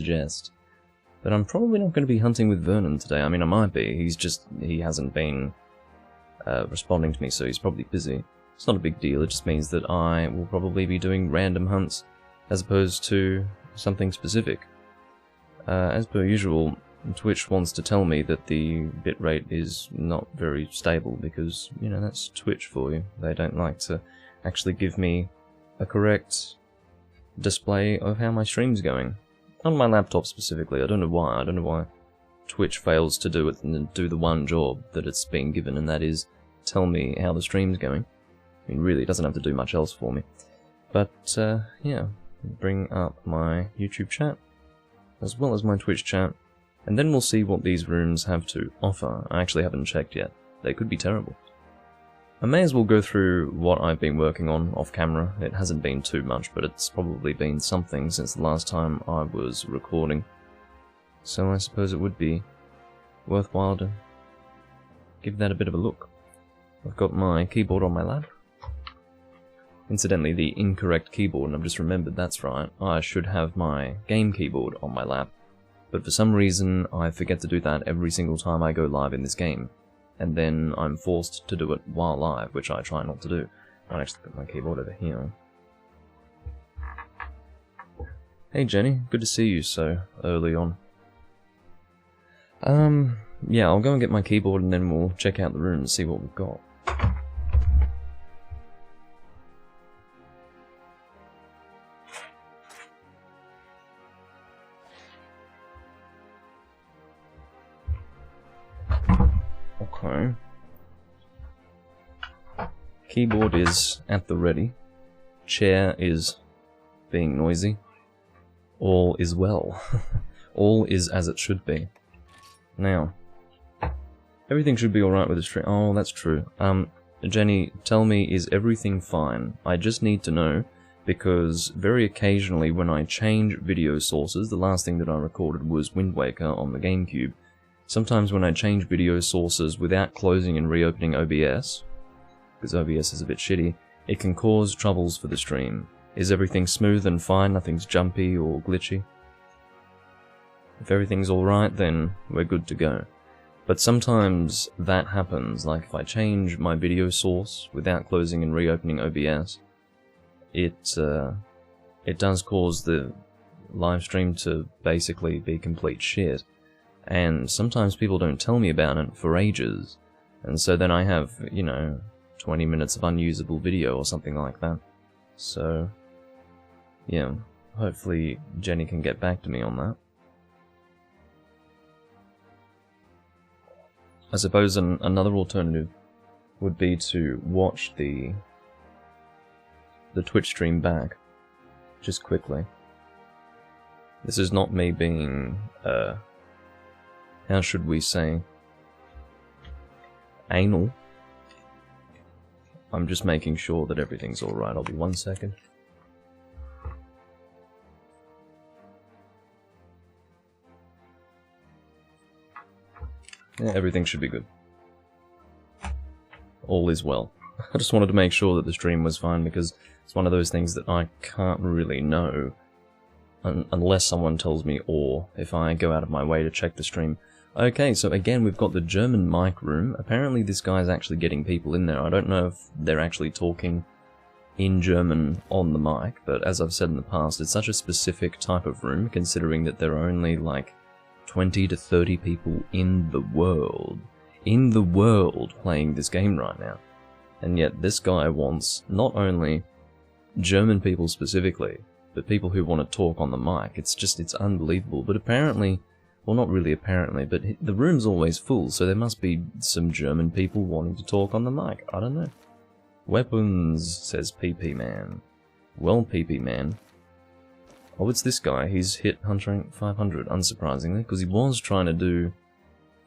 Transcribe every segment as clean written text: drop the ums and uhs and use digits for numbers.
suggest. But I'm probably not going to be hunting with Vernon today. I mean, I might be. He hasn't been responding to me, so he's probably busy. It's not a big deal, it just means that I will probably be doing random hunts as opposed to something specific. As per usual, Twitch wants to tell me that the bitrate is not very stable because, you know, that's Twitch for you. They don't like to actually give me a correct display of how my stream's going. On my laptop specifically, I don't know why. I don't know why Twitch fails to do it and do the one job that it's been given, and that is tell me how the stream's going. I mean, really, it doesn't have to do much else for me. But, yeah, bring up my YouTube chat, as well as my Twitch chat, and then we'll see what these rooms have to offer. I actually haven't checked yet. They could be terrible. I may as well go through what I've been working on off camera. It hasn't been too much, but it's probably been something since the last time I was recording. So I suppose it would be worthwhile to give that a bit of a look. I've got my keyboard on my lap. Incidentally, the incorrect keyboard, and I've just remembered that's right. I should have my game keyboard on my lap. But for some reason, I forget to do that every single time I go live in this game. And then I'm forced to do it while live, which I try not to do. I might actually put my keyboard over here. Hey Jenny, good to see you so early on. Yeah, I'll go and get my keyboard and then we'll check out the room and see what we've got. Okay. Keyboard is at the ready. Chair is being noisy. All is well. All is as it should be. Now, everything should be alright with the stream. Oh, that's true. Jenny, tell me, is everything fine? I just need to know, because very occasionally when I change video sources, the last thing that I recorded was Wind Waker on the GameCube. Sometimes when I change video sources without closing and reopening OBS, because OBS is a bit shitty, it can cause troubles for the stream. Is everything smooth and fine, nothing's jumpy or glitchy? If everything's alright, then we're good to go. But sometimes that happens, like if I change my video source without closing and reopening OBS, it does cause the live stream to basically be complete shit. And sometimes people don't tell me about it for ages, and so then I have, you know, 20 minutes of unusable video or something like that. So, yeah, hopefully Jenny can get back to me on that. I suppose another alternative would be to watch the Twitch stream back, just quickly. This is not me being, how should we say, anal. I'm just making sure that everything's alright. I'll be 1 second. Yeah, everything should be good. All is well. I just wanted to make sure that the stream was fine, because it's one of those things that I can't really know unless someone tells me, or if I go out of my way to check the stream. Okay, so again we've got the German mic room. Apparently this guy's actually getting people in there. I don't know if they're actually talking in German on the mic, but as I've said in the past, it's such a specific type of room, considering that there are only like 20 to 30 people in the world playing this game right now. And yet this guy wants not only German people specifically, but people who want to talk on the mic. It's unbelievable. But apparently, well, not really apparently, but the room's always full, so there must be some German people wanting to talk on the mic. I don't know. Weapons, says PP Man. Well, PP Man. Oh, it's this guy. He's hit Hunter rank 500, unsurprisingly, because he was trying to do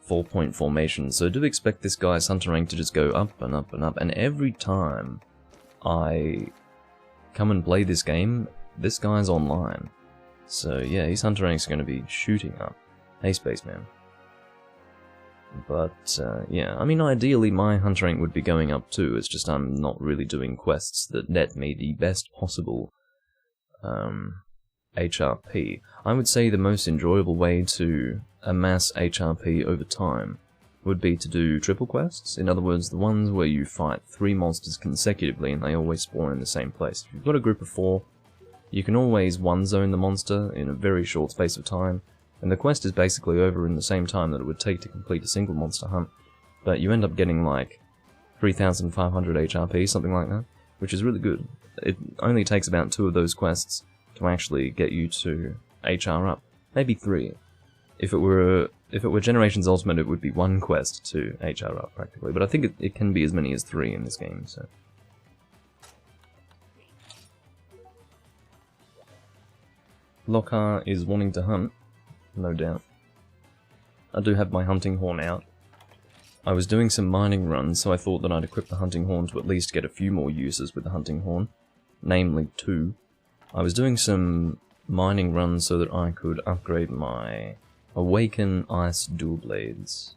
4-point formation, so do expect this guy's Hunter rank to just go up and up and up, and every time I come and play this game, this guy's online. So yeah, his Hunter rank's going to be shooting up. Hey, Spaceman. But, yeah, I mean, ideally my Hunter rank would be going up too, it's just I'm not really doing quests that net me the best possible, HRP. I would say the most enjoyable way to amass HRP over time would be to do triple quests. In other words, the ones where you fight 3 monsters consecutively and they always spawn in the same place. If you've got a group of 4, you can always one-zone the monster in a very short space of time, and the quest is basically over in the same time that it would take to complete a single monster hunt, but you end up getting like 3,500 HRP, something like that, which is really good. It only takes about 2 of those quests to actually get you to HR up. Maybe 3. If it were Generations Ultimate, it would be 1 quest to HR up, practically, but I think it can be as many as 3 in this game, so... Lockhart is wanting to hunt, no doubt. I do have my hunting horn out. I was doing some mining runs, so I thought that I'd equip the hunting horn to at least get a few more uses with the hunting horn, namely 2. I was doing some mining runs so that I could upgrade my Awaken Ice Dual Blades.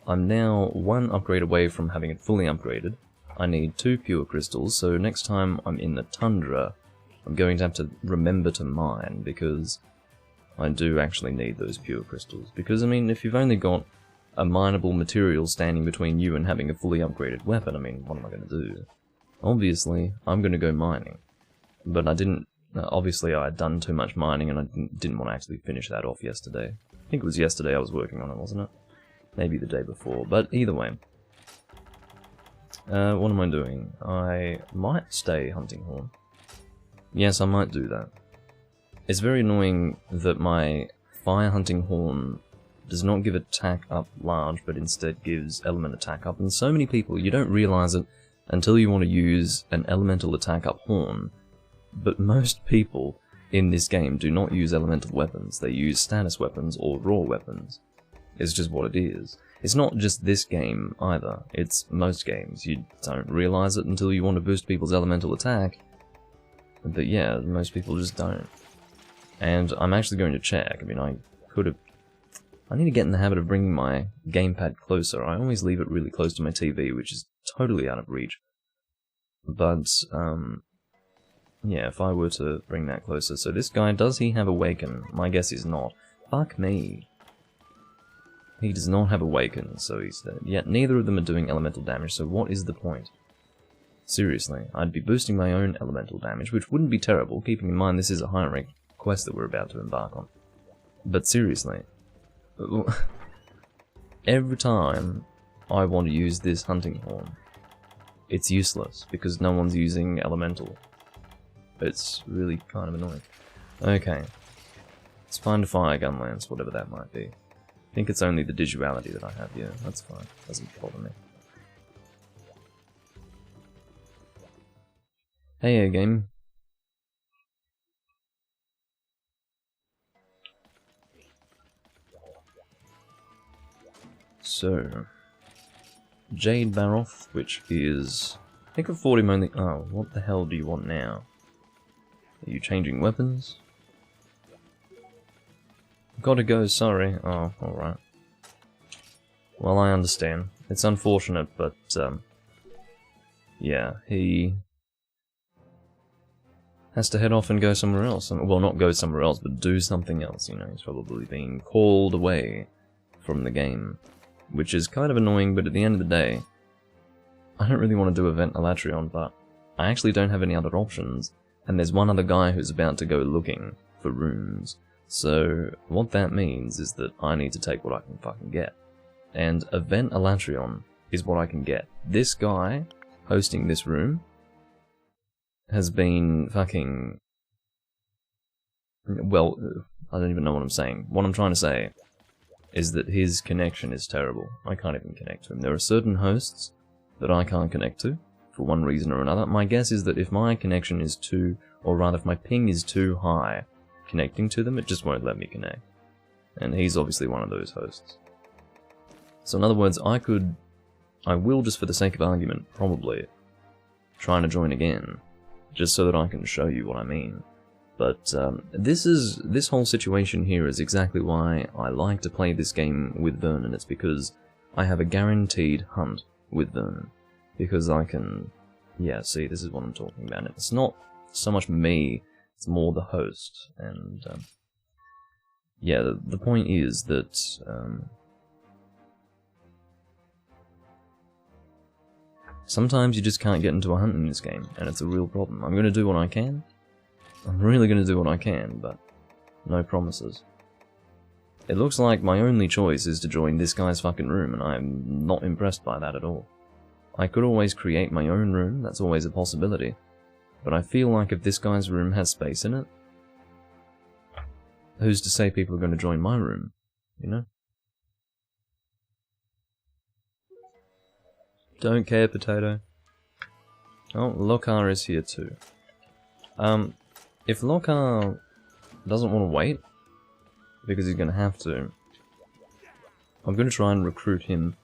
I'm now 1 upgrade away from having it fully upgraded. I need 2 pure crystals, so next time I'm in the tundra, I'm going to have to remember to mine, because I do actually need those pure crystals. Because, I mean, if you've only got a mineable material standing between you and having a fully upgraded weapon, I mean, what am I going to do? Obviously, I'm going to go mining. But I didn't... obviously, I had done too much mining, and I didn't want to actually finish that off yesterday. I think it was yesterday I was working on it, wasn't it? Maybe the day before, but either way. What am I doing? I might stay hunting horn. Yes, I might do that. It's very annoying that my fire hunting horn does not give attack up large, but instead gives element attack up, and so many people, you don't realize it until you want to use an elemental attack up horn, but most people in this game do not use elemental weapons, they use status weapons or raw weapons. It's just what it is. It's not just this game either, it's most games. You don't realize it until you want to boost people's elemental attack, but yeah, most people just don't. And I'm actually going to check. I mean, I need to get in the habit of bringing my gamepad closer. I always leave it really close to my TV, which is totally out of reach. But, yeah, if I were to bring that closer. So this guy, does he have Awaken? My guess is not. Fuck me. He does not have Awaken, so he's dead. Yet neither of them are doing elemental damage, so what is the point? Seriously, I'd be boosting my own elemental damage, which wouldn't be terrible, keeping in mind this is a high rank quest that we're about to embark on. But seriously, every time I want to use this hunting horn, it's useless, because no one's using elemental. It's really kind of annoying. Okay, let's find a fire gun lance, whatever that might be. I think it's only the Disuality that I have, yeah, that's fine, doesn't bother me. Hey, game. So, Jade Baroth, which is... I think a 40 only... Oh, what the hell do you want now? Are you changing weapons? Gotta go, sorry. Oh, alright. Well, I understand. It's unfortunate, but, yeah, he has to head off and go somewhere else. Well, not go somewhere else, but do something else, you know. He's probably being called away from the game, which is kind of annoying, but at the end of the day, I don't really want to do Event Alatreon, but I actually don't have any other options, and there's one other guy who's about to go looking for rooms. So, what that means is that I need to take what I can fucking get. And Event Alatreon is what I can get. This guy, hosting this room, has been fucking... Well, I don't even know what I'm saying. What I'm trying to say is that his connection is terrible. I can't even connect to him. There are certain hosts that I can't connect to, for one reason or another. My guess is that if my connection is too, or rather if my ping is too high connecting to them, it just won't let me connect. And he's obviously one of those hosts. So in other words, I will just for the sake of argument, probably, trying to join again, just so that I can show you what I mean. But this whole situation here is exactly why I like to play this game with Vernon. It's because I have a guaranteed hunt with Vernon. Because I can... Yeah, see, this is what I'm talking about. It's not so much me, It's more the host, and yeah, the point is that sometimes you just can't get into a hunt in this game, and it's a real problem. I'm going to do what I can. I'm really going to do what I can, but no promises. It looks like my only choice is to join this guy's fucking room, and I'm not impressed by that at all. I could always create my own room, that's always a possibility. But I feel like if this guy's room has space in it, who's to say people are going to join my room, you know? Don't care, potato. Oh, Lokar is here too. If Lokar doesn't want to wait, because he's going to have to, I'm going to try and recruit him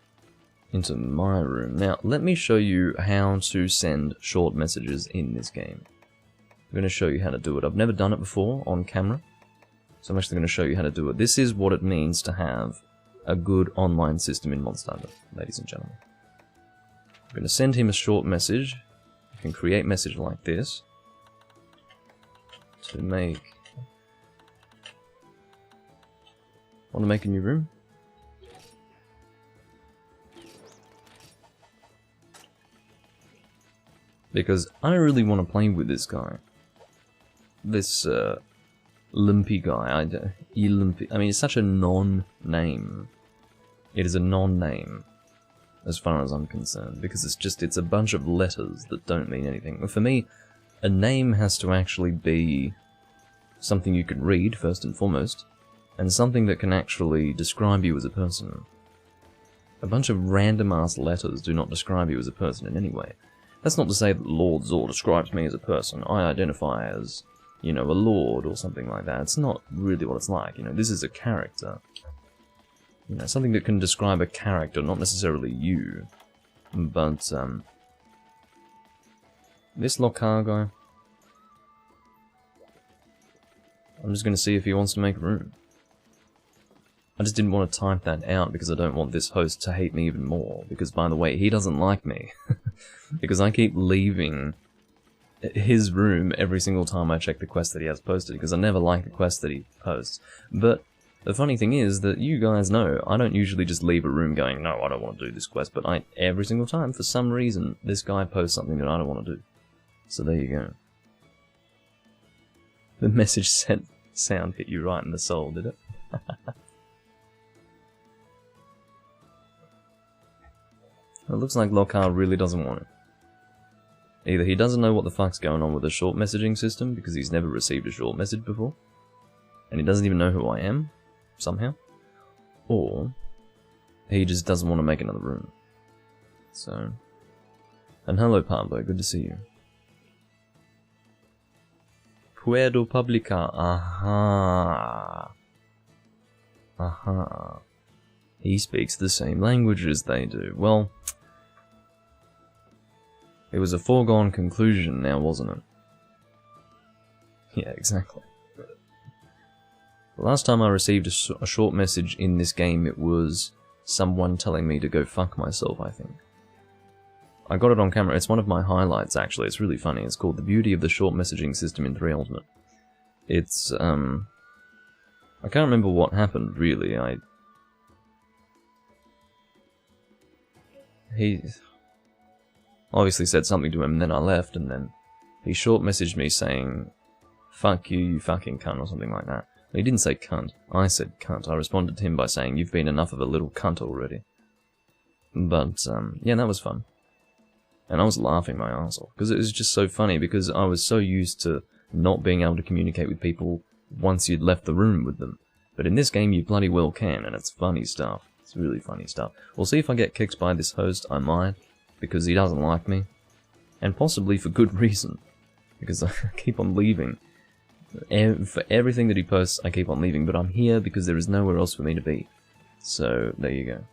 into my room. Now, let me show you how to send short messages in this game. I'm going to show you how to do it. I've never done it before on camera, so I'm actually going to show you how to do it. This is what it means to have a good online system in Monster Hunter, ladies and gentlemen. I'm going to send him a short message. You can create message like this to make... Want to make a new room? Because I really want to play with this guy. This, Limpy guy. I mean, it's such a non-name. It is a non-name, as far as I'm concerned, because it's a bunch of letters that don't mean anything. For me, a name has to actually be something you can read, first and foremost, and something that can actually describe you as a person. A bunch of random-ass letters do not describe you as a person in any way. That's not to say that Lord Zor describes me as a person. I identify as, you know, a lord or something like that. It's not really what it's like, you know, this is a character. You know, something that can describe a character, not necessarily you. But, this Lokar guy, I'm just going to see if he wants to make room. I just didn't want to type that out because I don't want this host to hate me even more. Because, by the way, he doesn't like me. Because I keep leaving his room every single time I check the quest that he has posted. Because I never like the quest that he posts. But the funny thing is that you guys know, I don't usually just leave a room going, no, I don't want to do this quest. But every single time, for some reason, this guy posts something that I don't want to do. So there you go. The message sent sound hit you right in the soul, did it? It looks like Lokar really doesn't want it. Either he doesn't know what the fuck's going on with the short messaging system, because he's never received a short message before, and he doesn't even know who I am, somehow, or he just doesn't want to make another room. So, and hello Pablo, good to see you. Puedo publicar, aha. Aha. He speaks the same language as they do. Well, it was a foregone conclusion now, wasn't it? Yeah, exactly. The last time I received a short message in this game, it was someone telling me to go fuck myself, I think. I got it on camera. It's one of my highlights, actually. It's really funny. It's called The Beauty of the Short Messaging System in 3 Ultimate. It's, I can't remember what happened, really. He obviously said something to him, and then I left, and then he short messaged me saying, fuck you, you fucking cunt, or something like that. He didn't say cunt. I said cunt. I responded to him by saying, you've been enough of a little cunt already. But, yeah, that was fun. And I was laughing my arse off, because it was just so funny, because I was so used to not being able to communicate with people once you'd left the room with them. But in this game, you bloody well can, and it's funny stuff. It's really funny stuff. We'll see if I get kicked by this host. I might, because he doesn't like me. And possibly for good reason, because I keep on leaving. For everything that he posts, I keep on leaving, but I'm here because there is nowhere else for me to be. So, there you go.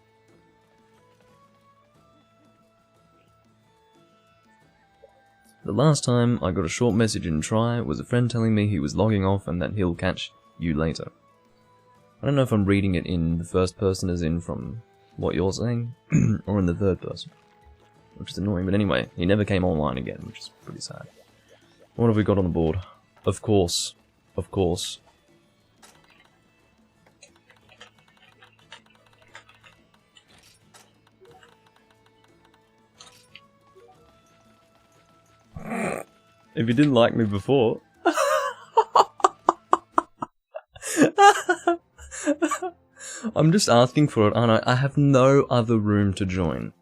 The last time I got a short message in Try was a friend telling me he was logging off and that he'll catch you later. I don't know if I'm reading it in the first person as in from what you're saying, or in the third person, which is annoying, but anyway, he never came online again, which is pretty sad. What have we got on the board? Of course. Of course. If you didn't like me before... I'm just asking for it, aren't I? I have no other room to join.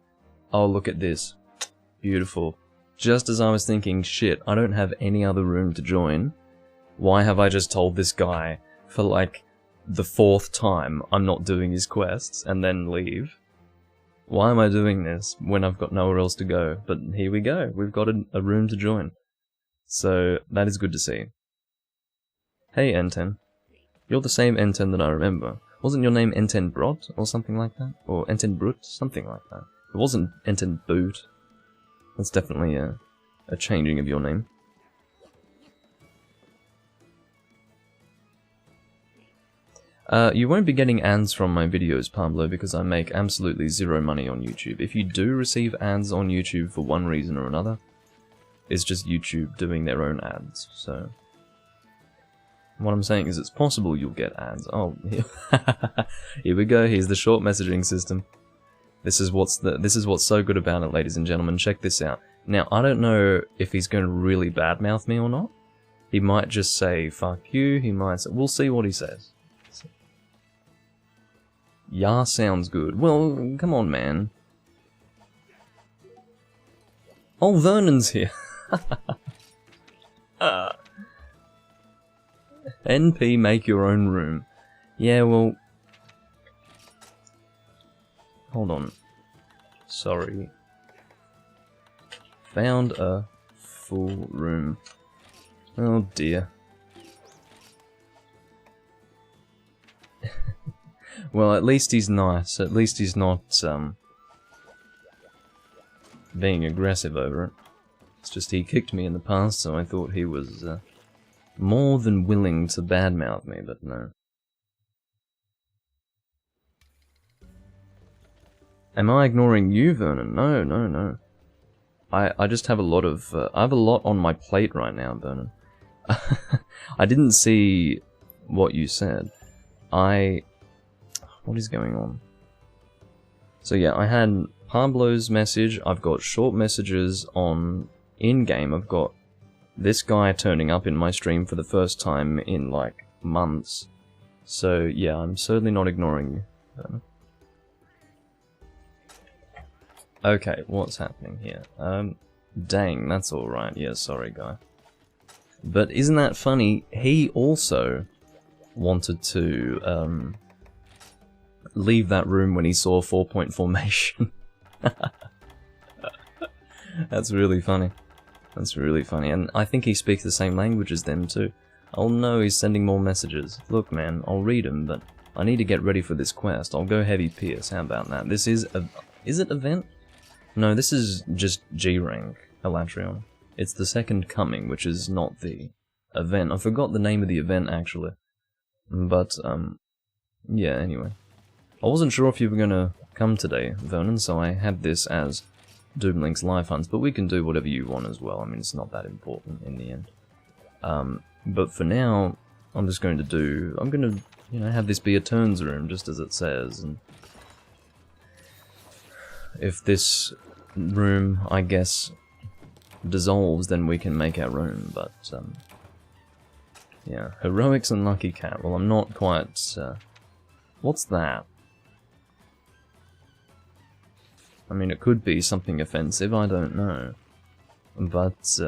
Oh, look at this. Beautiful. Just as I was thinking, shit, I don't have any other room to join. Why have I just told this guy for like the 4th time I'm not doing his quests and then leave? Why am I doing this when I've got nowhere else to go? But here we go. We've got a room to join. So, that is good to see. Hey, N10. You're the same N10 that I remember. Wasn't your name N10 Brot, or something like that? Or N10 Brut? Something like that. It wasn't N10 Boot. That's definitely a changing of your name. You won't be getting ads from my videos, Pablo, because I make absolutely zero money on YouTube. If you do receive ads on YouTube for one reason or another, it's just YouTube doing their own ads, so... What I'm saying is it's possible you'll get ads. Oh, here we go, here's the short messaging system. This is what's so good about it, ladies and gentlemen. Check this out. Now, I don't know if he's going to really badmouth me or not. He might just say, fuck you, he might say... We'll see what he says. Yeah, sounds good. Well, come on, man. Oh, Vernon's here. NP, make your own room. Yeah, well... Hold on. Sorry. Found a full room. Oh dear. Well, at least he's nice. At least he's not, being aggressive over it. It's just he kicked me in the past, so I thought he was, more than willing to badmouth me, but no. Am I ignoring you, Vernon? No, no, no. I just have a lot of, I have a lot on my plate right now, Vernon. I didn't see what you said. What is going on? So yeah, I had Pablo's message, I've got short messages on in-game, I've got this guy turning up in my stream for the first time in, like, months. So yeah, I'm certainly not ignoring you, Vernon. Okay, what's happening here? Dang, that's alright. Yeah, sorry, guy. But isn't that funny? He also wanted to, leave that room when he saw 4-point formation. That's really funny. That's really funny. And I think he speaks the same language as them, too. Oh no, he's sending more messages. Look, man, I'll read them, but I need to get ready for this quest. I'll go heavy Pierce. How about that? This is a... Is it event? No, this is just G-rank, Alatreon. It's the second coming, which is not the event. I forgot the name of the event, actually. But, yeah, anyway. I wasn't sure if you were gonna come today, Vernon, so I had this as Doomlink's live hunts, but we can do whatever you want as well. I mean, it's not that important in the end. But for now, I'm just going to do... I'm gonna, you know, have this be a turns room, just as it says, and... If this room, I guess, dissolves, then we can make our own, but, yeah. Heroics and Lucky Cat. Well, I'm not quite, what's that? I mean, it could be something offensive, I don't know. But,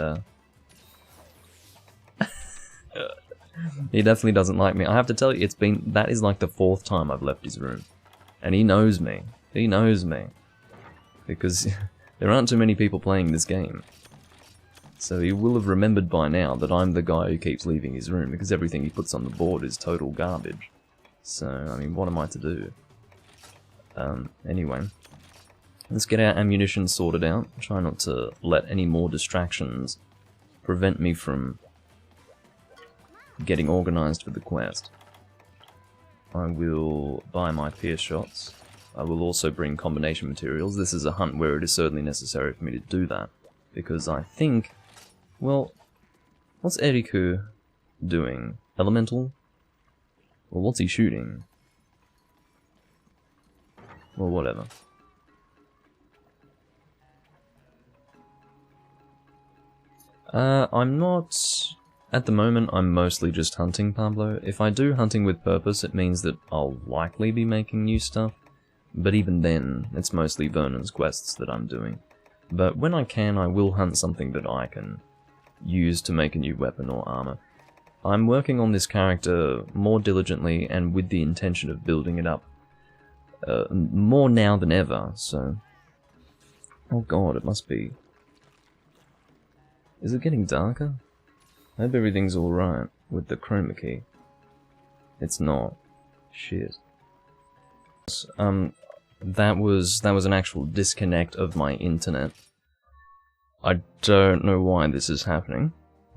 he definitely doesn't like me. I have to tell you, that is like the 4th time I've left his room. And he knows me. He knows me. Because there aren't too many people playing this game. So he will have remembered by now that I'm the guy who keeps leaving his room, because everything he puts on the board is total garbage. So, I mean, what am I to do? Anyway. Let's get our ammunition sorted out. Try not to let any more distractions prevent me from getting organized for the quest. I will buy my pierce shots. I will also bring combination materials. This is a hunt where it is certainly necessary for me to do that. Because I think... Well, what's Eriku? doing? Elemental? Well, what's he shooting? Well, whatever. I'm not... At the moment, I'm mostly just hunting, Pablo. If I do hunting with purpose, it means that I'll likely be making new stuff. But even then, it's mostly Vernon's quests that I'm doing. But when I can, I will hunt something that I can use to make a new weapon or armor. I'm working on this character more diligently and with the intention of building it up more now than ever, so... Oh god, it must be... Is it getting darker? I hope everything's alright with the chroma key. It's not. Shit. That was an actual disconnect of my internet. I don't know why this is happening,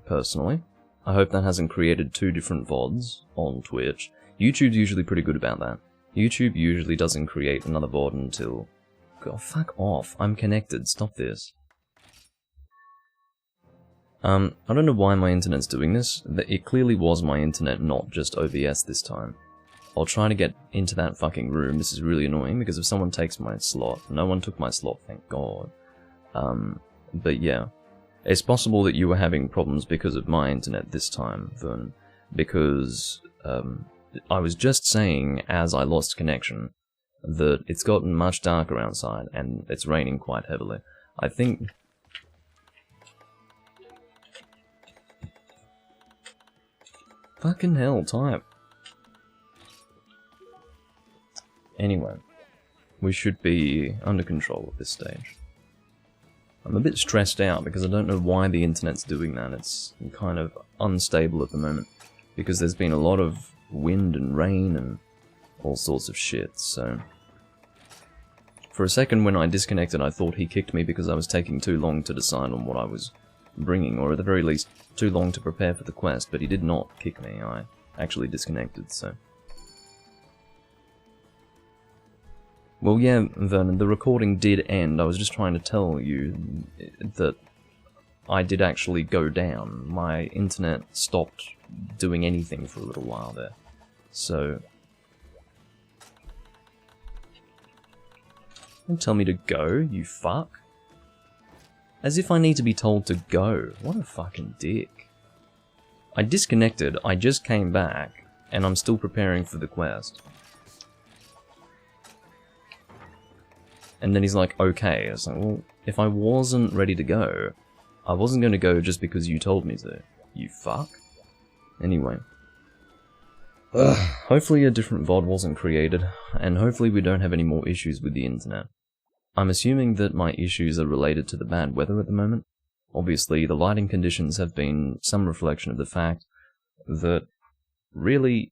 personally. I hope that hasn't created two different VODs on Twitch. YouTube's usually pretty good about that. YouTube usually doesn't create another VOD until... God, fuck off. I'm connected. Stop this. I don't know why my internet's doing this. It clearly was my internet, not just OBS this time. I'll try to get into that fucking room. This is really annoying, because if someone takes my slot... No one took my slot, thank god. But yeah. It's possible that you were having problems because of my internet this time, Vern. Because, I was just saying, as I lost connection, that it's gotten much darker outside, and it's raining quite heavily. I think... Fucking hell, type. Anyway, we should be under control at this stage. I'm a bit stressed out because I don't know why the internet's doing that. It's kind of unstable at the moment, because there's been a lot of wind and rain and all sorts of shit, so... For a second when I disconnected, I thought he kicked me because I was taking too long to decide on what I was bringing, or at the very least, too long to prepare for the quest, but he did not kick me. I actually disconnected, so... Well, yeah, Vernon, the recording did end. I was just trying to tell you that I did actually go down. My internet stopped doing anything for a little while there. So... Don't tell me to go, you fuck. As if I need to be told to go. What a fucking dick. I disconnected, I just came back, and I'm still preparing for the quest. And then he's like, okay. I was like, well, if I wasn't ready to go, I wasn't going to go just because you told me to. You fuck. Anyway. Hopefully a different VOD wasn't created, and hopefully we don't have any more issues with the internet. I'm assuming that my issues are related to the bad weather at the moment. Obviously, the lighting conditions have been some reflection of the fact that, really,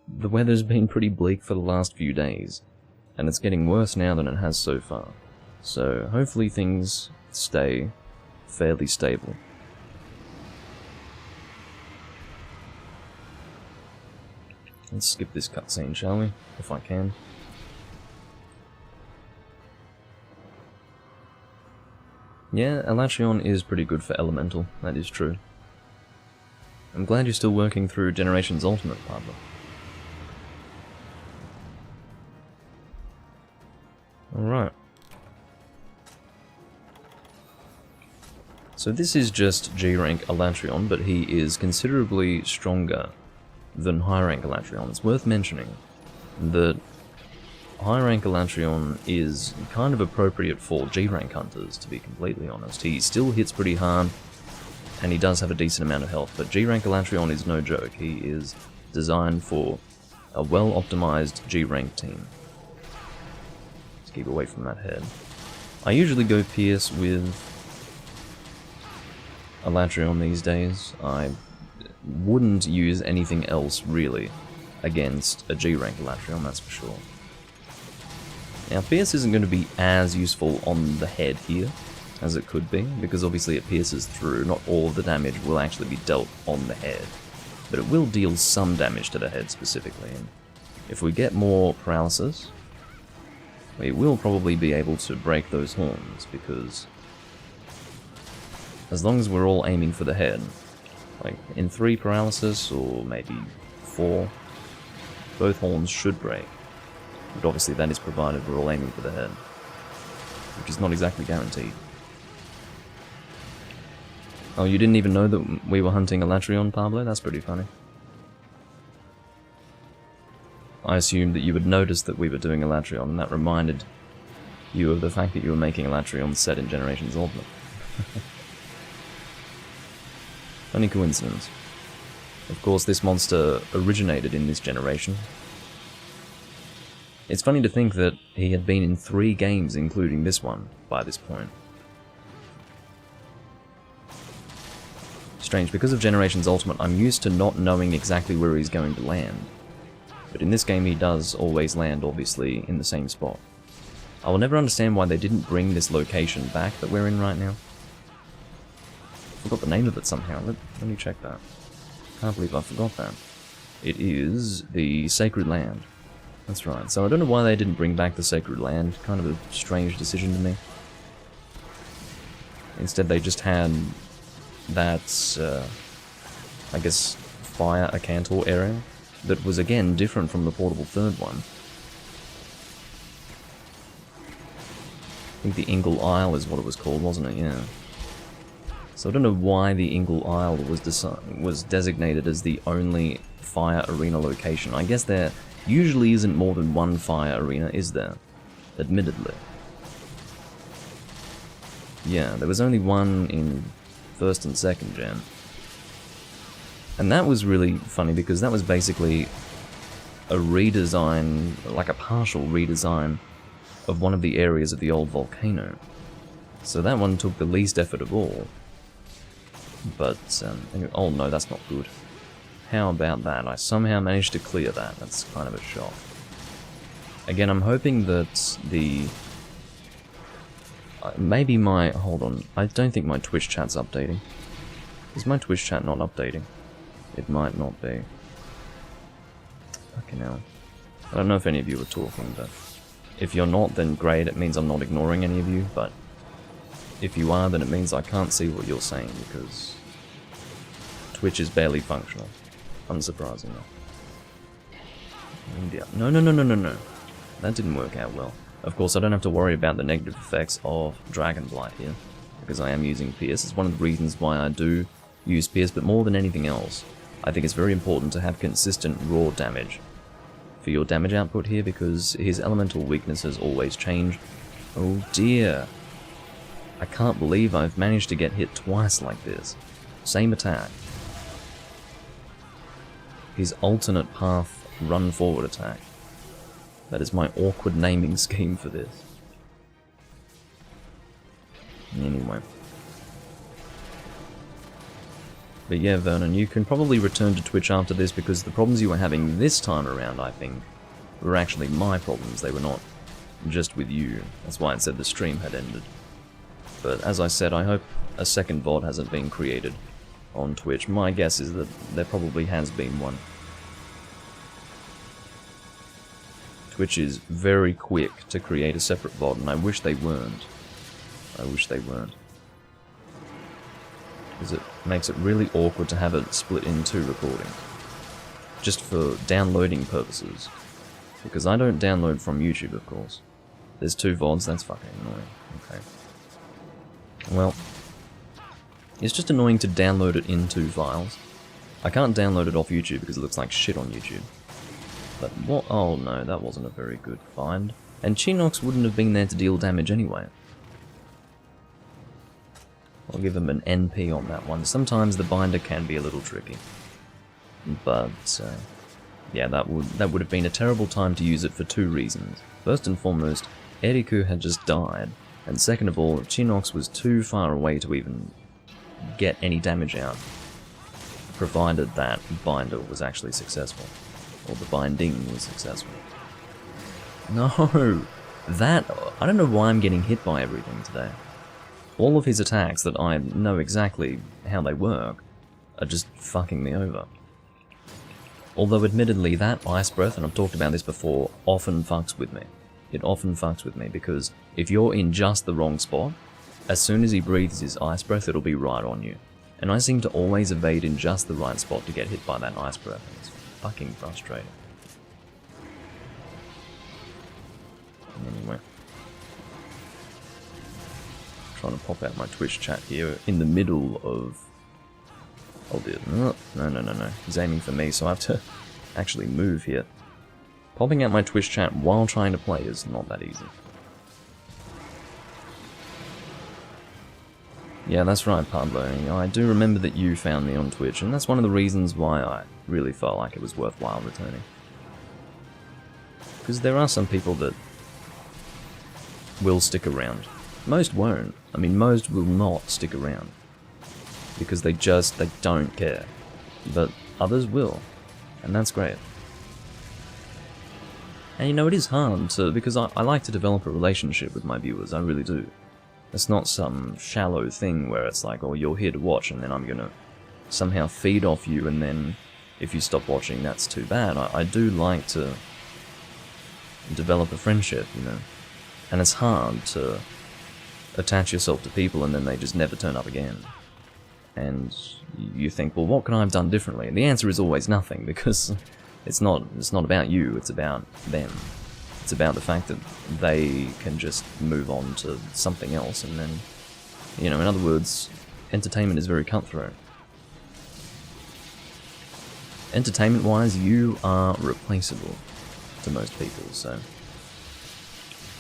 the weather's been pretty bleak for the last few days. And it's getting worse now than it has so far. So, hopefully things stay fairly stable. Let's skip this cutscene, shall we? If I can. Yeah, Alatreon is pretty good for Elemental, that is true. I'm glad you're still working through Generations Ultimate, Pablo. Alright. So this is just G-rank Alatreon, but he is considerably stronger than high-rank Alatreon. It's worth mentioning that high-rank Alatreon is kind of appropriate for G-rank hunters, to be completely honest. He still hits pretty hard, and he does have a decent amount of health, but G-rank Alatreon is no joke. He is designed for a well-optimized G-rank team. Let's keep away from that head. I usually go Pierce with Alatreon these days. I wouldn't use anything else, really, against a G-rank Alatreon, that's for sure. Now, Pierce isn't going to be as useful on the head here as it could be, because obviously it pierces through. Not all of the damage will actually be dealt on the head, but it will deal some damage to the head specifically, and if we get more paralysis, we will probably be able to break those horns, because as long as we're all aiming for the head, Like, in 3 paralysis, or maybe 4, both horns should break. But obviously that is provided we're all aiming for the head, which is not exactly guaranteed. Oh, you didn't even know that we were hunting Alatreon, Pablo? That's pretty funny. I assumed that you would notice that we were doing Alatreon, and that reminded you of the fact that you were making Alatreon set in Generations Ultimate. Funny coincidence. Of course, this monster originated in this generation. It's funny to think that he had been in 3 games, including this one, by this point. Strange, because of Generations Ultimate, I'm used to not knowing exactly where he's going to land. But in this game he does always land, obviously, in the same spot. I will never understand why they didn't bring this location back that we're in right now. I forgot the name of it somehow. Let me check that. Can't believe I forgot that. It is the Sacred Land. That's right. So I don't know why they didn't bring back the Sacred Land. Kind of a strange decision to me. Instead they just had that, I guess, Fire Acantor area. That was again different from the portable third one. I think the Ingle Isle is what it was called, wasn't it? Yeah. So I don't know why the Ingle Isle was designated as the only fire arena location. I guess there usually isn't more than one fire arena, is there? Admittedly. Yeah, there was only one in 1st and 2nd gen. And that was really funny because that was basically a redesign, like a partial redesign of one of the areas of the old volcano. So that one took the least effort of all. But, anyway, oh no, that's not good. How about that? I somehow managed to clear that. That's kind of a shock. Again, I'm hoping that the... maybe my... hold on. I don't think my Twitch chat's updating. Is my Twitch chat not updating? It might not be. Fucking hell. I don't know if any of you are talking, but if you're not, then great, it means I'm not ignoring any of you, but if you are, then it means I can't see what you're saying, because Twitch is barely functional, unsurprisingly. India. No. That didn't work out well. Of course, I don't have to worry about the negative effects of Dragon Blight here, because I am using Pierce. It's one of the reasons why I do use Pierce, but more than anything else, I think it's very important to have consistent raw damage for your damage output here, because his elemental weaknesses always change. Oh dear. I can't believe I've managed to get hit twice like this. Same attack. His alternate path run forward attack. That is my awkward naming scheme for this. Anyway. But yeah, Vernon, you can probably return to Twitch after this, because the problems you were having this time around, I think, were actually my problems. They were not just with you. That's why it said the stream had ended. But as I said, I hope a second VOD hasn't been created on Twitch. My guess is that there probably has been one. Twitch is very quick to create a separate VOD, and I wish they weren't. I wish they weren't. Because it makes it really awkward to have it split in 2 recordings. Just for downloading purposes. Because I don't download from YouTube, of course. There's 2 VODs, that's fucking annoying. Okay. Well, it's just annoying to download it in 2 files. I can't download it off YouTube because it looks like shit on YouTube. But what? Oh no, that wasn't a very good find. And Chinox wouldn't have been there to deal damage anyway. I'll give him an NP on that one. Sometimes the binder can be a little tricky. But, yeah, that would have been a terrible time to use it for 2 reasons. First and foremost, Eriku had just died. And second of all, Chinox was too far away to even get any damage out, provided that binder was actually successful. Or the binding was successful. No! That... I don't know why I'm getting hit by everything today. All of his attacks that I know exactly how they work are just fucking me over. Although admittedly that Ice Breath, and I've talked about this before, often fucks with me. It often fucks with me, because if you're in just the wrong spot, as soon as he breathes his Ice Breath, it'll be right on you. And I seem to always evade in just the right spot to get hit by that ice breath. It's fucking frustrating. Anyway. Trying to pop out my Twitch chat here in the middle of... Oh dear. No. He's aiming for me, so I have to actually move here. Popping out my Twitch chat while trying to play is not that easy. Yeah, that's right, Pablo. I do remember that you found me on Twitch, and that's one of the reasons why I really felt like it was worthwhile returning. Because there are some people that will stick around. Most won't. I mean, most will not stick around. Because they don't care. But others will. And that's great. And you know, it is hard to, because I like to develop a relationship with my viewers, I really do. It's not some shallow thing where it's like, oh, you're here to watch and then I'm gonna somehow feed off you, and then if you stop watching, that's too bad. I do like to develop a friendship, you know. And it's hard to attach yourself to people and then they just never turn up again. And you think, well, what can I have done differently? And the answer is always nothing, because it's not about you, it's about them. It's about the fact that they can just move on to something else, and then, you know, in other words, entertainment is very cutthroat. Entertainment-wise, you are replaceable to most people, so...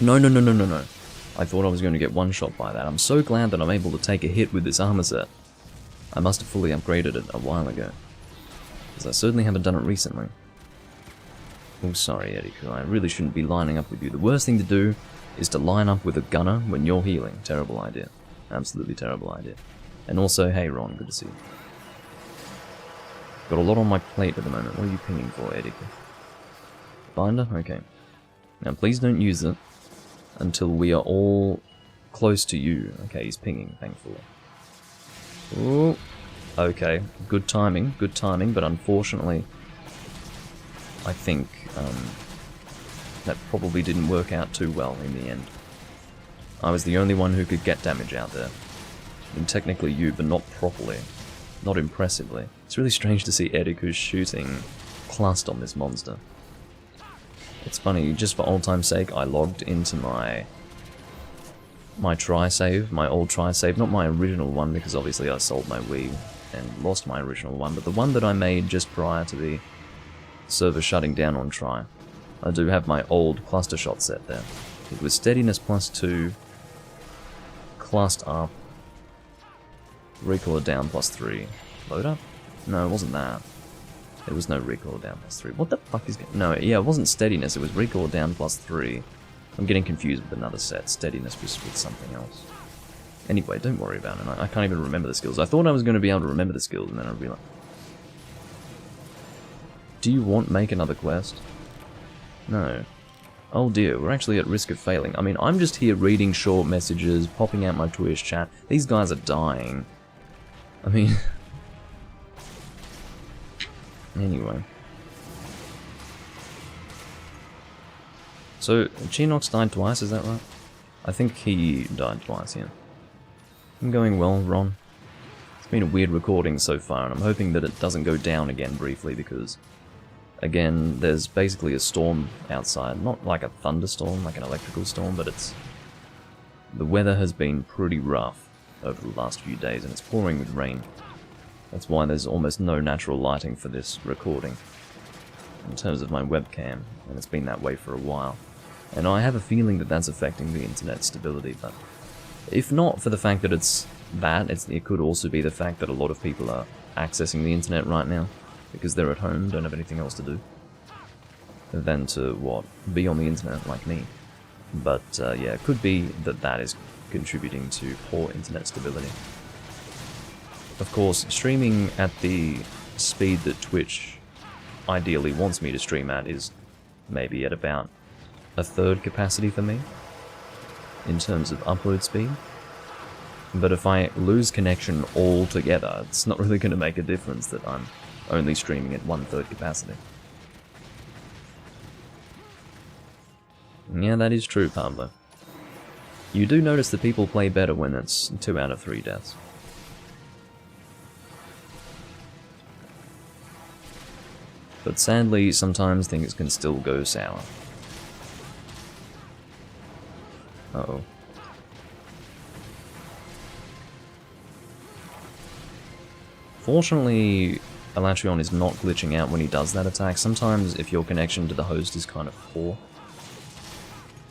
No. I thought I was going to get one-shot by that. I'm so glad that I'm able to take a hit with this armor set. I must have fully upgraded it a while ago, because I certainly haven't done it recently. Oh, sorry, Ediku, I really shouldn't be lining up with you. The worst thing to do is to line up with a gunner when you're healing. Terrible idea. Absolutely terrible idea. And also, hey Ron, good to see you. Got a lot on my plate at the moment. What are you pinging for, Ediku? Binder? Okay. Now, please don't use it until we are all close to you. Okay, he's pinging, thankfully. Ooh. Okay, good timing, but unfortunately, I think that probably didn't work out too well in the end. I was the only one who could get damage out there. And technically you, but not properly. Not impressively. It's really strange to see Ediku shooting clust on this monster. It's funny, just for old time's sake, I logged into my try-save, my old try-save, not my original one, because obviously I sold my Wii and lost my original one, but the one that I made just prior to the server shutting down on try. I do have my old cluster shot set there. It was steadiness +2, cluster up, recoil down +3. Load up? No, it wasn't that. There was no recoil down +3. What the fuck is... No, yeah, it wasn't steadiness, it was recoil down +3. I'm getting confused with another set. Steadiness was with something else. Anyway, don't worry about it. I can't even remember the skills. I thought I was going to be able to remember the skills, and then I realized... Do you want make another quest? No. Oh dear, we're actually at risk of failing. I mean, I'm just here reading short messages, popping out my Twitch chat. These guys are dying. I mean... Anyway. So, Chinox died twice, is that right? I think he died twice, yeah. I'm going well, Ron. It's been a weird recording so far, and I'm hoping that it doesn't go down again briefly, because... Again, there's basically a storm outside. Not like a thunderstorm, like an electrical storm, but it's... The weather has been pretty rough over the last few days, and it's pouring with rain. That's why there's almost no natural lighting for this recording, in terms of my webcam, and it's been that way for a while. And I have a feeling that that's affecting the internet stability, but... If not for the fact that it's that, it could also be the fact that a lot of people are accessing the internet right now, because they're at home, don't have anything else to do, than to, what, be on the internet like me. But, yeah, it could be that that is contributing to poor internet stability. Of course, streaming at the speed that Twitch ideally wants me to stream at is maybe at about a third capacity for me, in terms of upload speed. But if I lose connection altogether, it's not really going to make a difference that I'm only streaming at 1/3 capacity. Yeah, that is true, Pablo. You do notice that people play better when it's 2 out of 3 deaths. But sadly, sometimes things can still go sour. Uh-oh. Fortunately, Alatreon is not glitching out when he does that attack. Sometimes, if your connection to the host is kind of poor,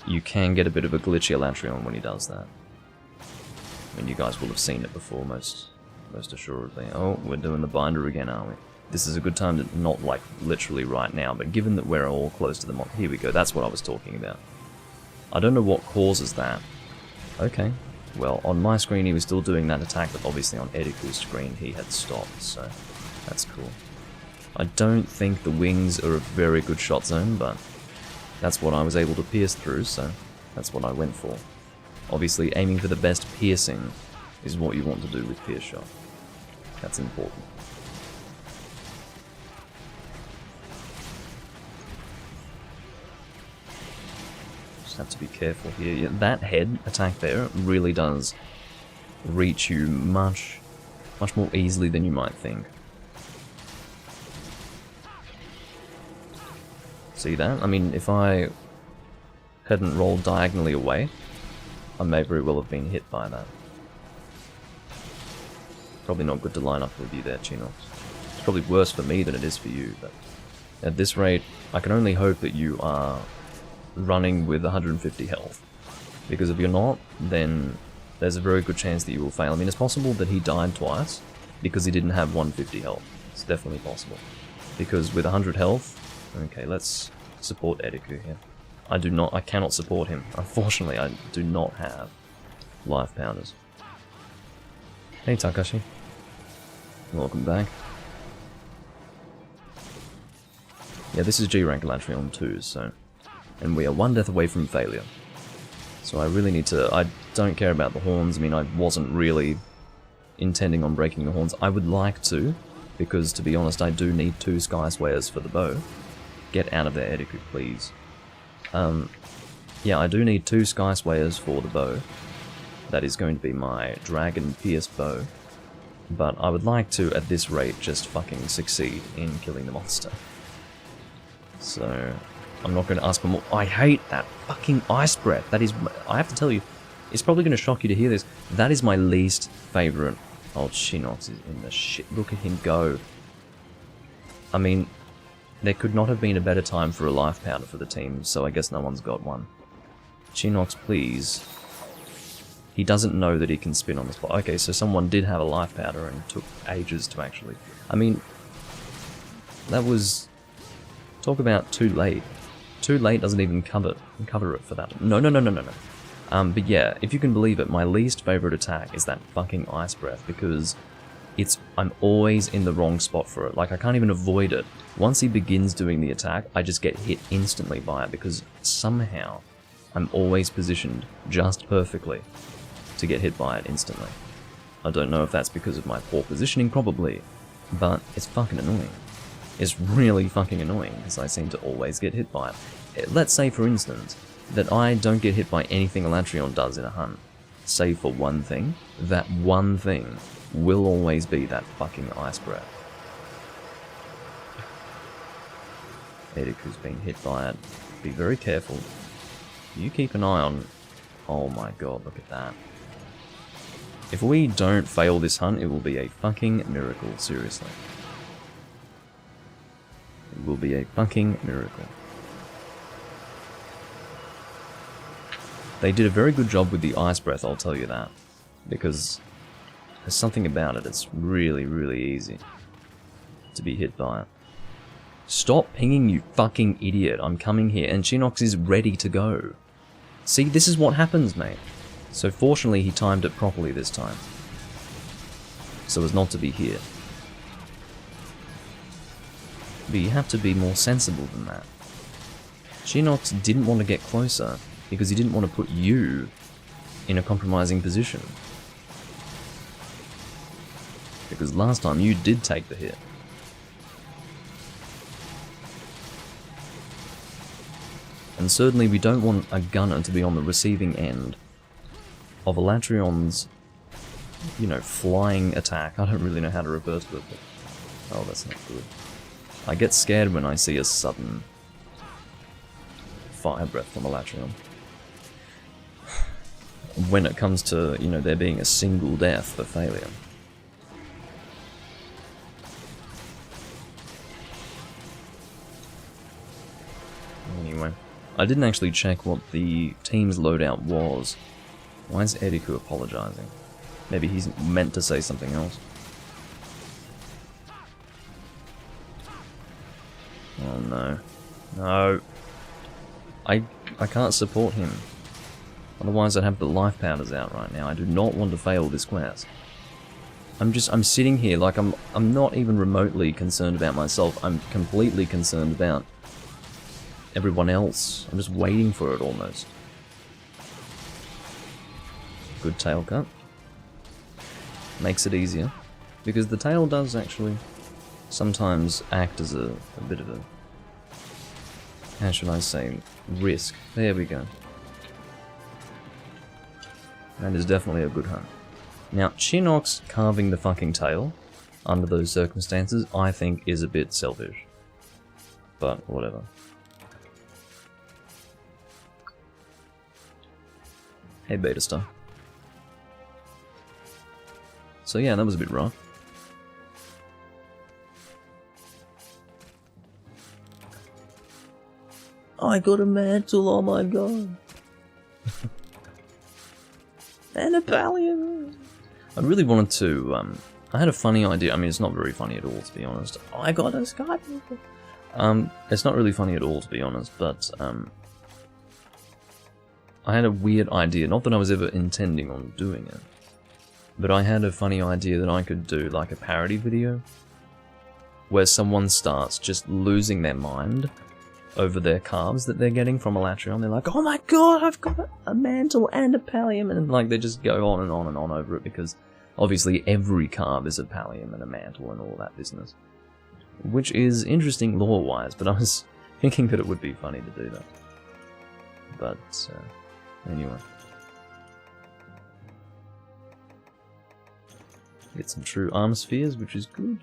you can get a bit of a glitchy Alatreon when he does that. I mean, you guys will have seen it before, most assuredly. Oh, we're doing the binder again, aren't we? This is a good time to, not like literally right now, but given that we're all close to the mod, here we go, that's what I was talking about. I don't know what causes that. Okay, well, on my screen he was still doing that attack, but obviously on Ediku's screen he had stopped, so that's cool. I don't think the wings are a very good shot zone, but that's what I was able to pierce through, so that's what I went for. Obviously, aiming for the best piercing is what you want to do with pierce shot. That's important. Just have to be careful here. Yeah, that head attack there really does reach you much more easily than you might think. See that? I mean, if I hadn't rolled diagonally away, I may very well have been hit by that. Probably not good to line up with you there, Chinox. It's probably worse for me than it is for you, but at this rate, I can only hope that you are running with 150 health. Because if you're not, then there's a very good chance that you will fail. I mean, it's possible that he died twice because he didn't have 150 health. It's definitely possible. Because with 100 health... Okay, let's support Ediku here. I cannot support him. Unfortunately, I do not have life pounders. Hey Takashi. Welcome back. Yeah, this is G-Rank Alatreon 2, so... And we are one death away from failure. So I really need to... I don't care about the horns. I mean, I wasn't really intending on breaking the horns. I would like to, because to be honest, I do need 2 Skyswayers for the bow. Get out of there, Ediku, please. Yeah, I do need 2 Skyswayers for the bow. That is going to be my Dragon Pierce bow. But I would like to, at this rate, just fucking succeed in killing the monster. So, I'm not going to ask for more. I hate that fucking ice breath. That is, I have to tell you, it's probably going to shock you to hear this. That is my least favourite. Oh, Chinox is in the shit. Look at him go. I mean, there could not have been a better time for a life powder for the team, so I guess no one's got one. Chinox, please. He doesn't know that he can spin on the spot. Okay, so someone did have a life powder and took ages to actually... I mean, that was... Talk about too late. Too late doesn't even cover it for that. No. But yeah, if you can believe it, my least favourite attack is that fucking ice breath, because I'm always in the wrong spot for it. Like, I can't even avoid it. Once he begins doing the attack, I just get hit instantly by it, because somehow I'm always positioned just perfectly to get hit by it instantly. I don't know if that's because of my poor positioning, probably, but it's fucking annoying. It's really fucking annoying, because I seem to always get hit by it. Let's say, for instance, that I don't get hit by anything Alatreon does in a hunt, save for one thing. That one thing will always be that fucking ice breath. Ediku's been hit by it. Be very careful. You keep an eye on... Oh my god, look at that. If we don't fail this hunt, it will be a fucking miracle, seriously. It will be a fucking miracle. They did a very good job with the ice breath, I'll tell you that. Because there's something about it, it's really, really easy to be hit by it. Stop pinging, you fucking idiot. I'm coming here, and Chinox is ready to go. See, this is what happens, mate. So fortunately, he timed it properly this time, so as not to be here. But you have to be more sensible than that. Chinox didn't want to get closer, because he didn't want to put you in a compromising position. Because last time you did take the hit. And certainly we don't want a gunner to be on the receiving end of Alatreon's, you know, flying attack. I don't really know how to reverse it, but... Oh, that's not good. I get scared when I see a sudden fire breath from Alatreon. When it comes to, you know, there being a single death for failure. Anyway, I didn't actually check what the team's loadout was. Why is Ediku apologizing? Maybe he's meant to say something else. Oh no. No. I can't support him. Otherwise I'd have the life powders out right now. I do not want to fail this quest. I'm sitting here like I'm not even remotely concerned about myself. I'm completely concerned about everyone else. I'm just waiting for it almost. Good tail cut. Makes it easier. Because the tail does actually sometimes act as a bit of a, how should I say, risk. There we go. That is definitely a good hunt. Now, Chinox carving the fucking tail under those circumstances, I think is a bit selfish. But whatever. Hey, Beta Star. So yeah, that was a bit rough. I got a mantle, oh my god. And a pallium. I really wanted to, I had a funny idea. I mean, it's not very funny at all, to be honest. I got a Sky. It's not really funny at all, to be honest, but, I had a weird idea. Not that I was ever intending on doing it, but I had a funny idea that I could do, like, a parody video where someone starts just losing their mind over their calves that they're getting from Alatreon. They're like, oh my god, I've got a mantle and a pallium, and like they just go on and on and on over it, because obviously every carve is a pallium and a mantle and all that business. Which is interesting lore-wise, but I was thinking that it would be funny to do that. But, anyway. Get some true armor spheres, which is good.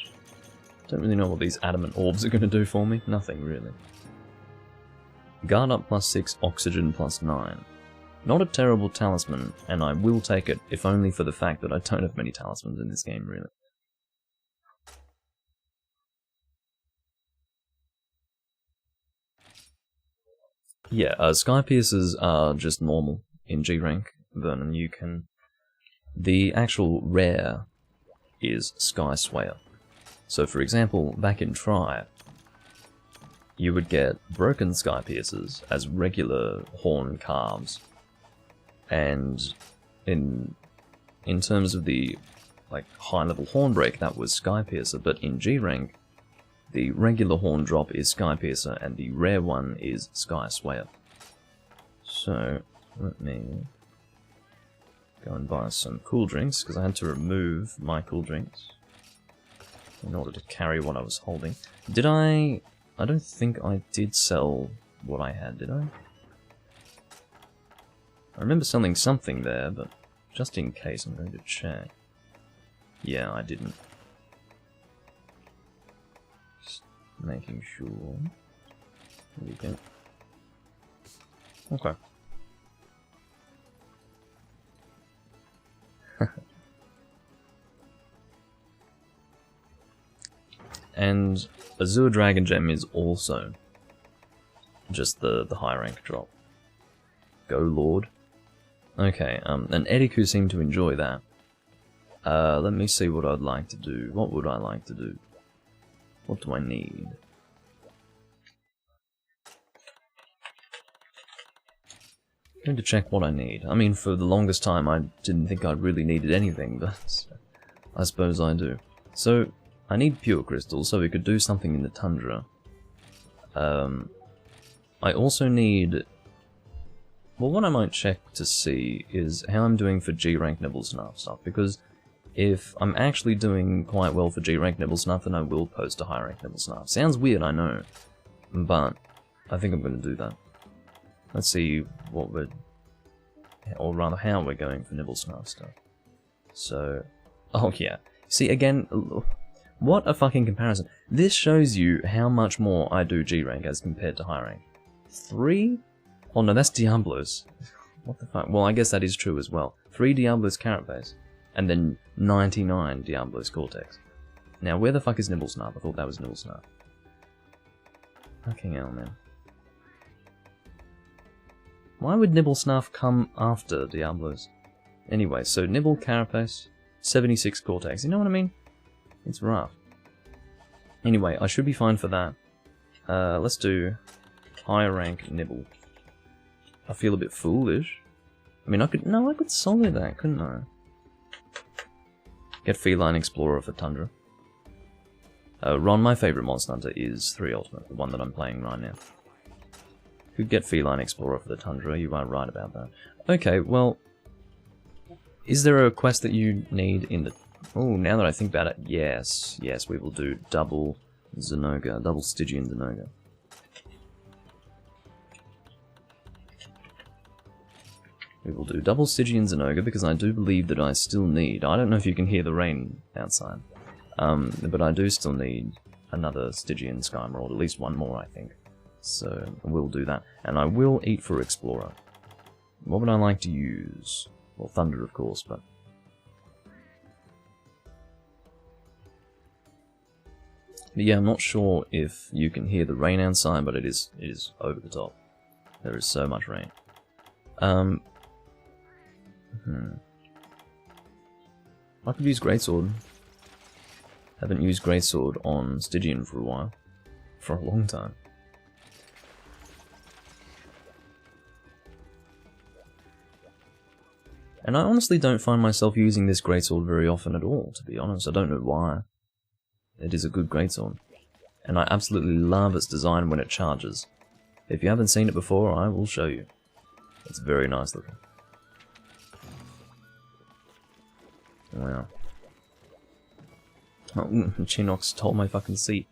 Don't really know what these adamant orbs are going to do for me. Nothing, really. Guard up +6, oxygen +9. Not a terrible talisman, and I will take it, if only for the fact that I don't have many talismans in this game, really. Yeah, Sky Piercers are just normal in G rank, Vernon. You can... The actual rare is Skyswayer. So for example, back in Tri, you would get broken Sky Piercers as regular horn calves, and in terms of the like high level horn break, that was Sky Piercer, but in G rank, the regular horn drop is Sky Piercer and the rare one is Skyswayer. So let me go and buy some cool drinks, because I had to remove my cool drinks in order to carry what I was holding. Did I don't think I did sell what I had, did I? I remember selling something there, but just in case, I'm going to check. Yeah, I didn't. Just making sure. There we go. Okay. And Azure Dragon Gem is also just the high rank drop. Go Lord. Okay, and Ediku seemed to enjoy that. Let me see what I'd like to do. What would I like to do? What do I need? I'm going to check what I need. I mean, for the longest time I didn't think I really needed anything, but I suppose I do. So, I need pure crystals so we could do something in the tundra. I also need... Well, what I might check to see is how I'm doing for G-rank Nibble Snuff stuff, because if I'm actually doing quite well for G-rank Nibble Snuff, then I will post a high-rank Nibble Snuff. Sounds weird, I know, but I think I'm going to do that. Let's see what we're... or rather how we're going for Nibble Snuff stuff. So... oh yeah. See, again... What a fucking comparison. This shows you how much more I do G rank as compared to high rank. 3? Oh no, that's Diablos. What the fuck? Well, I guess that is true as well. 3 Diablos Carapace, and then 99 Diablos Cortex. Now, where the fuck is Nibblesnarf? I thought that was Nibblesnarf. Fucking hell, man. Why would Nibblesnarf come after Diablos? Anyway, so Nibble, Carapace, 76 Cortex. You know what I mean? It's rough. Anyway, I should be fine for that. Let's do higher rank Nibble. I feel a bit foolish. I mean, I could solo that, couldn't I? Get Feline Explorer for Tundra. Ron, my favourite Monster Hunter is 3 Ultimate, the one that I'm playing right now. Could get Feline Explorer for the Tundra, you are right about that. Okay, well, is there a quest that you need in the... Oh, now that I think about it, yes, we will do double Zenoga, double Stygian Zenoga. We will do double Stygian Zenoga because I do believe that I still need... I don't know if you can hear the rain outside. But I do still need another Stygian Sky Emerald, at least one more, I think. So, we'll do that. And I will eat for Explorer. What would I like to use? Well, Thunder, of course, but... yeah, I'm not sure if you can hear the rain outside, but it is over the top. There is so much rain. I could use Greatsword. Haven't used Greatsword on Stygian for a while. For a long time. And I honestly don't find myself using this Greatsword very often at all, to be honest. I don't know why. It is a good Greatsword. And I absolutely love its design when it charges. If you haven't seen it before, I will show you. It's very nice looking. Wow. Oh, Chinox stole my fucking seat.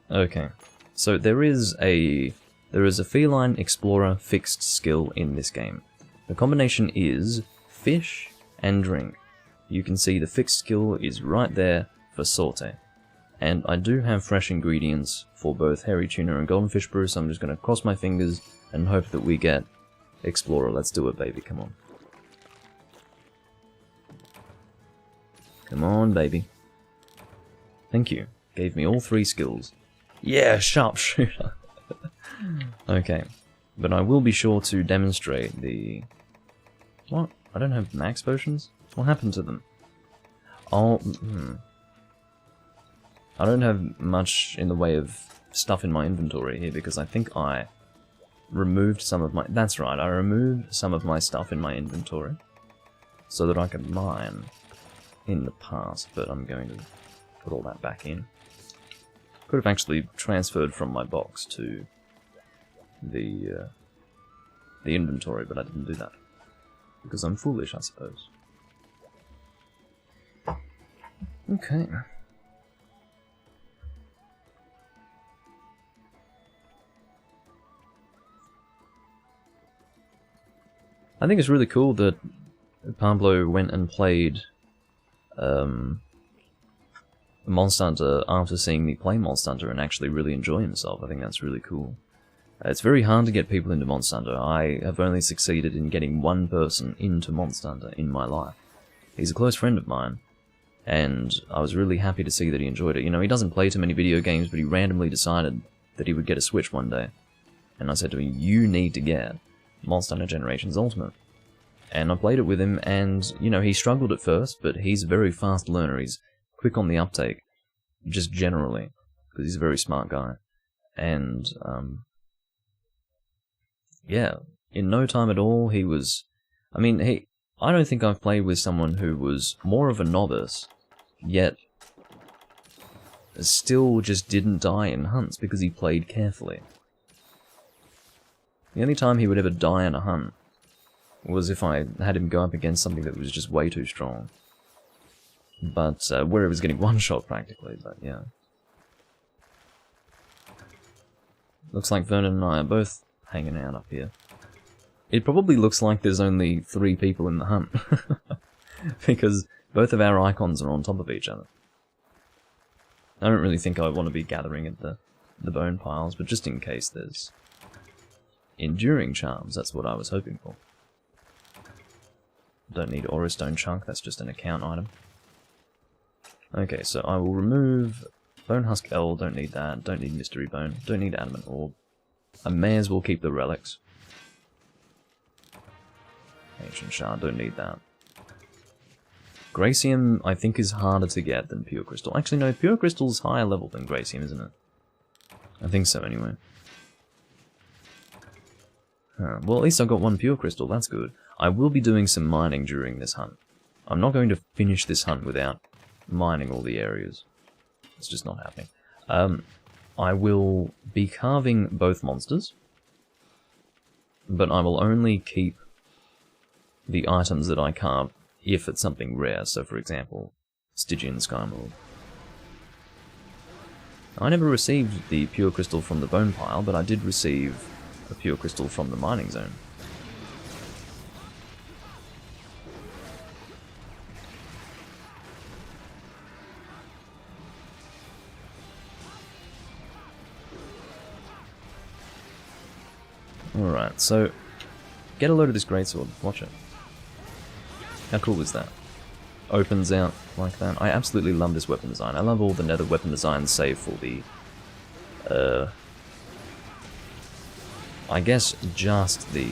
Okay, so there is a Feline Explorer fixed skill in this game. The combination is fish and drink. You can see the fixed skill is right there for Sorte. And I do have fresh ingredients for both Hairy Tuna and Golden Fish Brew, so I'm just going to cross my fingers and hope that we get Explorer. Let's do it, baby, come on. Come on, baby. Thank you. Gave me all 3 skills. Yeah, Sharpshooter! Okay. But I will be sure to demonstrate the... What? I don't have max potions? What happened to them? Oh, I don't have much in the way of stuff in my inventory here because I think I removed some of my... That's right, I removed some of my stuff in my inventory so that I could mine in the past, but I'm going to put all that back in. Could have actually transferred from my box to the inventory, but I didn't do that. Because I'm foolish, I suppose. Okay. I think it's really cool that Pablo went and played Monster Hunter after seeing me play Monster Hunter and actually really enjoy himself. I think that's really cool. It's very hard to get people into Monster Hunter. I have only succeeded in getting one person into Monster Hunter in my life. He's a close friend of mine, and I was really happy to see that he enjoyed it. You know, he doesn't play too many video games, but he randomly decided that he would get a Switch one day. And I said to him, you need to get Monster Hunter Generations Ultimate. And I played it with him, and, you know, he struggled at first, but he's a very fast learner. He's quick on the uptake, just generally, because he's a very smart guy. And, yeah, in no time at all, he was... I mean, I don't think I've played with someone who was more of a novice, yet still just didn't die in hunts because he played carefully. The only time he would ever die in a hunt was if I had him go up against something that was just way too strong. But, where he was getting one-shot practically, but yeah. Looks like Vernon and I are both hanging out up here. It probably looks like there's only 3 people in the hunt. Because both of our icons are on top of each other. I don't really think I want to be gathering at the bone piles, but just in case there's enduring charms, that's what I was hoping for. Don't need Aura Stone Chunk, that's just an account item. Okay, so I will remove Bone Husk L, don't need that, don't need Mystery Bone, don't need Adamant Orb. I may as well keep the relics. Ancient Shard, don't need that. Gracium, I think, is harder to get than Pure Crystal. Actually, no, Pure Crystal's higher level than Gracium, isn't it? I think so, anyway. Well, at least I got one Pure Crystal, that's good. I will be doing some mining during this hunt. I'm not going to finish this hunt without mining all the areas. It's just not happening. I will be carving both monsters, but I will only keep the items that I carve if it's something rare. So, for example, Stygian Skymold. I never received the Pure Crystal from the Bone Pile, but I did receive a Pure Crystal from the Mining Zone. Alright, so get a load of this greatsword. Watch it. How cool is that? Opens out like that. I absolutely love this weapon design. I love all the nether weapon designs save for the... I guess just the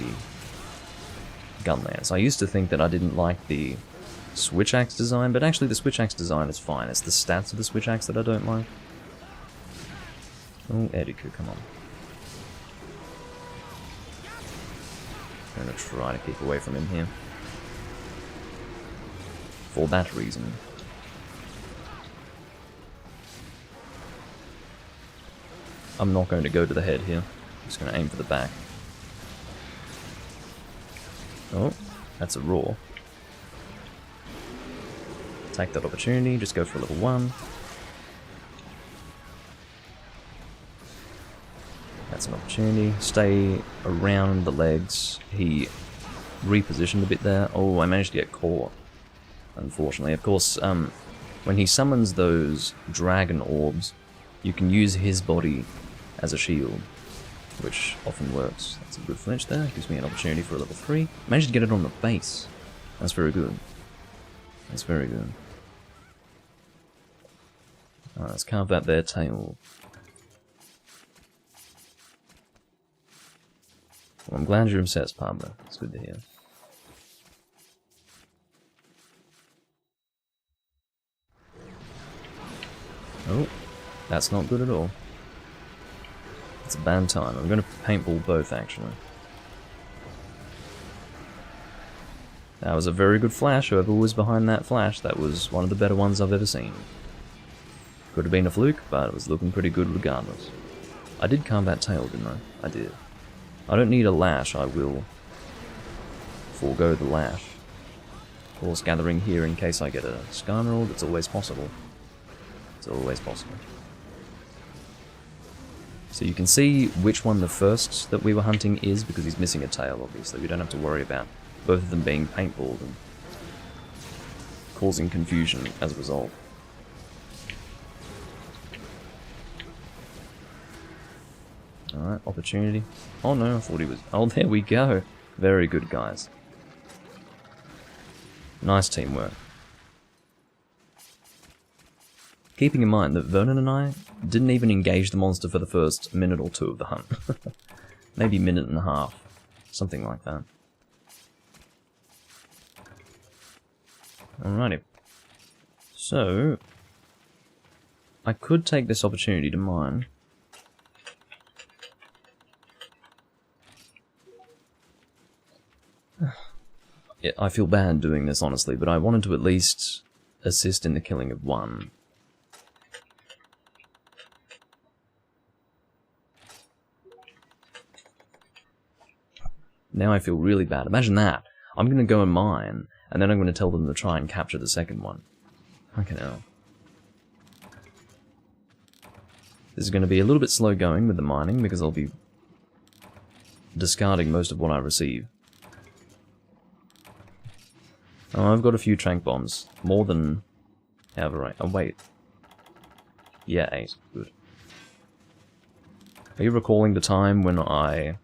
gun lance. I used to think that I didn't like the switch axe design, but actually the switch axe design is fine. It's the stats of the switch axe that I don't like. Oh, Ediku, come on. I'm gonna try to keep away from him here. For that reason. I'm not going to go to the head here. I'm just going to aim for the back. Oh, that's a roar. Take that opportunity, just go for a level 1. That's an opportunity. Stay around the legs. He repositioned a bit there. Oh, I managed to get caught. Unfortunately, of course, when he summons those dragon orbs, you can use his body as a shield, which often works. That's a good flinch there. Gives me an opportunity for a level 3. Managed to get it on the base. That's very good. That's very good. Alright, let's carve out their tail. Well, I'm glad you're obsessed, Pablo. It's good to hear. Oh, that's not good at all. It's a bad time. I'm going to paintball both, actually. That was a very good flash. Whoever was behind that flash, that was one of the better ones I've ever seen. Could have been a fluke, but it was looking pretty good regardless. I did carve that tail, didn't I? I did. I don't need a lash, I will forego the lash. Of course, gathering here in case I get a Skymerald, it's always possible. It's always possible. So you can see which one the first that we were hunting is, because he's missing a tail, obviously. We don't have to worry about both of them being paintballed and causing confusion as a result. Alright, opportunity. Oh no, I thought he was... Oh, there we go. Very good, guys. Nice teamwork. Keeping in mind that Vernon and I didn't even engage the monster for the first minute or 2 of the hunt. Maybe minute and a half. Something like that. Alrighty. So... I could take this opportunity to mine. Yeah, I feel bad doing this, honestly, but I wanted to at least assist in the killing of one. Now I feel really bad. Imagine that. I'm going to go and mine, and then I'm going to tell them to try and capture the second one. Fucking hell. This is going to be a little bit slow going with the mining, because I'll be discarding most of what I receive. Oh, I've got a few trank bombs. More than... however, right. Oh, wait. Yeah, 8. Good. Are you recalling the time when I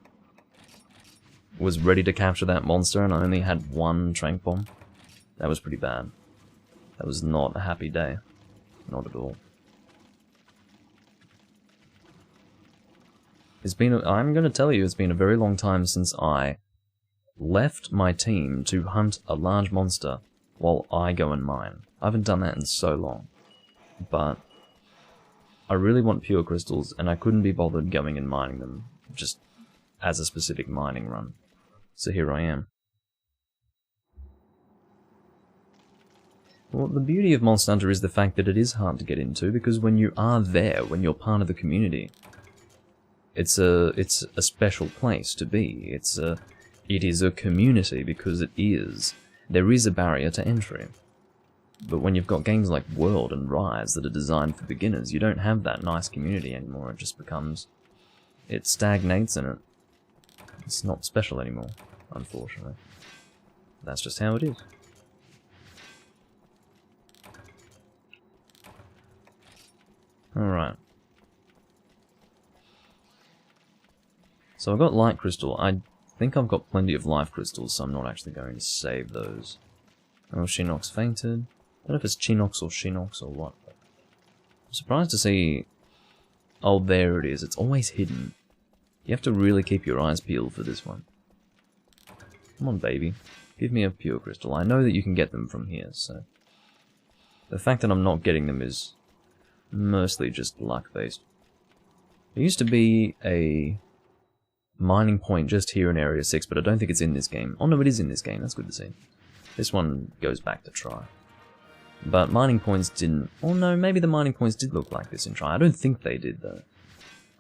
was ready to capture that monster and I only had 1 trank bomb? That was pretty bad. That was not a happy day. Not at all. I'm going to tell you, it's been a very long time since I left my team to hunt a large monster while I go and mine. I haven't done that in so long. But I really want pure crystals, and I couldn't be bothered going and mining them, just as a specific mining run. So here I am. Well, the beauty of Monster Hunter is the fact that it is hard to get into, because when you are there, when you're part of the community, it's a special place to be. It is a community because it is. There is a barrier to entry. But when you've got games like World and Rise that are designed for beginners, you don't have that nice community anymore. It just becomes... it stagnates in it. It's not special anymore, unfortunately. That's just how it is. Alright. So I've got Light Crystal. I think I've got plenty of Life Crystals, so I'm not actually going to save those. Oh, Shinox fainted. I don't know if it's Chinox or Shinox or what. I'm surprised to see... oh, there it is. It's always hidden. You have to really keep your eyes peeled for this one. Come on, baby. Give me a pure crystal. I know that you can get them from here, so... the fact that I'm not getting them is mostly just luck-based. There used to be a mining point just here in Area 6, but I don't think it's in this game. Oh no, it is in this game. That's good to see. This one goes back to Try. But mining points didn't... oh no, maybe the mining points did look like this in Try. I don't think they did, though.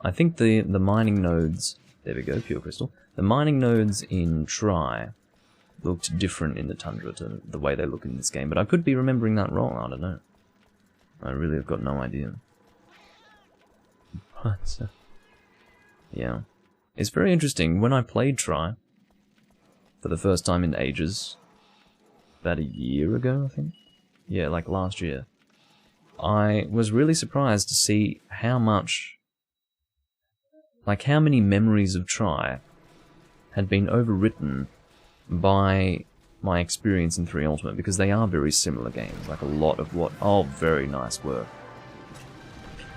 I think the mining nodes... there we go, pure crystal. The mining nodes in Try looked different in the Tundra to the way they look in this game, but I could be remembering that wrong, I don't know. I really have got no idea. But, yeah. It's very interesting. When I played Try, for the first time in ages, about a year ago, I think? Yeah, like last year, I was really surprised to see how much... like how many memories of Try had been overwritten by my experience in 3 Ultimate, because they are very similar games, like a lot of what... oh, very nice work.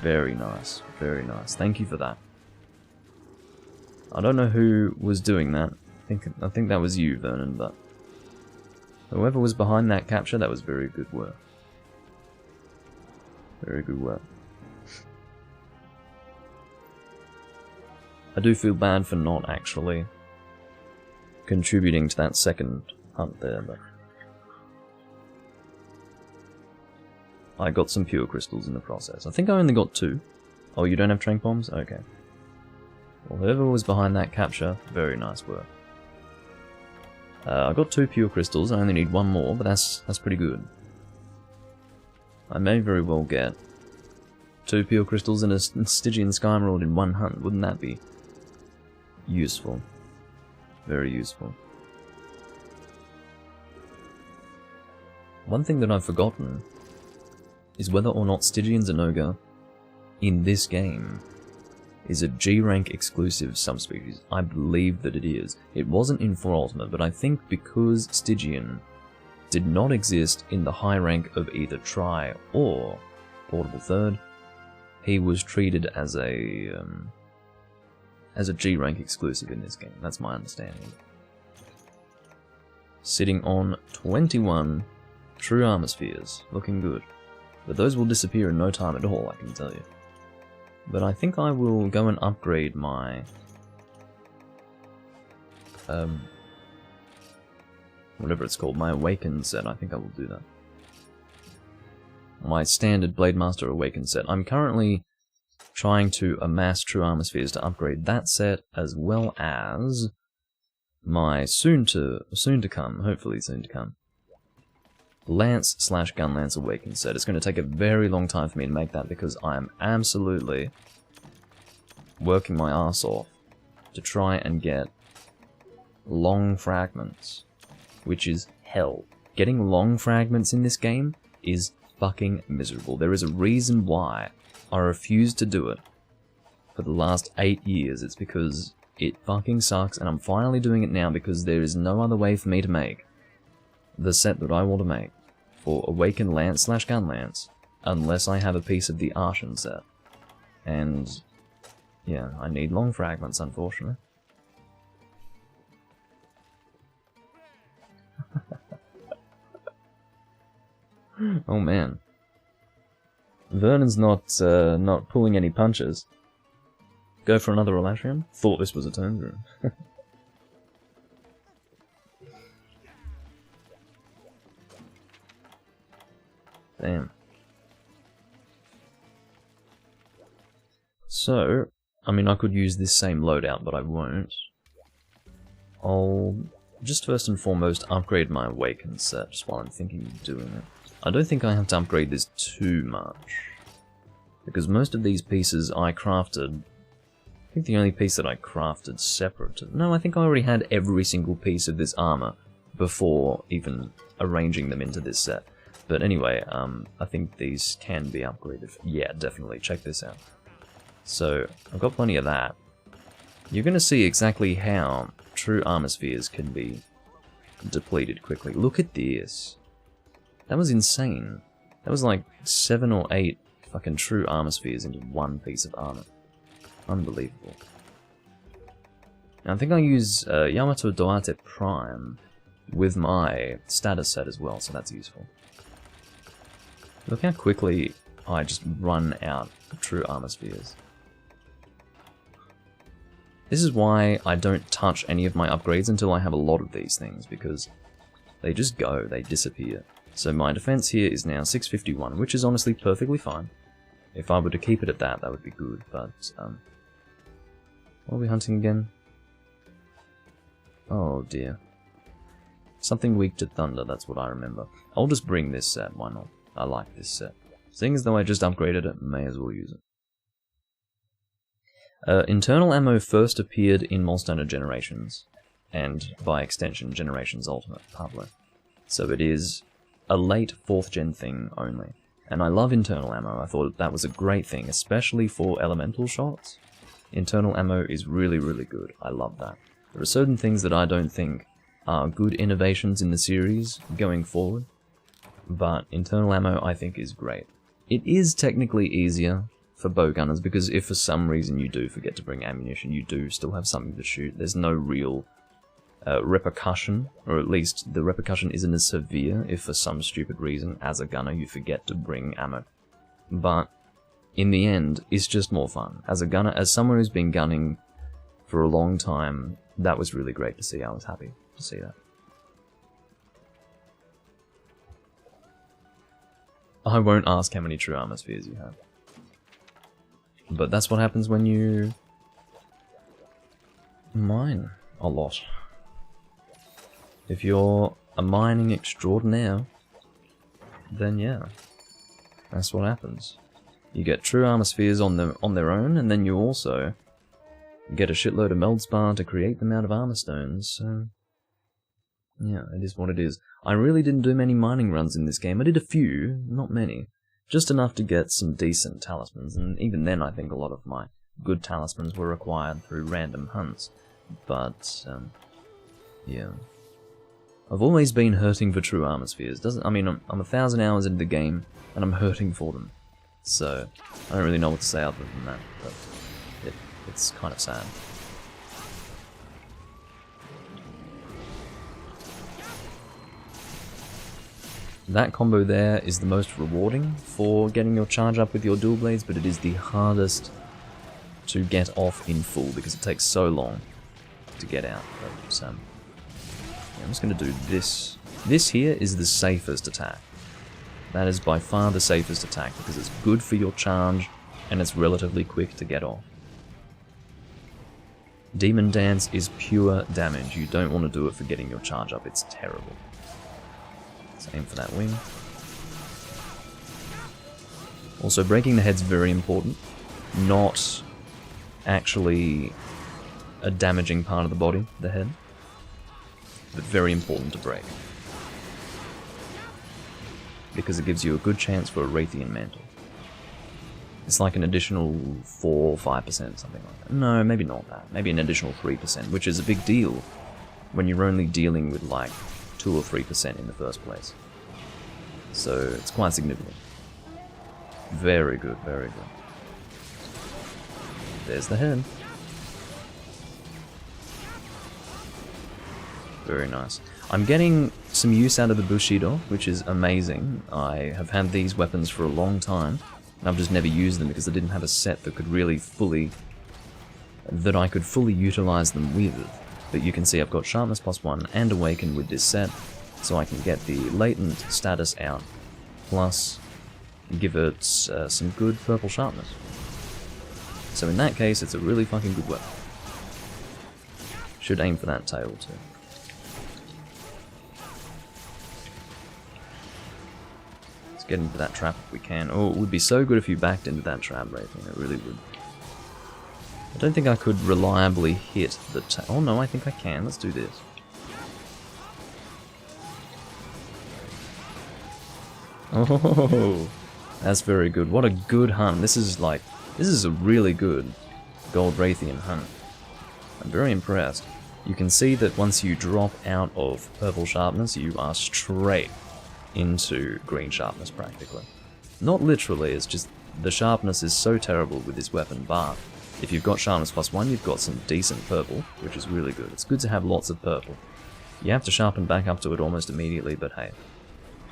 Very nice, very nice. Thank you for that. I don't know who was doing that. I think that was you, Vernon, but... whoever was behind that capture, that was very good work. Very good work. I do feel bad for not actually contributing to that second hunt there, but... I got some pure crystals in the process. I think I only got 2. Oh, you don't have trank bombs? Okay. Well, whoever was behind that capture, very nice work. I got 2 pure crystals, I only need 1 more, but that's pretty good. I may very well get 2 pure crystals and a Stygian Sky Emerald in 1 hunt. Wouldn't that be useful? Very useful. One thing that I've forgotten is whether or not Stygian Zenogre in this game is a G-rank exclusive subspecies. I believe that it is. It wasn't in 4 Ultimate, but I think because Stygian did not exist in the high rank of either Try or Portable Third, he was treated as a G-rank exclusive in this game. That's my understanding. Sitting on 21 true armor spheres. Looking good. But those will disappear in no time at all, I can tell you. But I think I will go and upgrade my... whatever it's called, my Awakened set. I think I will do that. My standard Blademaster Awakened set. I'm currently trying to amass True Armor Spheres to upgrade that set, as well as my soon to come, hopefully soon to come, Lance/Gunlance Awakened set. It's going to take a very long time for me to make that because I am absolutely working my ass off to try and get long fragments, which is hell. Getting long fragments in this game is fucking miserable. There is a reason why I refuse to do it for the last 8 years. It's because it fucking sucks, and I'm finally doing it now because there is no other way for me to make the set that I want to make for Awakened Lance / Gun Lance unless I have a piece of the Arshan set. And yeah, I need long fragments, unfortunately. Oh man. Vernon's not pulling any punches. Go for another Alatreon? Thought this was a turn through. Damn. So, I mean, I could use this same loadout, but I won't. I'll just first and foremost upgrade my Awakened set, just while I'm thinking of doing it. I don't think I have to upgrade this too much, because most of these pieces I crafted. I think the only piece that I crafted separate... No, I think I already had every single piece of this armor before even arranging them into this set. But anyway, I think these can be upgraded. Yeah, definitely. Check this out. So, I've got plenty of that. You're going to see exactly how true armor spheres can be depleted quickly. Look at this. That was insane. That was like 7 or 8 fucking true armor spheres into one piece of armor. Unbelievable. Now, I think I use Yamato Doate Prime with my status set as well, so that's useful. Look how quickly I just run out of true armor spheres. This is why I don't touch any of my upgrades until I have a lot of these things, because they just go, they disappear. So my defense here is now 651, which is honestly perfectly fine. If I were to keep it at that, that would be good, but, what are we hunting again? Oh dear. Something weak to thunder, that's what I remember. I'll just bring this set, why not? I like this set. Seeing as though I just upgraded it, may as well use it. Internal ammo first appeared in Monster Hunter Generations, and by extension, Generations Ultimate Pablo. So it is a late 4th gen thing only. And I love internal ammo, I thought that was a great thing, especially for elemental shots. Internal ammo is really, really good, I love that. There are certain things that I don't think are good innovations in the series going forward, but internal ammo I think is great. It is technically easier for bow gunners, because if for some reason you do forget to bring ammunition, you do still have something to shoot. There's no real repercussion, or at least the repercussion isn't as severe if for some stupid reason, as a gunner, you forget to bring ammo. But in the end, it's just more fun. As a gunner, as someone who's been gunning for a long time, that was really great to see. I was happy to see that. I won't ask how many true armor spheres you have. But that's what happens when you mine a lot. If you're a mining extraordinaire, then yeah, that's what happens. You get true armor spheres on their own, and then you also get a shitload of Meldspar to create them out of armor stones, so yeah, it is what it is. I really didn't do many mining runs in this game. I did a few, not many. Just enough to get some decent talismans, and even then I think a lot of my good talismans were acquired through random hunts. But, yeah. I've always been hurting for true armor spheres. I mean, I'm 1,000 hours into the game, and I'm hurting for them. So, I don't really know what to say other than that, but it's kind of sad. That combo there is the most rewarding for getting your charge up with your dual blades, but it is the hardest to get off in full because it takes so long to get out. But, yeah, I'm just going to do this. This here is the safest attack. That is by far the safest attack because it's good for your charge and it's relatively quick to get off. Demon Dance is pure damage. You don't want to do it for getting your charge up. It's terrible. Let's aim for that wing. Also, breaking the head's very important. Not actually a damaging part of the body, the head, but very important to break. Because it gives you a good chance for a Wraithian Mantle. It's like an additional 4 or 5%, something like that. No, maybe not that. Maybe an additional 3%, which is a big deal when you're only dealing with like 2 or 3% in the first place. So it's quite significant. Very good, very good. There's the head. Very nice. I'm getting some use out of the Bushido, which is amazing. I have had these weapons for a long time, and I've just never used them because I didn't have a set that could really I could fully utilize them with. But you can see I've got Sharpness +1 and Awaken with this set, so I can get the latent status out, plus give it some good purple sharpness. So in that case, it's a really fucking good weapon. Should aim for that tail too. Let's get into that trap if we can. Oh, it would be so good if you backed into that trap, Raytheon. It really would. I don't think I could reliably hit the tail. Oh no, I think I can. Let's do this. Oh, that's very good. What a good hunt. This is a really good Gold Raytheon hunt. I'm very impressed. You can see that once you drop out of purple sharpness, you are straight into green sharpness practically. Not literally, it's just the sharpness is so terrible with this weapon, but if you've got sharpness +1, you've got some decent purple, which is really good. It's good to have lots of purple. You have to sharpen back up to it almost immediately, but hey,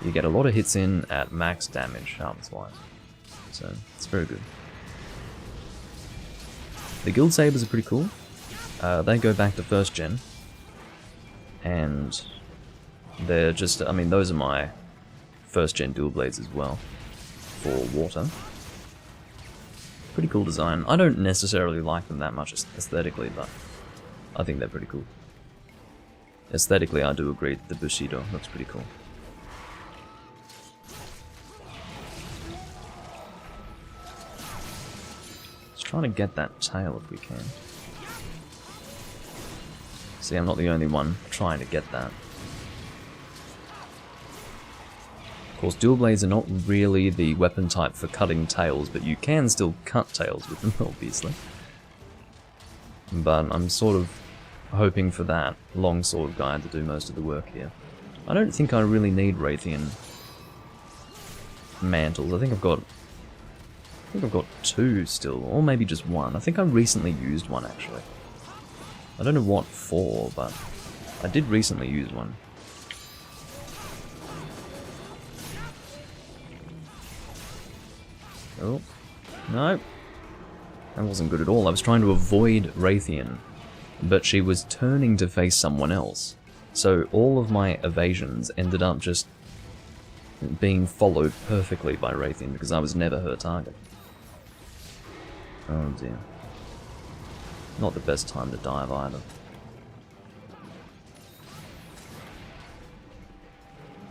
you get a lot of hits in at max damage, sharpness-wise. So, it's very good. The Guild Sabers are pretty cool. They go back to 1st gen. And they're just, I mean, those are my 1st gen dual blades as well. For water. Pretty cool design. I don't necessarily like them that much aesthetically, but I think they're pretty cool. Aesthetically, I do agree the Bushido looks pretty cool. Trying to get that tail if we can. See, I'm not the only one trying to get that. Of course, dual blades are not really the weapon type for cutting tails, but you can still cut tails with them, obviously. But I'm sort of hoping for that longsword guy to do most of the work here. I don't think I really need Raytheon mantles. I think I've got 2 still, or maybe just 1. I think I recently used one, actually. I don't know what for, but I did recently use one. Oh, no. That wasn't good at all. I was trying to avoid Raytheon, but she was turning to face someone else. So all of my evasions ended up just being followed perfectly by Raytheon, because I was never her target. Oh dear. Not the best time to dive either.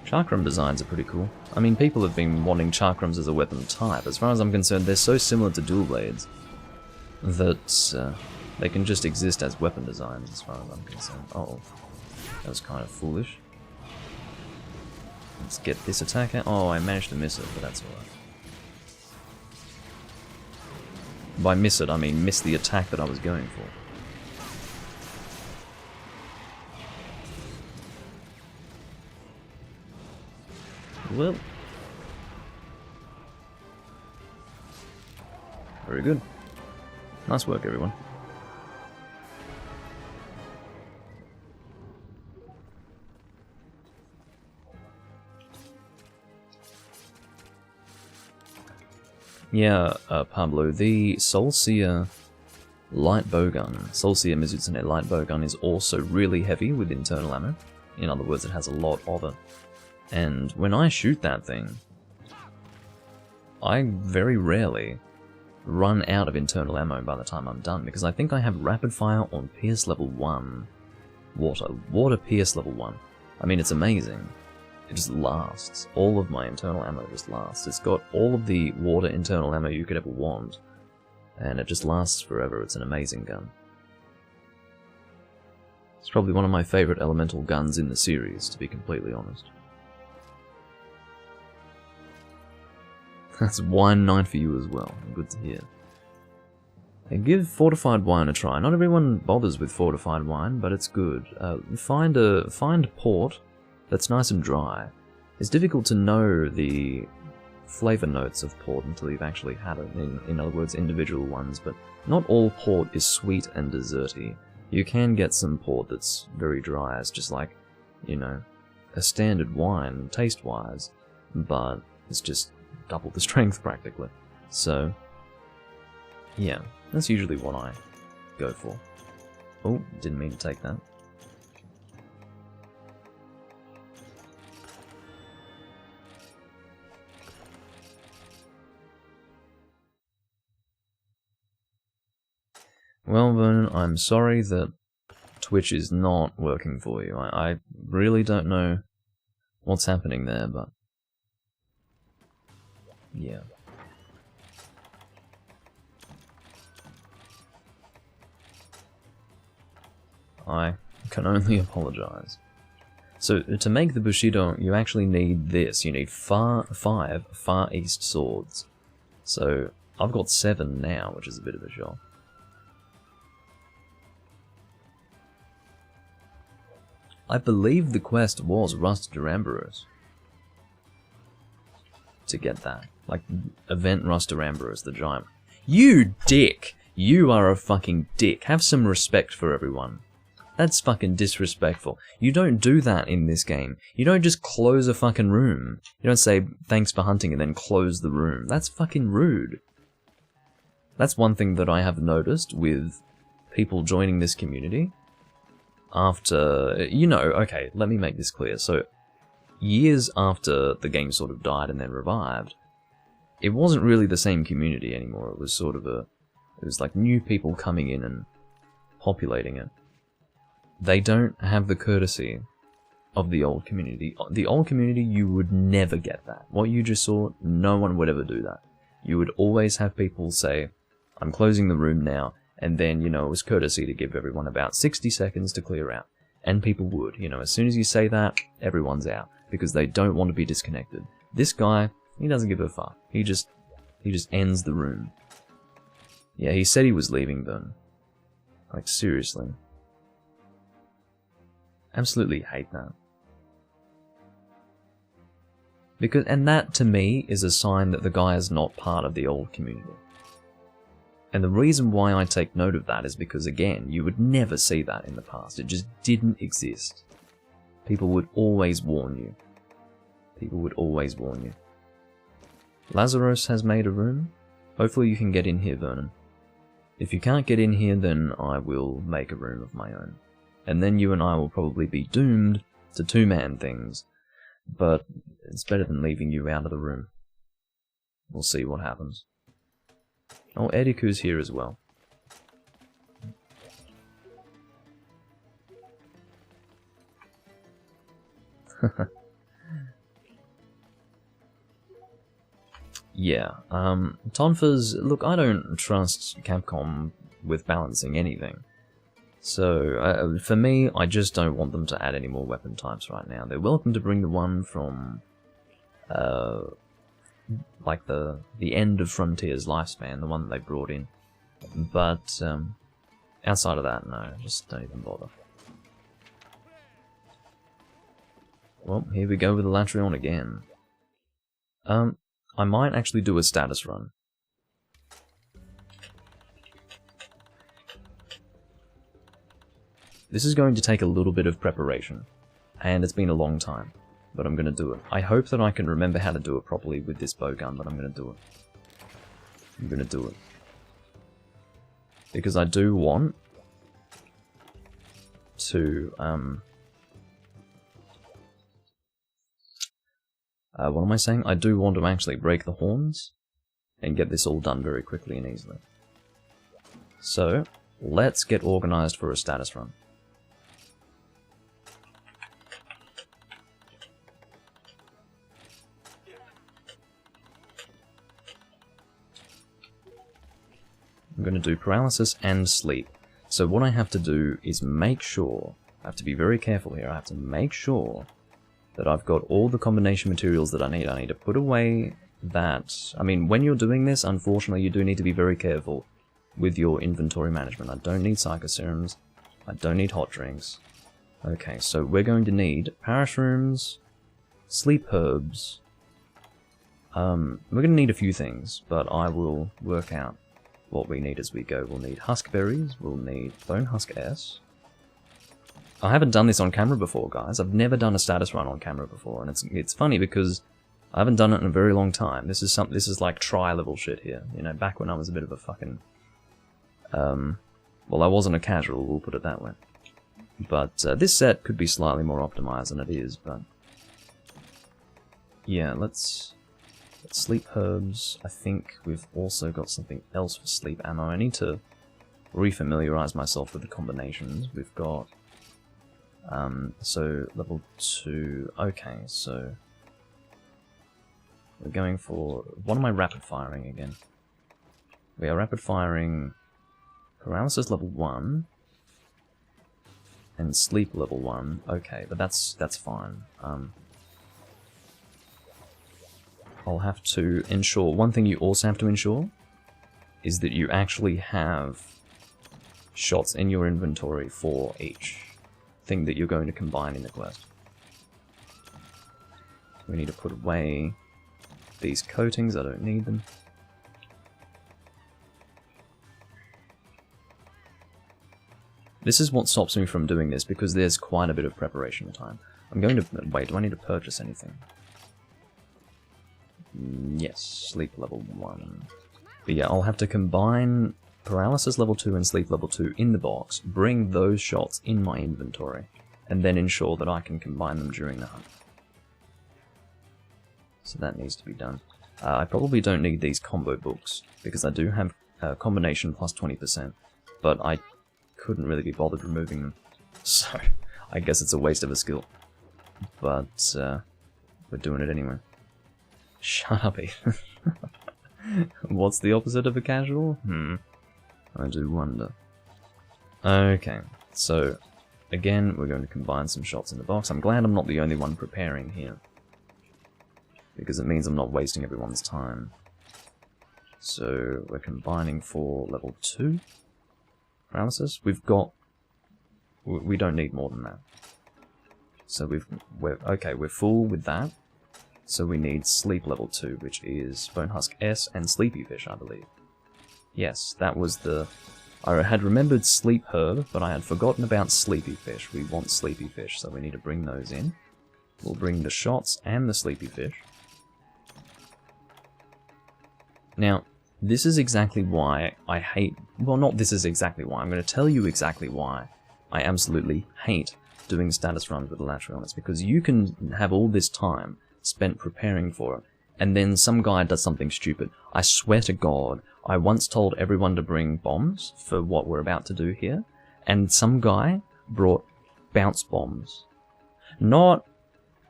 Chakram designs are pretty cool. I mean, people have been wanting chakrams as a weapon type. As far as I'm concerned, they're so similar to dual blades that they can just exist as weapon designs as far as I'm concerned. Oh, that was kind of foolish. Let's get this attack out. Oh, I managed to miss it, but that's alright. By miss it, I mean miss the attack that I was going for. Well. Very good. Nice work, everyone. Yeah, Pablo, the Soulseer light bowgun, Soulseer Mizutsune light bowgun is also really heavy with internal ammo. In other words, it has a lot of it. And when I shoot that thing, I very rarely run out of internal ammo by the time I'm done, because I think I have rapid fire on Pierce level 1 Water Pierce level 1. I mean, it's amazing. It just lasts. All of my internal ammo just lasts. It's got all of the water internal ammo you could ever want, and it just lasts forever. It's an amazing gun. It's probably one of my favorite elemental guns in the series, to be completely honest. That's wine night for you as well. Good to hear. And give fortified wine a try. Not everyone bothers with fortified wine, but it's good. Find a port that's nice and dry. It's difficult to know the flavor notes of port until you've actually had it. In other words, individual ones. But not all port is sweet and desserty. You can get some port that's very dry. It's just like, you know, a standard wine taste-wise, but it's just double the strength practically. So, yeah. That's usually what I go for. Oh, didn't mean to take that. Well, Vernon, I'm sorry that Twitch is not working for you. I really don't know what's happening there, but yeah. I can only apologize. So, to make the Bushido, you actually need this. You need 5 Far East swords. So, I've got 7 now, which is a bit of a shock. I believe the quest was Rust Duramboros. To get that. Like, event Rust Duramboros, the giant. You dick! You are a fucking dick. Have some respect for everyone. That's fucking disrespectful. You don't do that in this game. You don't just close a fucking room. You don't say, thanks for hunting, and then close the room. That's fucking rude. That's one thing that I have noticed with people joining this community. After, you know, okay, let me make this clear. So, years after the game sort of died and then revived, it wasn't really the same community anymore. It was sort of it was like new people coming in and populating it. They don't have the courtesy of the old community. The old community, you would never get that. What you just saw, no one would ever do that. You would always have people say, I'm closing the room now, and then, you know, it was courtesy to give everyone about 60 seconds to clear out. And people would, you know, as soon as you say that, everyone's out, because they don't want to be disconnected. This guy, he doesn't give a fuck. He just ends the room. Yeah, he said he was leaving then. Like, seriously. Absolutely hate that. Because, and that to me is a sign that the guy is not part of the old community. And the reason why I take note of that is because, again, you would never see that in the past. It just didn't exist. People would always warn you. People would always warn you. Lazarus has made a room. Hopefully you can get in here, Vernon. If you can't get in here, then I will make a room of my own. And then you and I will probably be doomed to two-man things. But it's better than leaving you out of the room. We'll see what happens. Oh, Ediku's here as well. Yeah, Tonfa's... Look, I don't trust Capcom with balancing anything. So, for me, I just don't want them to add any more weapon types right now. They're welcome to bring the one from, like the end of Frontier's lifespan, the one that they brought in. But, outside of that, no, just don't even bother. Well, here we go with Alatreon again. I might actually do a status run. This is going to take a little bit of preparation, and it's been a long time, but I'm going to do it. I hope that I can remember how to do it properly with this bow gun, but I'm going to do it. I'm going to do it. Because I do want to, what am I saying? I do want to actually break the horns and get this all done very quickly and easily. So, let's get organized for a status run. I'm going to do paralysis and sleep. So what I have to do is make sure, I have to be very careful here, I have to make sure that I've got all the combination materials that I need. I need to put away that, I mean, when you're doing this, unfortunately, you do need to be very careful with your inventory management. I don't need Psycho Serums. I don't need hot drinks. Okay, so we're going to need parashrooms, sleep herbs. We're going to need a few things, but I will work out what we need as we go. We'll need husk berries, we'll need bone husk S. I haven't done this on camera before, guys. I've never done a status run on camera before, and it's funny because I haven't done it in a very long time. This is like tri-level shit here. You know, back when I was a bit of a fucking well, I wasn't a casual, we'll put it that way. But this set could be slightly more optimized than it is, but yeah, let's sleep herbs. I think we've also got something else for sleep ammo. I need to refamiliarize myself with the combinations. We've got so level 2. Okay, so we're going for, what am I rapid firing again? We are rapid firing paralysis level 1 and sleep level 1. Okay, but that's fine. I'll have to ensure, one thing you also have to ensure is that you actually have shots in your inventory for each thing that you're going to combine in the quest. We need to put away these coatings, I don't need them. This is what stops me from doing this, because there's quite a bit of preparation time. I'm going to... wait, do I need to purchase anything? Yes, sleep level 1. But yeah, I'll have to combine paralysis level 2 and sleep level 2 in the box, bring those shots in my inventory, and then ensure that I can combine them during the hunt. So that needs to be done. I probably don't need these combo books, because I do have combination plus 20%, but I couldn't really be bothered removing them, so I guess it's a waste of a skill. But we're doing it anyway. Shut up, Ethan. What's the opposite of a casual? I do wonder. Okay, so again, we're going to combine some shots in the box. I'm glad I'm not the only one preparing here, because it means I'm not wasting everyone's time. So we're combining for level 2 paralysis. We don't need more than that. So we're full with that. So we need sleep level 2, which is Bone Husk S and Sleepy Fish, I believe. Yes, that was the... I had remembered Sleep Herb, but I had forgotten about Sleepy Fish. We want Sleepy Fish, so we need to bring those in. We'll bring the shots and the Sleepy Fish. Now, this is exactly why I hate... well, not this is exactly why. I'm going to tell you exactly why I absolutely hate doing status runs with Alatreon. It's because you can have all this time spent preparing for it, and then some guy does something stupid. I swear to God, I once told everyone to bring bombs for what we're about to do here, and some guy brought bounce bombs. Not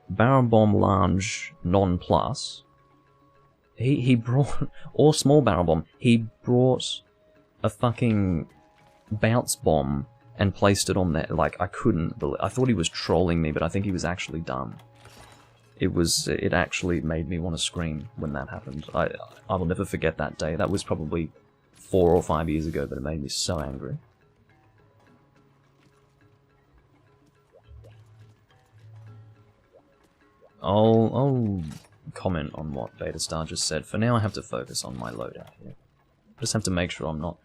barrel bomb large non-plus. He brought, or small barrel bomb, he brought a fucking bounce bomb and placed it on there. Like, I couldn't believe, I thought he was trolling me, but I think he was actually dumb. It actually made me want to scream when that happened. I will never forget that day. That was probably 4 or 5 years ago, but it made me so angry. I'll comment on what Beta Star just said. For now, I have to focus on my loadout here. I just have to make sure I'm not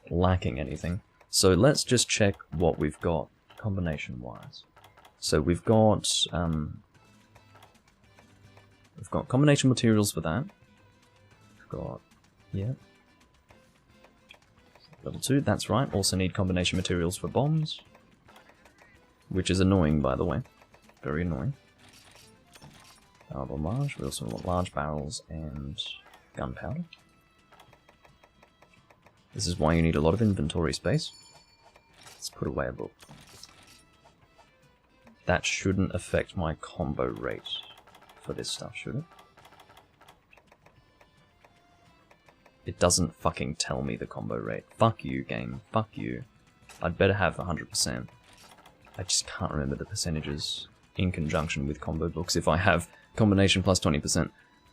lacking anything. So let's just check what we've got combination-wise. So we've got combination materials for that. We've got, yeah. Level 2, that's right. Also need combination materials for bombs. Which is annoying, by the way. Very annoying. Large. We also want large barrels and gunpowder. This is why you need a lot of inventory space. Let's put away a book. That shouldn't affect my combo rate for this stuff, should it? It doesn't fucking tell me the combo rate. Fuck you, game. Fuck you. I'd better have 100%. I just can't remember the percentages in conjunction with combo books if I have combination plus 20%.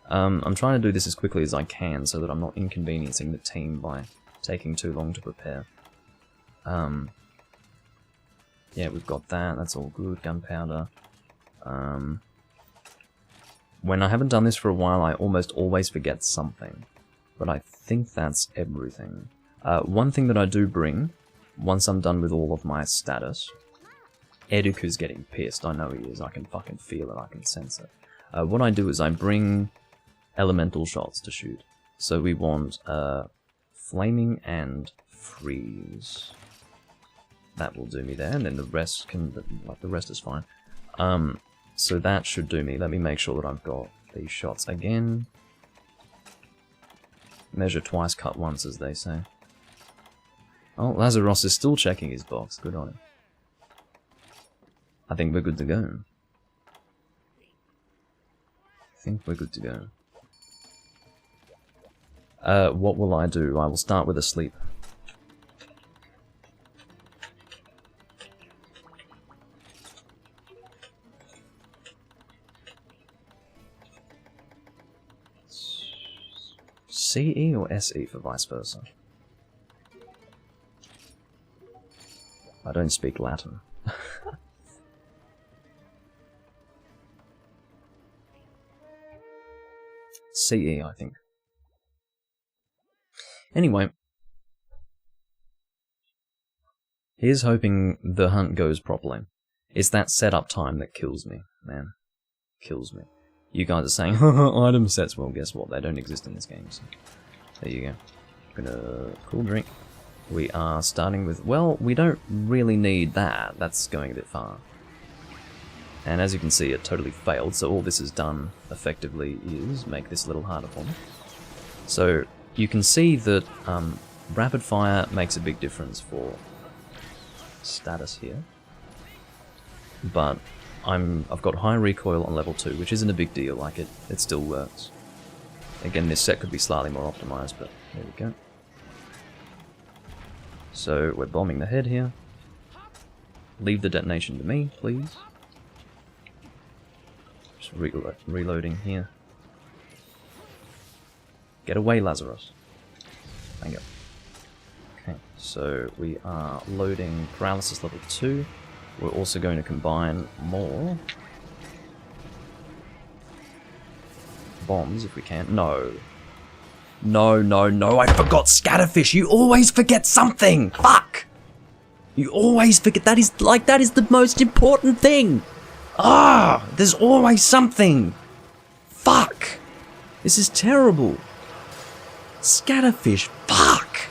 I'm trying to do this as quickly as I can so that I'm not inconveniencing the team by taking too long to prepare. Yeah, we've got that. That's all good. Gunpowder. When I haven't done this for a while, I almost always forget something. But I think that's everything. One thing that I do bring, once I'm done with all of my status... Eduku's getting pissed. I know he is. I can fucking feel it. I can sense it. What I do is I bring elemental shots to shoot. So we want flaming and freeze. That will do me there, and then the rest can, like, the rest is fine. So that should do me. Let me make sure that I've got these shots again. Measure twice, cut once, as they say. Oh, Lazarus is still checking his box. Good on him. I think we're good to go. I think we're good to go. What will I do? I will start with a sleep. CE or SE for vice versa? I don't speak Latin. CE, I think. Anyway. Here's hoping the hunt goes properly. It's that setup time that kills me, man. Kills me. You guys are saying, item sets. Well, guess what? They don't exist in this game, so there you go. Gonna cool drink. We are starting with, well, we don't really need that. That's going a bit far. And as you can see, it totally failed, so all this has done, effectively, is make this a little harder for me. So, you can see that rapid fire makes a big difference for status here. But I've got high recoil on level 2, which isn't a big deal, like it still works. Again, this set could be slightly more optimized, but there we go. So, we're bombing the head here. Leave the detonation to me, please. Just reloading here. Get away, Lazarus. Thank you. Okay, so we are loading paralysis level 2. We're also going to combine more bombs if we can. No. No, no, no, I forgot Scatterfish! You always forget something! Fuck! You always forget, that is the most important thing! Ah! There's always something! Fuck! This is terrible! Scatterfish, fuck!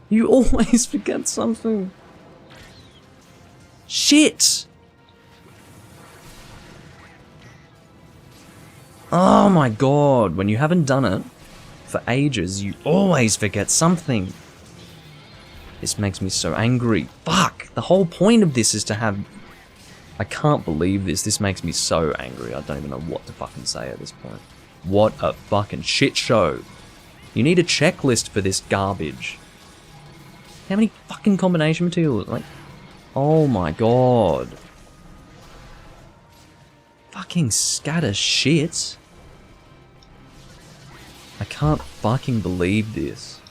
You always forget something! Shit! Oh my god, when you haven't done it for ages, you always forget something. This makes me so angry. Fuck! The whole point of this is to have... I can't believe this. This makes me so angry. I don't even know what to fucking say at this point. What a fucking shit show. You need a checklist for this garbage. How many fucking combination materials? Like... Oh my god. Fucking scatter shit. I can't fucking believe this.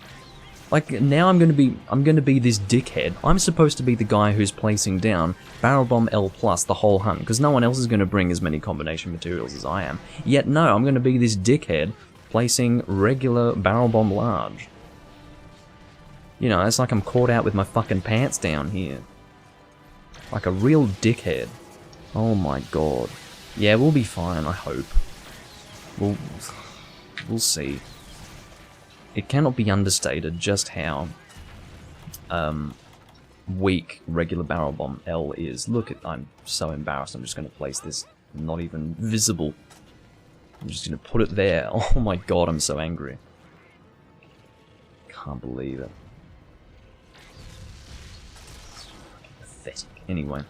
Like, now I'm gonna be this dickhead. I'm supposed to be the guy who's placing down Barrel Bomb L plus the whole hunt, because no one else is gonna bring as many combination materials as I am. Yet no, I'm gonna be this dickhead placing regular Barrel Bomb large. You know, it's like I'm caught out with my fucking pants down here. Like a real dickhead. Oh my god. Yeah, we'll be fine, I hope. We'll see. It cannot be understated just how weak regular Barrel Bomb L is. Look at, I'm so embarrassed. I'm just going to place this not even visible. I'm just going to put it there. Oh my god, I'm so angry. Can't believe it. Pathetic. Anyway.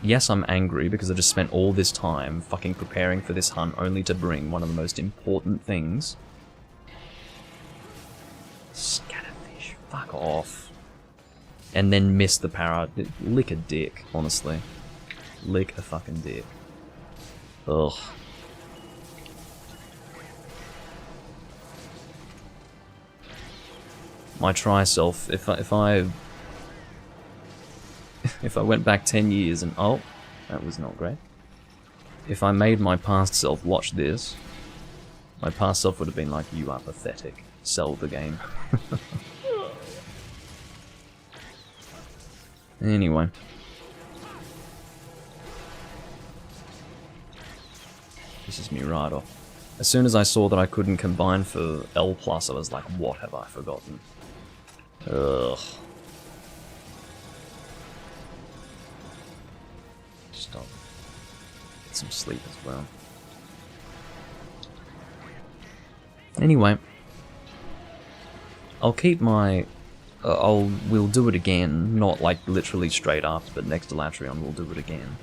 Yes, I'm angry because I just spent all this time fucking preparing for this hunt only to bring one of the most important things. Scatterfish, fuck off. And then miss the para. Lick a dick, honestly. Lick a fucking dick. Ugh. My try-self, if I went back 10 years and... Oh, that was not great. If I made my past self watch this, my past self would have been like, you are pathetic. Sell the game. Anyway. This is me right off. As soon as I saw that I couldn't combine for L+, I was like, what have I forgotten? Ugh. Stop. Get some sleep as well. Anyway. I'll keep my... we'll do it again, not like literally straight after, but next to Alatreon we'll do it again.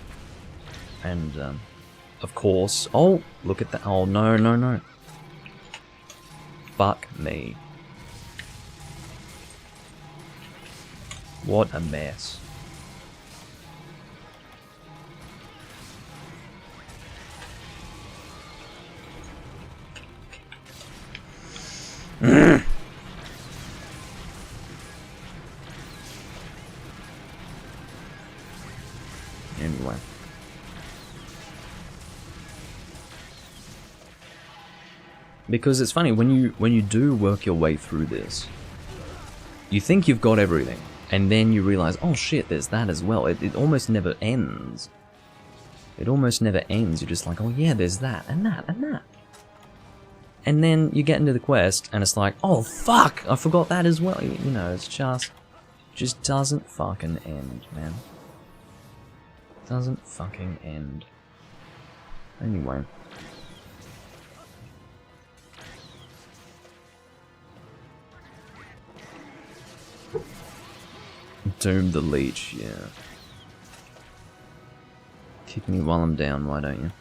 And, of course... Oh, look at that. Oh, no, no, no. Fuck me. What a mess. Anyway. Because it's funny, when you do work your way through this, you think you've got everything, and then you realize, oh shit, there's that as well. It almost never ends. It almost never ends. You're just like, oh yeah, there's that, and that, and that. And then you get into the quest, and it's like, oh fuck, I forgot that as well. You know, it's just doesn't fucking end, man. Doesn't fucking end. Anyway. Doom the Leech, yeah. Kick me while I'm down, why don't you?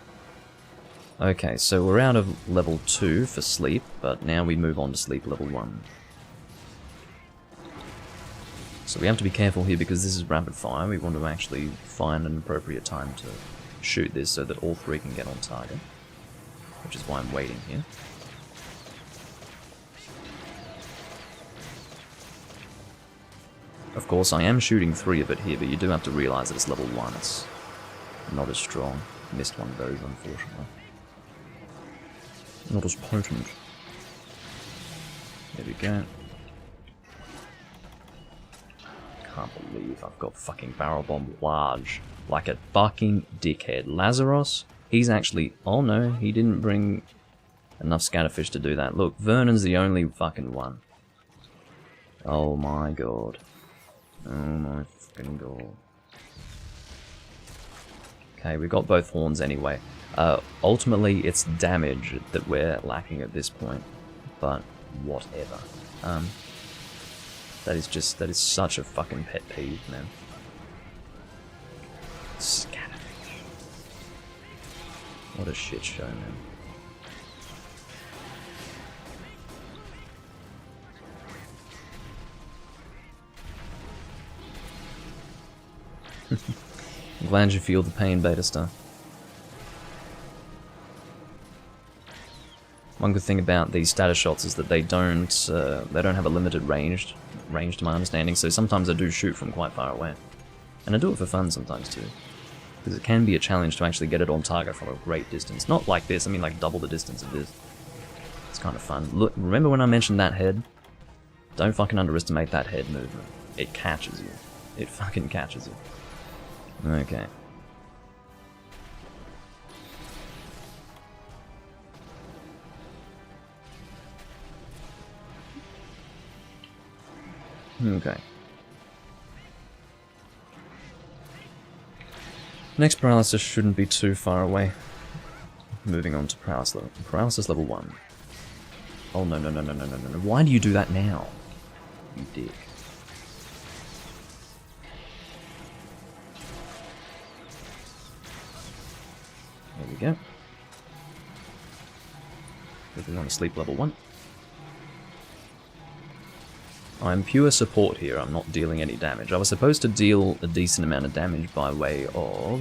Okay, so we're out of level 2 for sleep, but now we move on to sleep level 1. So we have to be careful here because this is rapid fire. We want to actually find an appropriate time to shoot this so that all three can get on target. Which is why I'm waiting here. Of course, I am shooting 3 of it here, but you do have to realize that it's level 1. It's not as strong. Missed one of those, unfortunately. Not as potent. There we go. Can't believe I've got fucking barrel bomb large. Like a fucking dickhead. Lazarus, he's actually... Oh no, he didn't bring enough scatterfish to do that. Look, Vernon's the only fucking one. Oh my god. Oh my fucking god. Okay, we got both horns anyway. Ultimately, it's damage that we're lacking at this point. But, whatever. That is such a fucking pet peeve, man. Scatterfish. What a shit show, man. I'm glad you feel the pain, Beta Star. One good thing about these status shots is that they don't have a limited range to my understanding, so sometimes I do shoot from quite far away. And I do it for fun sometimes too. Because it can be a challenge to actually get it on target from a great distance. Not like this, I mean like double the distance of this. It's kind of fun. Look, remember when I mentioned that head? Don't fucking underestimate that head movement. It catches you. It fucking catches you. Okay. Okay. Next paralysis shouldn't be too far away. Moving on to paralysis level 1. Oh no no no no no no no! Why do you do that now? You dick. There we go. Moving on to sleep level 1. I'm pure support here, I'm not dealing any damage. I was supposed to deal a decent amount of damage by way of...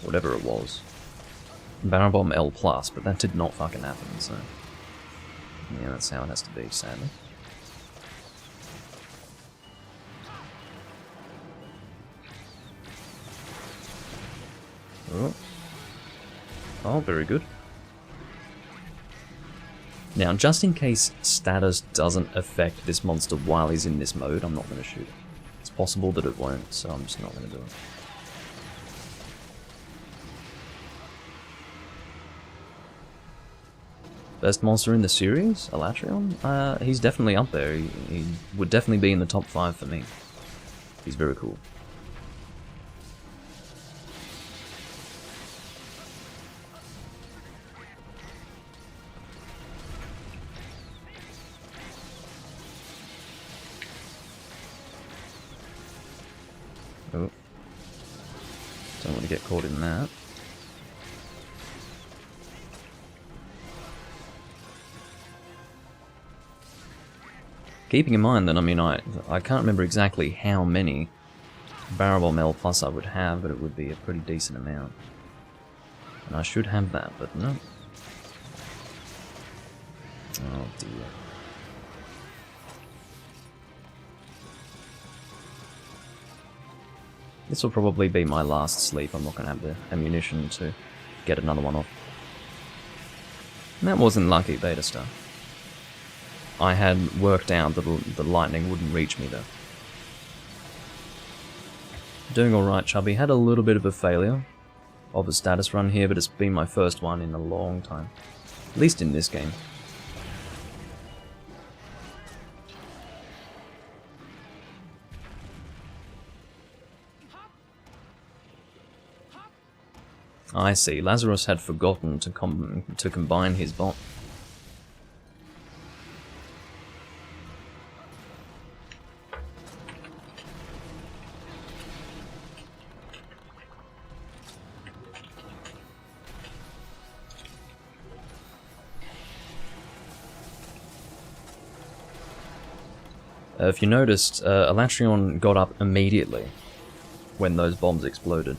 Whatever it was. Barrel Bomb L+, but that did not fucking happen, so... Yeah, that's how it has to be, sadly. Oh. Oh, very good. Now, just in case status doesn't affect this monster while he's in this mode, I'm not going to shoot it. It's possible that it won't, so I'm just not going to do it. Best monster in the series? Alatreon? He's definitely up there. He would definitely be in the top 5 for me. He's very cool. Oh. Don't want to get caught in that. Keeping in mind that, I mean, I can't remember exactly how many Barrel Bomb L+ I would have, but it would be a pretty decent amount. And I should have that, but no. Oh dear. This will probably be my last sleep. I'm not going to have the ammunition to get another one off. And that wasn't lucky beta stuff. I had worked out that the lightning wouldn't reach me though. Doing alright, Chubby. Had a little bit of a failure of a status run here, but it's been my first one in a long time. At least in this game. I see. Lazarus had forgotten to combine his bot. If you noticed, Alatreon got up immediately when those bombs exploded.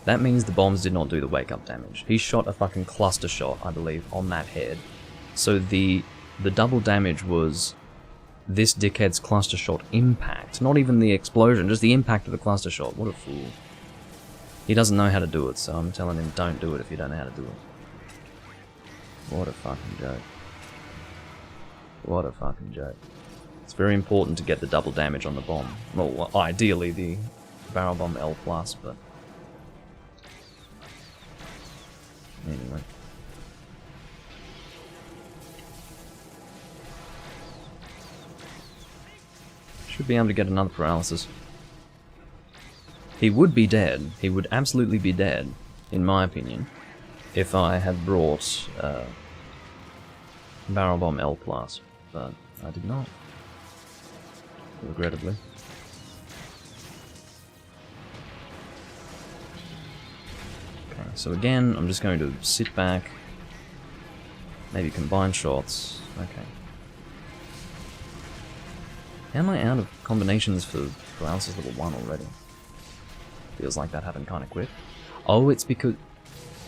That means the bombs did not do the wake-up damage. He shot a fucking cluster shot, I believe, on that head. So the double damage was this dickhead's cluster shot impact. Not even the explosion, just the impact of the cluster shot. What a fool. He doesn't know how to do it, so I'm telling him don't do it if you don't know how to do it. What a fucking joke. What a fucking joke. It's very important to get the double damage on the bomb. Well, ideally the Barrel Bomb L+, but... Anyway. Should be able to get another paralysis. He would be dead. He would absolutely be dead, in my opinion, if I had brought Barrel Bomb L+, but I did not. Regrettably. Okay, so again, I'm just going to sit back, maybe combine shots. Okay. How am I out of combinations for paralysis level 1 already? Feels like that happened kind of quick. Oh, it's because...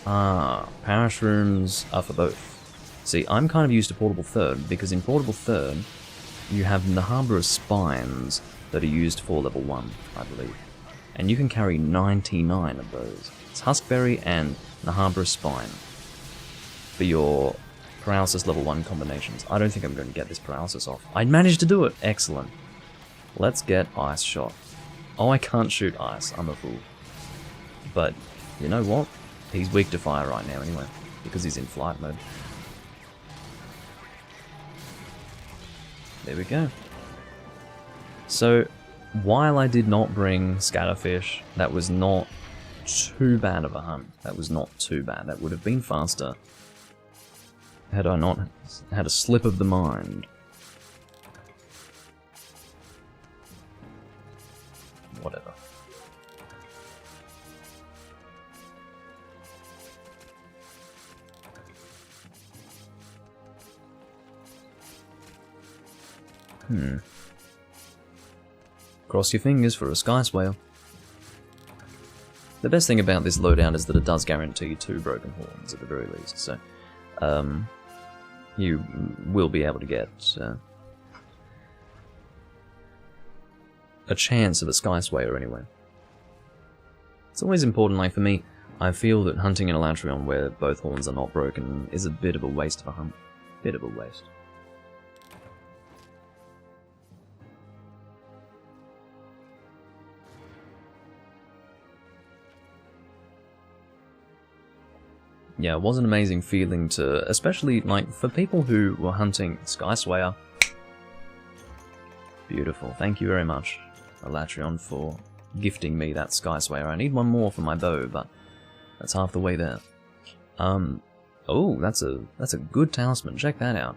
Ah, Parish Rooms are for both. See, I'm kind of used to Portable Third, because in Portable Third, you have Nahabra Spines that are used for level 1, I believe. And you can carry 99 of those. It's Huskberry and Nahabra Spine for your paralysis level 1 combinations. I don't think I'm going to get this paralysis off. I managed to do it! Excellent. Let's get Ice Shot. Oh, I can't shoot ice. I'm a fool. But, you know what? He's weak to fire right now anyway, because he's in flight mode. There we go. So, while I did not bring Scatterfish, that was not too bad of a hunt. That was not too bad. That would have been faster had I not had a slip of the mind. Whatever. Cross your fingers for a Skyswayer. The best thing about this loadout is that it does guarantee 2 broken horns at the very least, so you will be able to get a chance of a Skyswayer anyway. It's always important, like for me, I feel that hunting in Alatreon where both horns are not broken is a bit of a waste of a hunt. Bit of a waste. Yeah, it was an amazing feeling to, especially like for people who were hunting Skyswayer. Beautiful. Thank you very much, Alatreon, for gifting me that Skyswayer. I need one more for my bow, but that's half the way there. Oh, that's a good talisman. Check that out.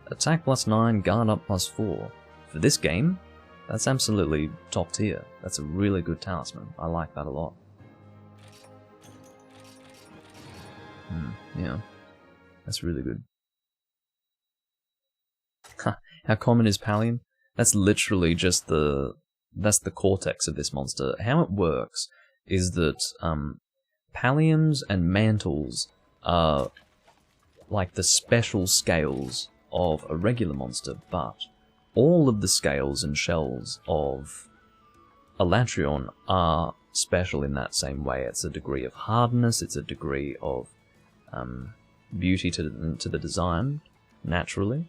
Attack +9, guard up +4. For this game, that's absolutely top tier. That's a really good talisman. I like that a lot. Yeah, that's really good. How common is Pallium? That's literally just that's the cortex of this monster. How it works is that Palliums and mantles are like the special scales of a regular monster, but all of the scales and shells of Alatreon are special in that same way. It's a degree of hardness, it's a degree of beauty to the design, naturally.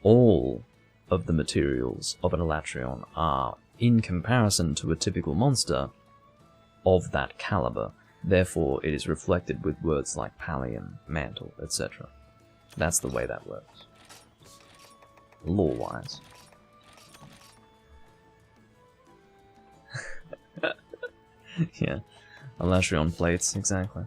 All of the materials of an Alatreon are, in comparison to a typical monster, of that caliber. Therefore, it is reflected with words like pallium, mantle, etc. That's the way that works. Lore-wise. Yeah, Alatreon plates, exactly.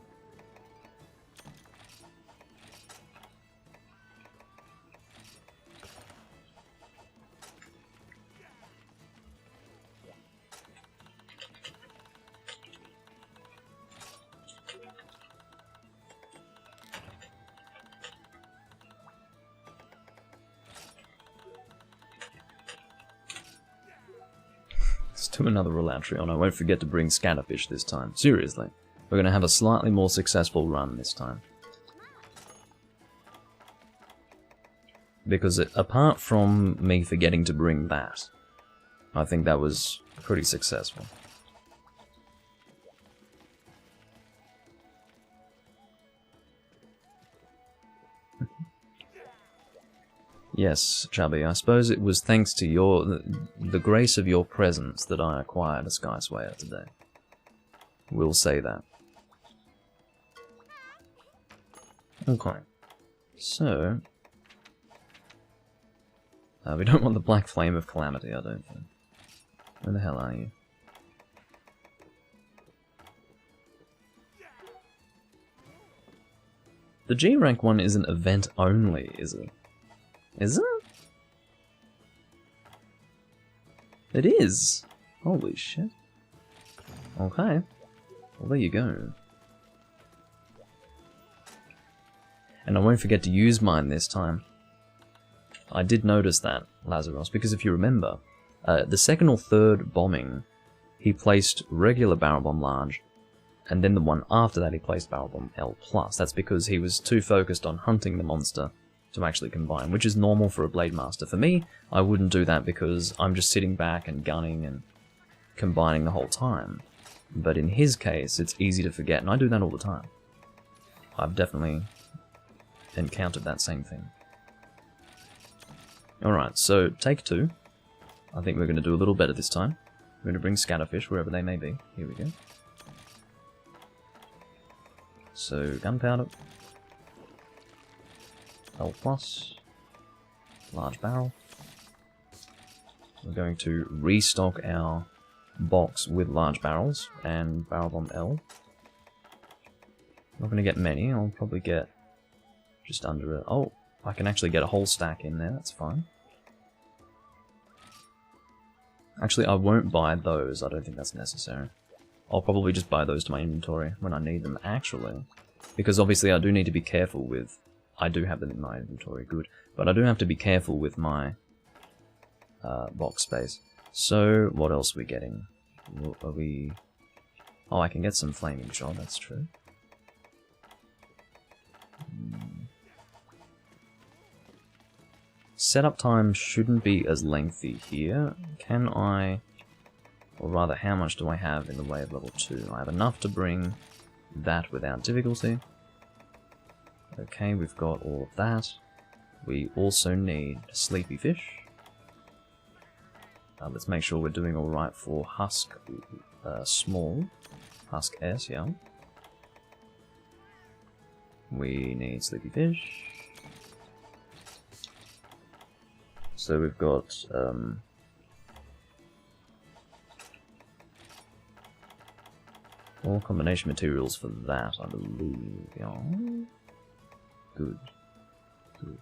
To another Alatreon. I won't forget to bring Scatterfish this time. Seriously. We're going to have a slightly more successful run this time. Because apart from me forgetting to bring that, I think that was pretty successful. Yes, Chubby, I suppose it was thanks to the grace of your presence that I acquired a Skyswayer today. We'll say that. Okay. So... we don't want the Black Flame of Calamity, I don't think. Where the hell are you? The G rank one is an event only, is it? Is it? It is! Holy shit. Okay. Well, there you go. And I won't forget to use mine this time. I did notice that, Lazarus, because if you remember, the second or third bombing, he placed regular Barrel Bomb Large, and then the one after that he placed Barrel Bomb L+. That's because he was too focused on hunting the monster to actually combine, which is normal for a Blade Master. For me, I wouldn't do that because I'm just sitting back and gunning and combining the whole time. But in his case, it's easy to forget, and I do that all the time. I've definitely encountered that same thing. Alright, so take 2. I think we're going to do a little better this time. We're going to bring Scatterfish wherever they may be. Here we go. So, gunpowder. L+. Large barrel. We're going to restock our box with large barrels and Barrel Bomb L. Not going to get many, I'll probably get just under a... Oh, I can actually get a whole stack in there, that's fine. Actually, I won't buy those, I don't think that's necessary. I'll probably just buy those to my inventory when I need them, actually. Because obviously I do need to be careful with... I do have them in my inventory, good. But I do have to be careful with my box space. So, what else are we getting? Are we... Oh, I can get some flaming shot, that's true. Setup time shouldn't be as lengthy here. Can I... Or rather, how much do I have in the way of level 2? I have enough to bring that without difficulty. Okay, we've got all of that. We also need Sleepy Fish. Let's make sure we're doing alright for Husk Small. Husk S, yeah. We need Sleepy Fish. So we've got all combination materials for that, I believe. Yeah. Good. Good.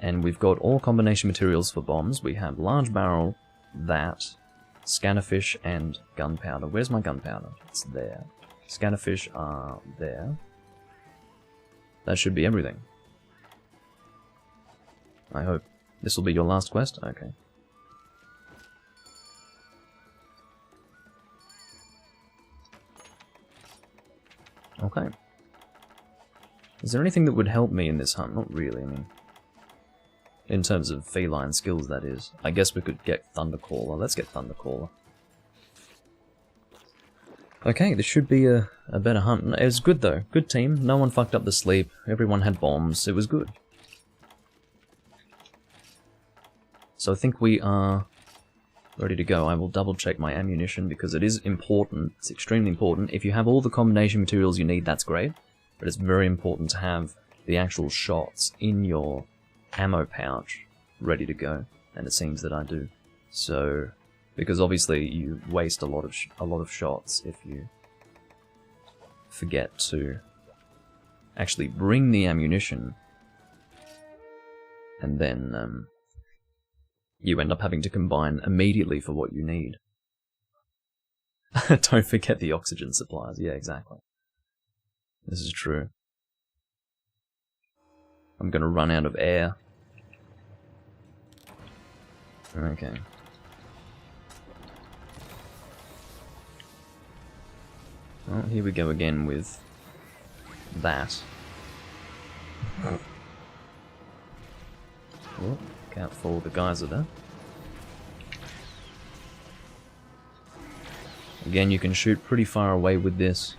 And we've got all combination materials for bombs. We have large barrel, that, scannerfish, and gunpowder. Where's my gunpowder? It's there. Scannerfish are there. That should be everything. I hope. This will be your last quest? Okay. Okay. Is there anything that would help me in this hunt? Not really, I mean... In terms of feline skills, that is. I guess we could get Thundercaller. Let's get Thundercaller. Okay, this should be a better hunt. It was good, though. Good team. No one fucked up the sleep. Everyone had bombs. It was good. So I think we are ready to go. I will double check my ammunition because it is important. It's extremely important. If you have all the combination materials you need, that's great. But it's very important to have the actual shots in your ammo pouch ready to go. And it seems that I do. So, because obviously you waste a lot of shots if you forget to actually bring the ammunition, and then you end up having to combine immediately for what you need. Don't forget the oxygen supplies. Yeah, exactly. This is true. I'm gonna run out of air. Okay. Well, here we go again with that. Oh, look out for the geyser there. Again, you can shoot pretty far away with this.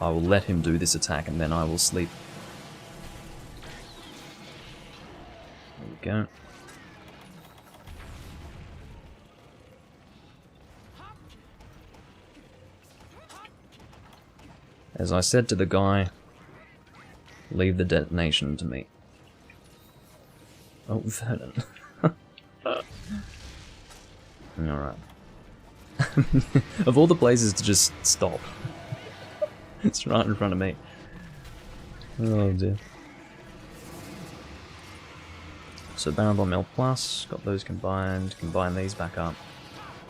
I will let him do this attack and then I will sleep. There we go. As I said to the guy, leave the detonation to me. Oh, Vernon. Alright. Of all the places to just stop. It's right in front of me. Oh dear. So Barrel Bomb L+, got those combined, combine these back up.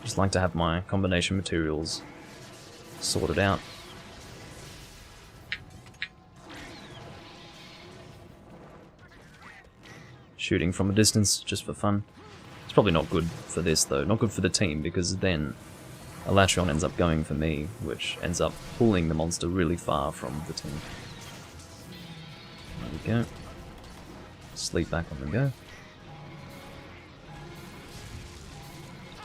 Just like to have my combination materials sorted out. Shooting from a distance, just for fun. It's probably not good for this though, not good for the team, because then Alatreon ends up going for me, which ends up pulling the monster really far from the team. There we go. Sleep back on the go.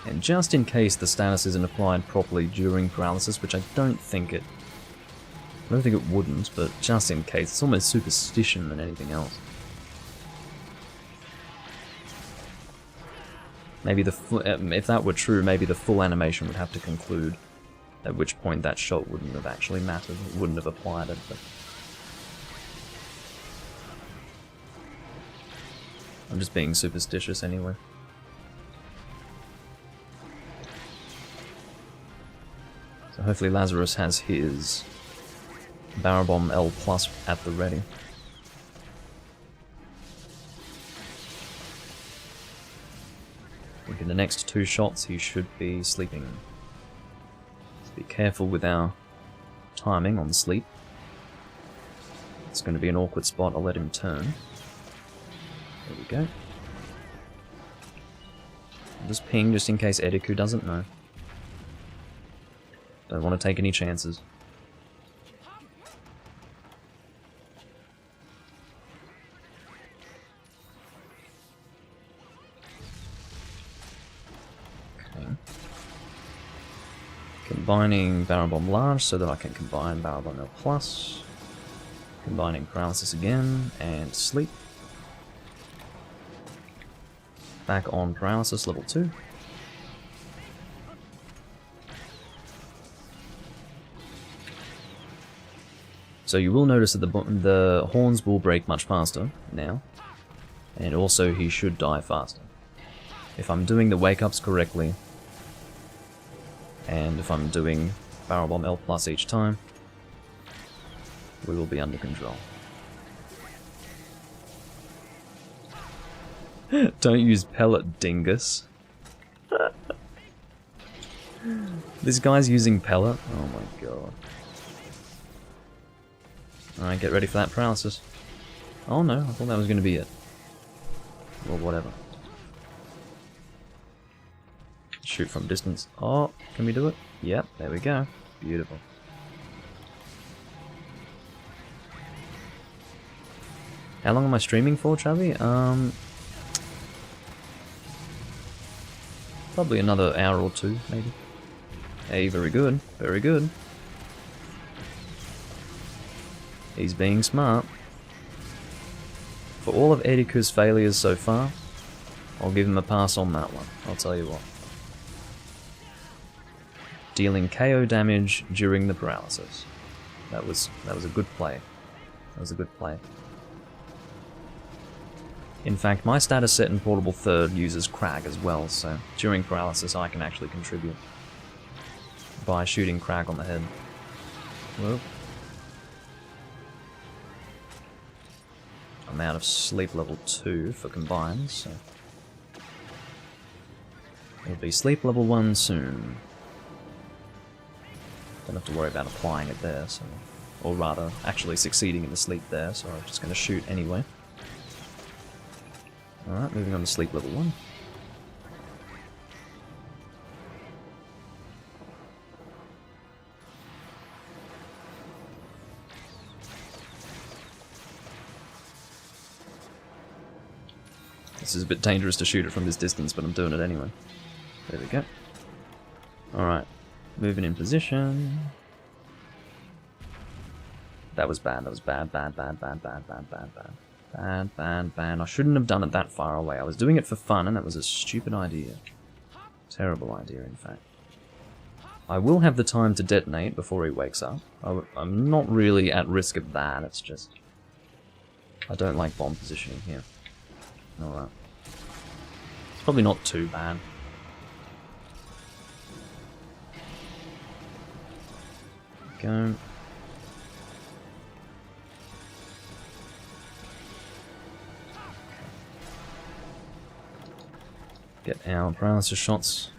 And just in case the status isn't applied properly during paralysis, which I don't think it wouldn't, but just in case, it's almost superstition than anything else. Maybe if that were true, maybe the full animation would have to conclude, at which point that shot wouldn't have actually mattered, it wouldn't have applied it, but... I'm just being superstitious anyway. So hopefully Lazarus has his Barrel Bomb L+ at the ready. I think in the next 2 shots he should be sleeping. Let's be careful with our timing on sleep. It's going to be an awkward spot, I'll let him turn. There we go. just ping just in case Ediku doesn't know. Don't want to take any chances. Okay. Combining Barrel Bomb Large so that I can combine Barrel Bomb L Plus. Combining Paralysis again, and Sleep. Back on Paralysis level 2. So you will notice that the horns will break much faster now, and also he should die faster. If I'm doing the wake-ups correctly, and if I'm doing Barrel Bomb L Plus each time, we will be under control. Don't use pellet, dingus. This guy's using pellet? Oh my god. Alright, get ready for that paralysis. Oh no, I thought that was going to be it. Well, whatever. Shoot from distance. Oh, can we do it? Yep, there we go. Beautiful. How long am I streaming for, Chubby? Probably another hour or two, maybe. Hey, very good. Very good. He's being smart. For all of Ediku's failures so far, I'll give him a pass on that one. I'll tell you what. Dealing KO damage during the paralysis. That was a good play. That was a good play. In fact, my status set in Portable Third uses Crag as well, so during paralysis I can actually contribute by shooting Crag on the head. Whoa. I'm out of sleep level 2 for combines, so it'll be sleep level 1 soon. Don't have to worry about applying it there, so, or rather, actually succeeding in the sleep there, so I'm just going to shoot anyway. Alright, moving on to sleep level 1. This is a bit dangerous to shoot it from this distance, but I'm doing it anyway. There we go. Alright, moving in position. That was bad, that was bad, bad, bad, bad, bad, bad, bad, bad. Bad, bad, bad. I shouldn't have done it that far away. I was doing it for fun, and that was a stupid idea. Terrible idea, in fact. I will have the time to detonate before he wakes up. I'm not really at risk of that, it's just I don't like bomb positioning here. Alright. It's probably not too bad. Go. Get our paralysis shots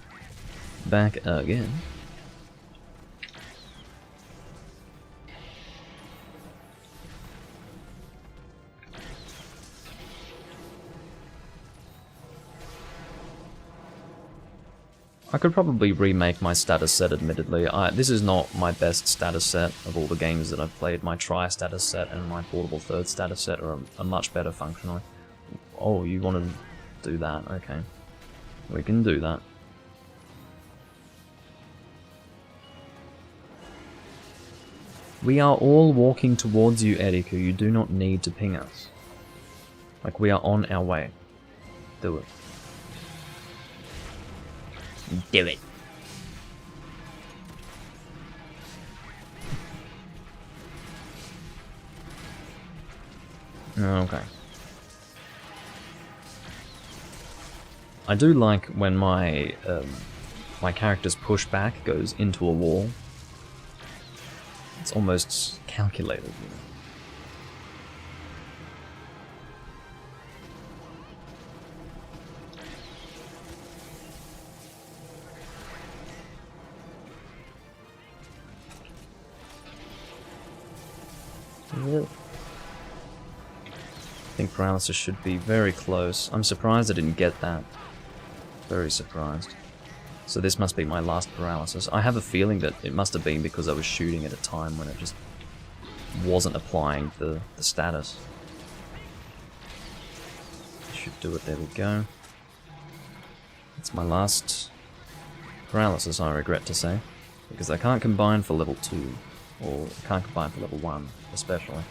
back again. I could probably remake my status set, admittedly. This is not my best status set of all the games that I've played. My Tri-status set and my Portable Third status set are much better functionally. Oh, you want to do that? Okay. We can do that. We are all walking towards you, Ediku. You do not need to ping us. Like, we are on our way. Do it. Do it. Okay. I do like when my my character's pushback goes into a wall. It's almost calculated, you know. I think paralysis should be very close. I'm surprised I didn't get that. Very surprised. So this must be my last paralysis. I have a feeling that it must have been because I was shooting at a time when it just wasn't applying the status. Should do it, there we go. It's my last paralysis, I regret to say. Because I can't combine for level 2. Or I can't combine for level 1, especially.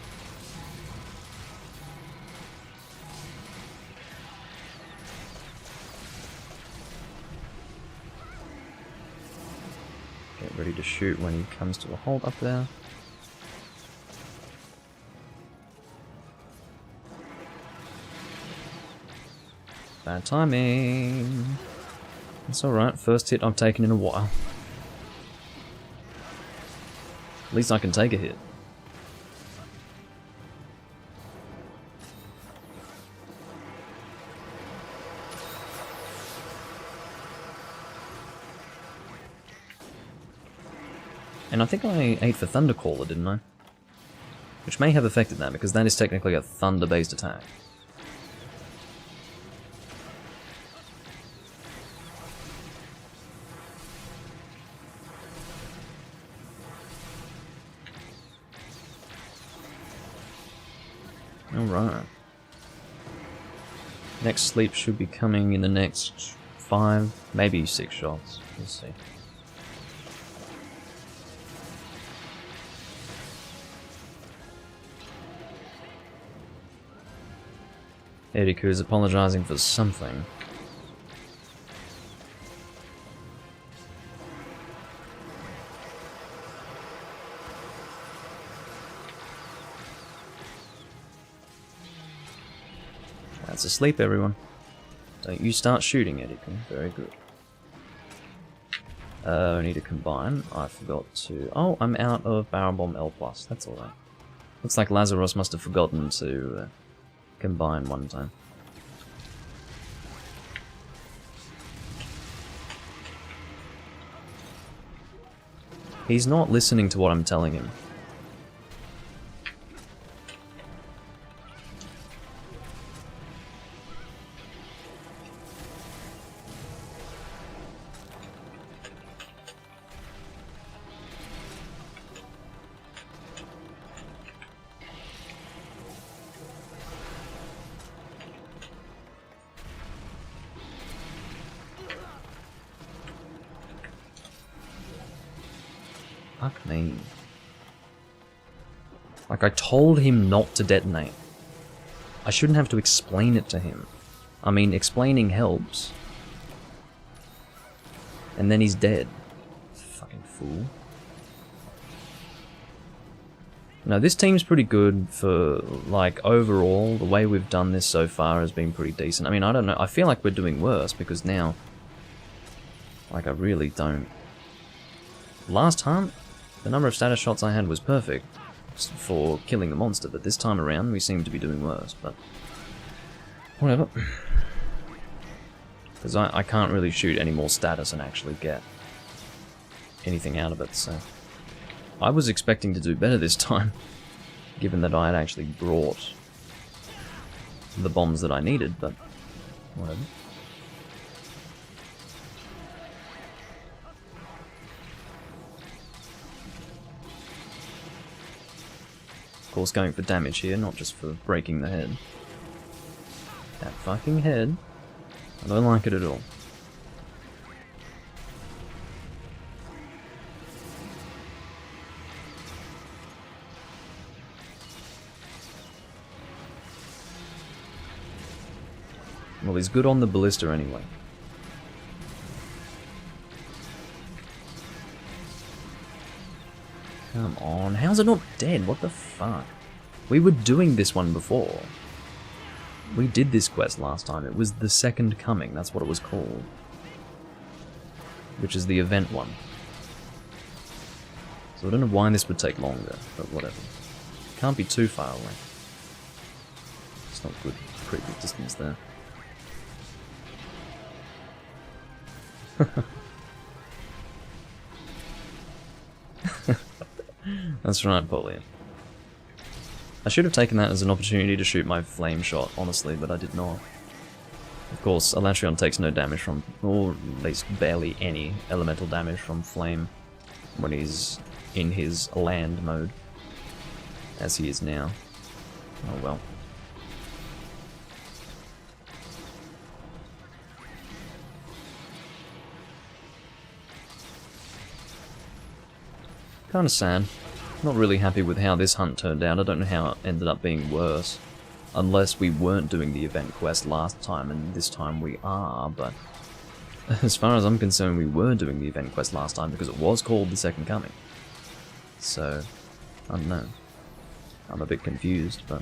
Get ready to shoot when he comes to a halt up there. Bad timing. It's alright, first hit I've taken in a while. At least I can take a hit. And I think I ate for Thundercaller, didn't I? Which may have affected that, because that is technically a thunder-based attack. Alright. Next sleep should be coming in the next 5, maybe 6 shots. We'll see. Eriku is apologizing for something. That's asleep, everyone. Don't you start shooting, Eriku. Very good. I need to combine. I forgot to... Oh, I'm out of Barrel Bomb L+. That's alright. Looks like Lazarus must have forgotten to combine one time. He's not listening to what I'm telling him. Fuck me. Like, I told him not to detonate. I shouldn't have to explain it to him. I mean, explaining helps. And then he's dead. Fucking fool. No, this team's pretty good for, like, overall, the way we've done this so far has been pretty decent. I mean, I don't know, I feel like we're doing worse, because now, like, I really don't. Last time, the number of status shots I had was perfect for killing the monster, but this time around we seem to be doing worse, but whatever. Because I can't really shoot any more status and actually get anything out of it, so... I was expecting to do better this time, given that I had actually brought the bombs that I needed, but whatever. Of course, going for damage here, not just for breaking the head. That fucking head. I don't like it at all. Well, he's good on the ballista anyway. Come on, how's it not dead? What the fuck? We were doing this one before. We did this quest last time. It was the Second Coming, that's what it was called. Which is the event one. So I don't know why this would take longer, but whatever. Can't be too far away. It's not good. Pretty good distance there. That's right, Polian. I should have taken that as an opportunity to shoot my flame shot, honestly, but I did not. Of course, Alatreon takes no damage from, or at least barely any elemental damage from Flame when he's in his land mode, as he is now. Oh well. Kinda sad. Not really happy with how this hunt turned out. I don't know how it ended up being worse. Unless we weren't doing the event quest last time, and this time we are, but as far as I'm concerned, we were doing the event quest last time because it was called the Second Coming. So, I don't know. I'm a bit confused, but...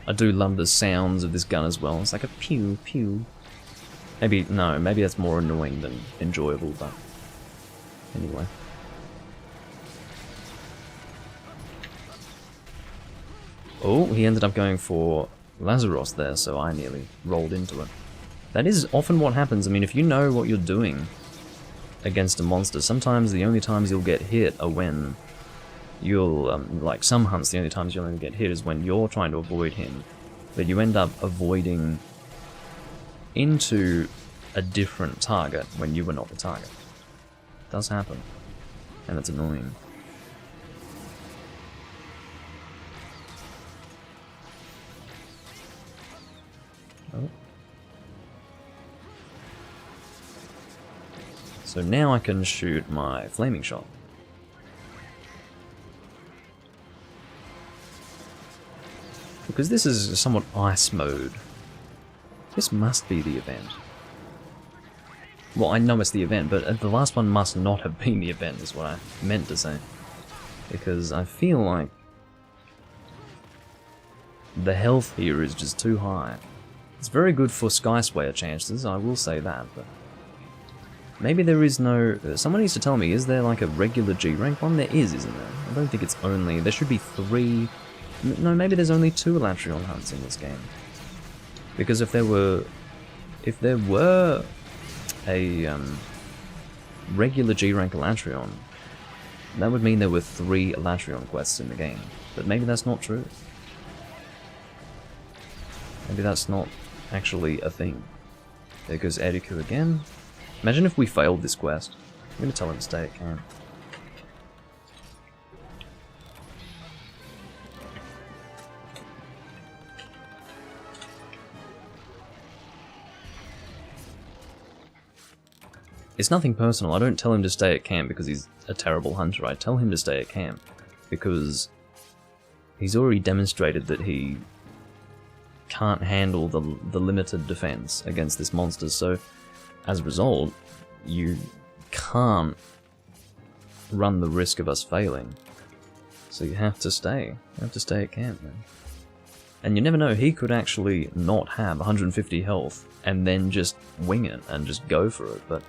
I do love the sounds of this gun as well. It's like a pew pew. Maybe, no, maybe that's more annoying than enjoyable, but anyway. Oh, he ended up going for Lazarus there, so I nearly rolled into it. That is often what happens. I mean, if you know what you're doing against a monster, sometimes the only times you'll get hit are when you'll, like some hunts, the only times you'll only get hit is when you're trying to avoid him, but you end up avoiding into a different target when you were not the target. It does happen, and it's annoying. Oh. So now I can shoot my flaming shot. Because this is somewhat ice mode. This must be the event. Well, I know it's the event, but the last one must not have been the event, is what I meant to say. Because I feel like the health here is just too high. It's very good for Skyswayer chances, I will say that, but maybe there is no... someone needs to tell me, is there like a regular G rank one? There is, isn't there? I don't think it's only... there should be 3... no, maybe there's only 2 Alatreon hunts in this game. Because if there were a regular G rank Alatreon, that would mean there were 3 Alatreon quests in the game. But maybe that's not true. Maybe that's not actually a thing. There goes Eriku again. Imagine if we failed this quest. I'm gonna tell him to stay at camp. It's nothing personal. I don't tell him to stay at camp because he's a terrible hunter. I tell him to stay at camp because he's already demonstrated that he can't handle the limited defense against this monster, so as a result, you can't run the risk of us failing. So you have to stay. You have to stay at camp, man. And you never know, he could actually not have 150 health and then just wing it and just go for it, but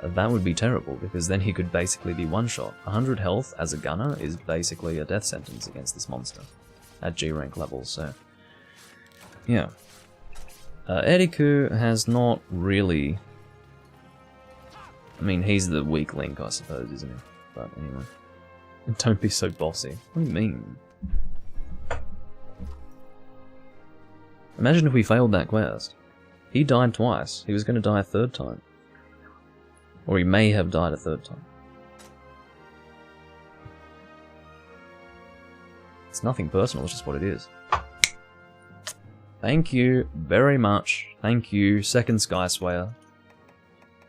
that would be terrible, because then he could basically be one-shot. 100 health as a gunner is basically a death sentence against this monster at G rank level, so yeah. Eriku has not really... I mean, he's the weak link, I suppose, isn't he? But anyway. Don't be so bossy. What do you mean? Imagine if we failed that quest. He died twice. He was going to die a third time. Or he may have died a third time. It's nothing personal, it's just what it is. Thank you very much. Thank you, second Skyswayer.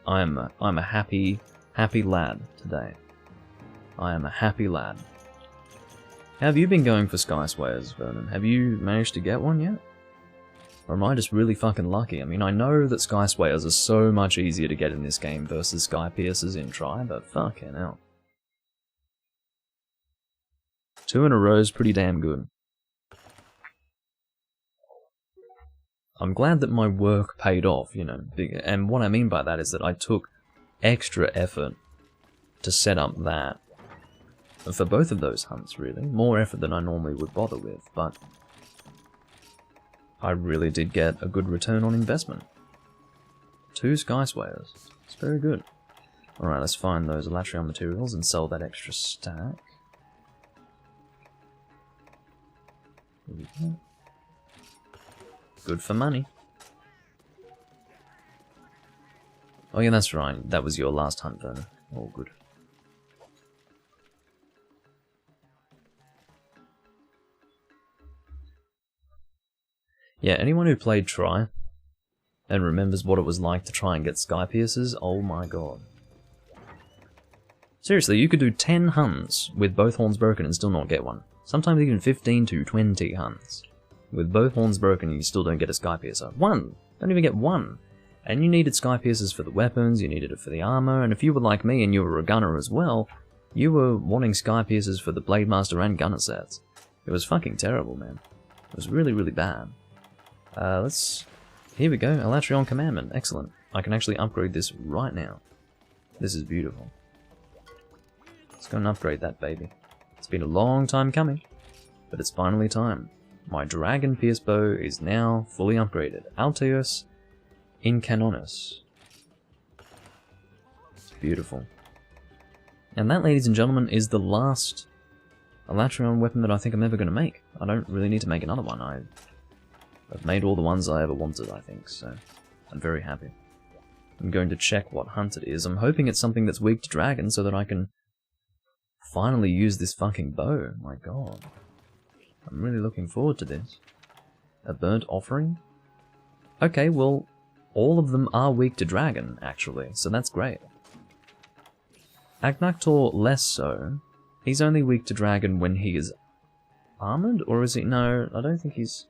I'm a happy lad today. I am a happy lad. How have you been going for Skyswayers, Vernon? Have you managed to get one yet? Or am I just really fucking lucky? I mean, I know that Skyswayers are so much easier to get in this game versus Sky Piercers in Try, but fucking hell. 2 in a row is pretty damn good. I'm glad that my work paid off, you know, and what I mean by that is that I took extra effort to set up that for both of those hunts, really. More effort than I normally would bother with, but I really did get a good return on investment. 2 Skyswayers. It's very good. Alright, let's find those Alatreon materials and sell that extra stack. Here we go. Good for money. Oh yeah, that's right. That was your last hunt, Vernon. All good. Yeah, anyone who played Try and remembers what it was like to try and get Sky Piercers, oh my god. Seriously, you could do 10 hunts with both horns broken and still not get one. Sometimes even 15 to 20 hunts. With both horns broken and you still don't get a Sky Piercer. One! Don't even get one! And you needed Sky Piercers for the weapons, you needed it for the armor, and if you were like me and you were a gunner as well, you were wanting Sky Piercers for the Blade Master and gunner sets. It was fucking terrible, man. It was really, really bad. Here we go, Alatreon Commandment. Excellent. I can actually upgrade this right now. This is beautiful. Let's go and upgrade that baby. It's been a long time coming, but it's finally time. My Dragon Pierce Bow is now fully upgraded. Alteos Incanonis. It's beautiful. And that, ladies and gentlemen, is the last Alatreon weapon that I think I'm ever going to make. I don't really need to make another one. I've made all the ones I ever wanted, I think, so I'm very happy. I'm going to check what hunt it is. I'm hoping it's something that's weak to dragon so that I can finally use this fucking bow. My god. I'm really looking forward to this. A burnt offering? Okay, well, all of them are weak to dragon, actually, so that's great. Agnaktor less so. He's only weak to dragon when he is armored, or is he? No, I don't think he's...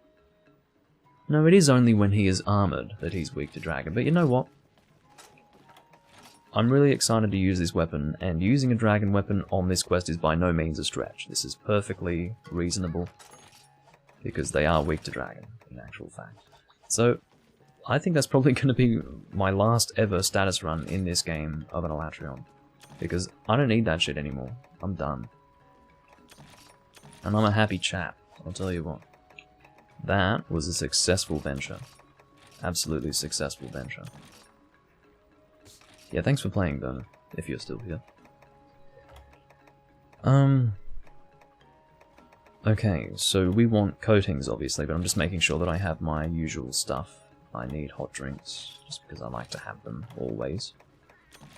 No, it is only when he is armored that he's weak to dragon, but you know what? I'm really excited to use this weapon, and using a dragon weapon on this quest is by no means a stretch. This is perfectly reasonable, because they are weak to dragon, in actual fact. So, I think that's probably going to be my last ever status run in this game of an Alatreon, because I don't need that shit anymore. I'm done. And I'm a happy chap, I'll tell you what. That was a successful venture. Absolutely successful venture. Yeah, thanks for playing, Vernon, if you're still here. Okay, so we want coatings, obviously, but I'm just making sure that I have my usual stuff. I need hot drinks, just because I like to have them, always.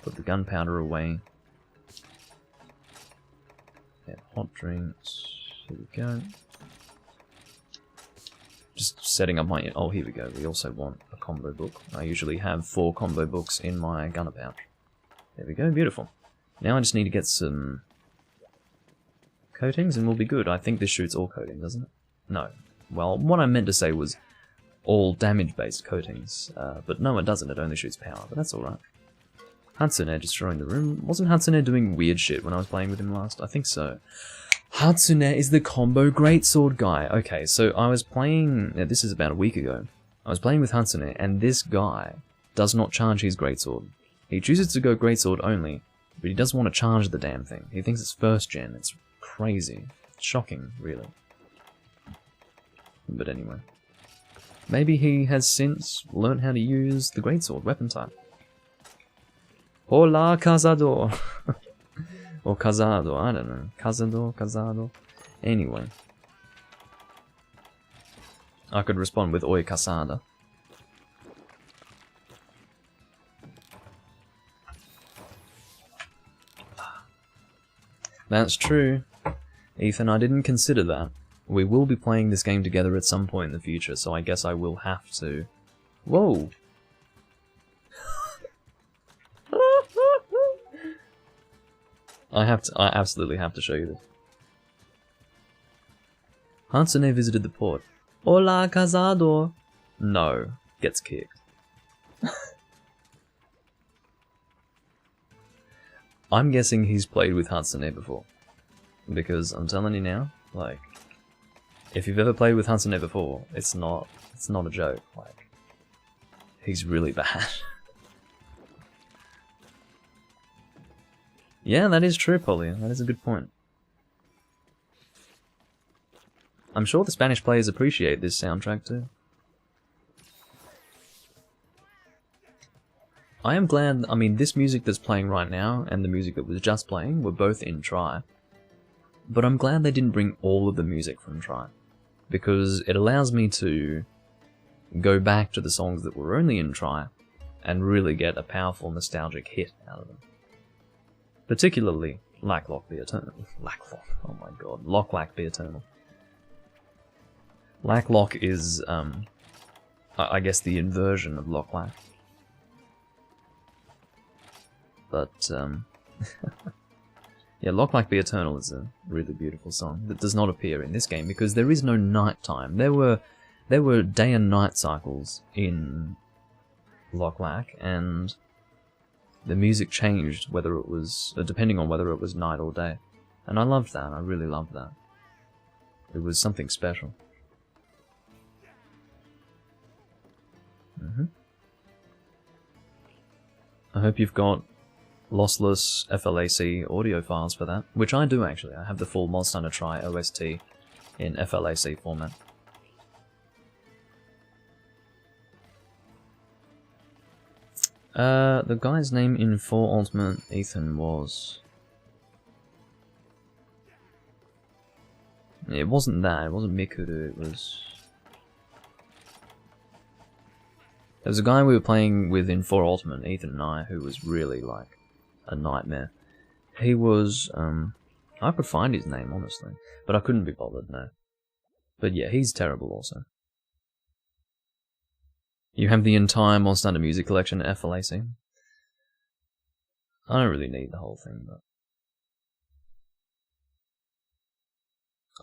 Put the gunpowder away. Yeah, hot drinks. Here we go. Just setting up my... Oh, here we go. We also want a combo book. I usually have 4 combo books in my gunner pouch. There we go. Beautiful. Now I just need to get some coatings and we'll be good. I think this shoots all coating, doesn't it? No. Well, what I meant to say was all damage-based coatings. But no, it doesn't. It only shoots power, but that's alright. Hatsune destroying the room. Wasn't Hatsune doing weird shit when I was playing with him last? I think so. Hatsune is the combo greatsword guy. Okay, so I was playing... this is about a week ago. I was playing with Hatsune, and this guy does not charge his greatsword. He chooses to go greatsword only, but he doesn't want to charge the damn thing. He thinks it's first gen. It's crazy. Shocking, really. But anyway. Maybe he has since learned how to use the greatsword weapon type. Hola, Cazador! Or Cazado, I don't know. Cazado. Anyway. I could respond with Oi Casada. That's true. Ethan, I didn't consider that. We will be playing this game together at some point in the future, so I guess I will have to... Whoa! I absolutely have to show you this. Hatsune visited the port. Hola, Cazador! No. Gets kicked. I'm guessing he's played with Hatsune before. Because I'm telling you now, like, if you've ever played with Hatsune before, it's not a joke. Like, he's really bad. Yeah, that is true, Polly. That is a good point. I'm sure the Spanish players appreciate this soundtrack too. I am glad, I mean, this music that's playing right now and the music that was just playing were both in Try. But I'm glad they didn't bring all of the music from Try, because it allows me to go back to the songs that were only in Try and really get a powerful nostalgic hit out of them. Particularly Lack-Lock the Eternal. Lack-Lock, oh my god. Lock-Lack the Eternal. Lack-Lock is, I guess the inversion of Lock-Lack. But, yeah, Lock-Lack the Eternal is a really beautiful song that does not appear in this game because there is no night time. There were day and night cycles in Lock-Lack, and the music changed whether it was depending on whether it was night or day. And I loved that. I really loved that. It was something special. I hope you've got lossless FLAC audio files for that, which I do actually. I have the full Monster Hunter Tri OST in FLAC format. The guy's name in 4 Ultimate Ethan was... It wasn't that, it wasn't Mikuru, it was... There was a guy we were playing with in 4 Ultimate, Ethan and I, who was really, like, a nightmare. He was, I could find his name, honestly, but I couldn't be bothered, no. But yeah, he's terrible also. You have the entire Monster Hunter music collection at FLAC. I don't really need the whole thing, but...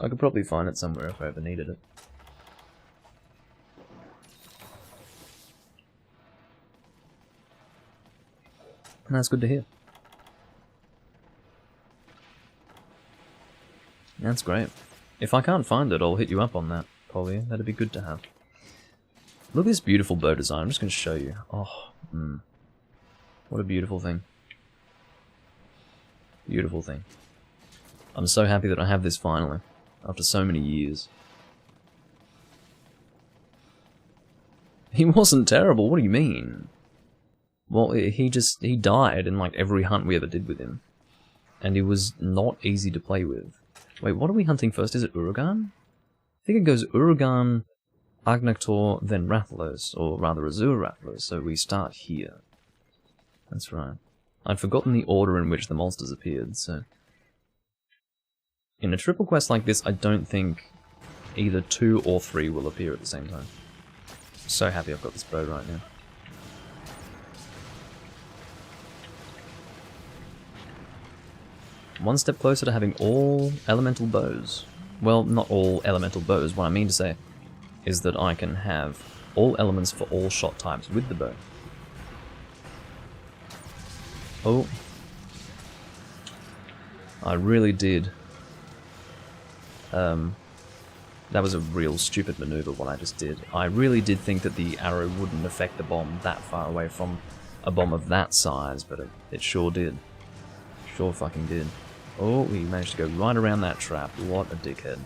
I could probably find it somewhere if I ever needed it. And that's good to hear. That's great. If I can't find it, I'll hit you up on that, Polly. That'd be good to have. Look at this beautiful bow design. I'm just going to show you. Oh, what a beautiful thing. Beautiful thing. I'm so happy that I have this finally, after so many years. He wasn't terrible, what do you mean? Well, he died in like every hunt we ever did with him. And he was not easy to play with. Wait, what are we hunting first? Is it Uragan? I think it goes Uragan, Agnaktor, then Rathalos, or rather Azure Rathalos, so we start here. That's right. I'd forgotten the order in which the monsters appeared, so... In a triple quest like this, I don't think either 2 or 3 will appear at the same time. So happy I've got this bow right now. One step closer to having all elemental bows. Well, not all elemental bows, what I mean to say is that I can have all elements for all shot types with the bow. Oh. I really did. That was a real stupid maneuver what I just did. I really did think that the arrow wouldn't affect the bomb that far away from a bomb of that size, but it sure did. Sure fucking did. Oh, we managed to go right around that trap. What a dickhead.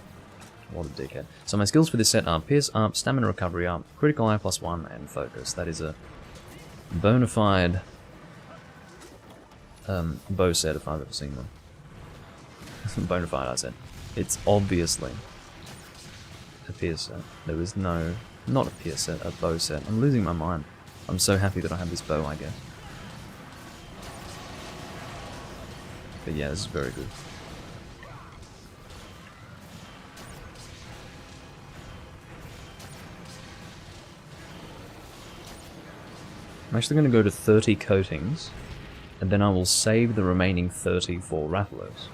What a dickhead. So my skills for this set are Pierce up, Stamina Recovery up, Critical Eye +1, and Focus. That is a bona fide bow set if I've ever seen one. Bona fide, I said. It's obviously a Pierce set. There is no... not a Pierce set, a bow set. I'm losing my mind. I'm so happy that I have this bow, I guess. But yeah, this is very good. I'm actually going to go to 30 coatings, and then I will save the remaining 30 for Rathalos.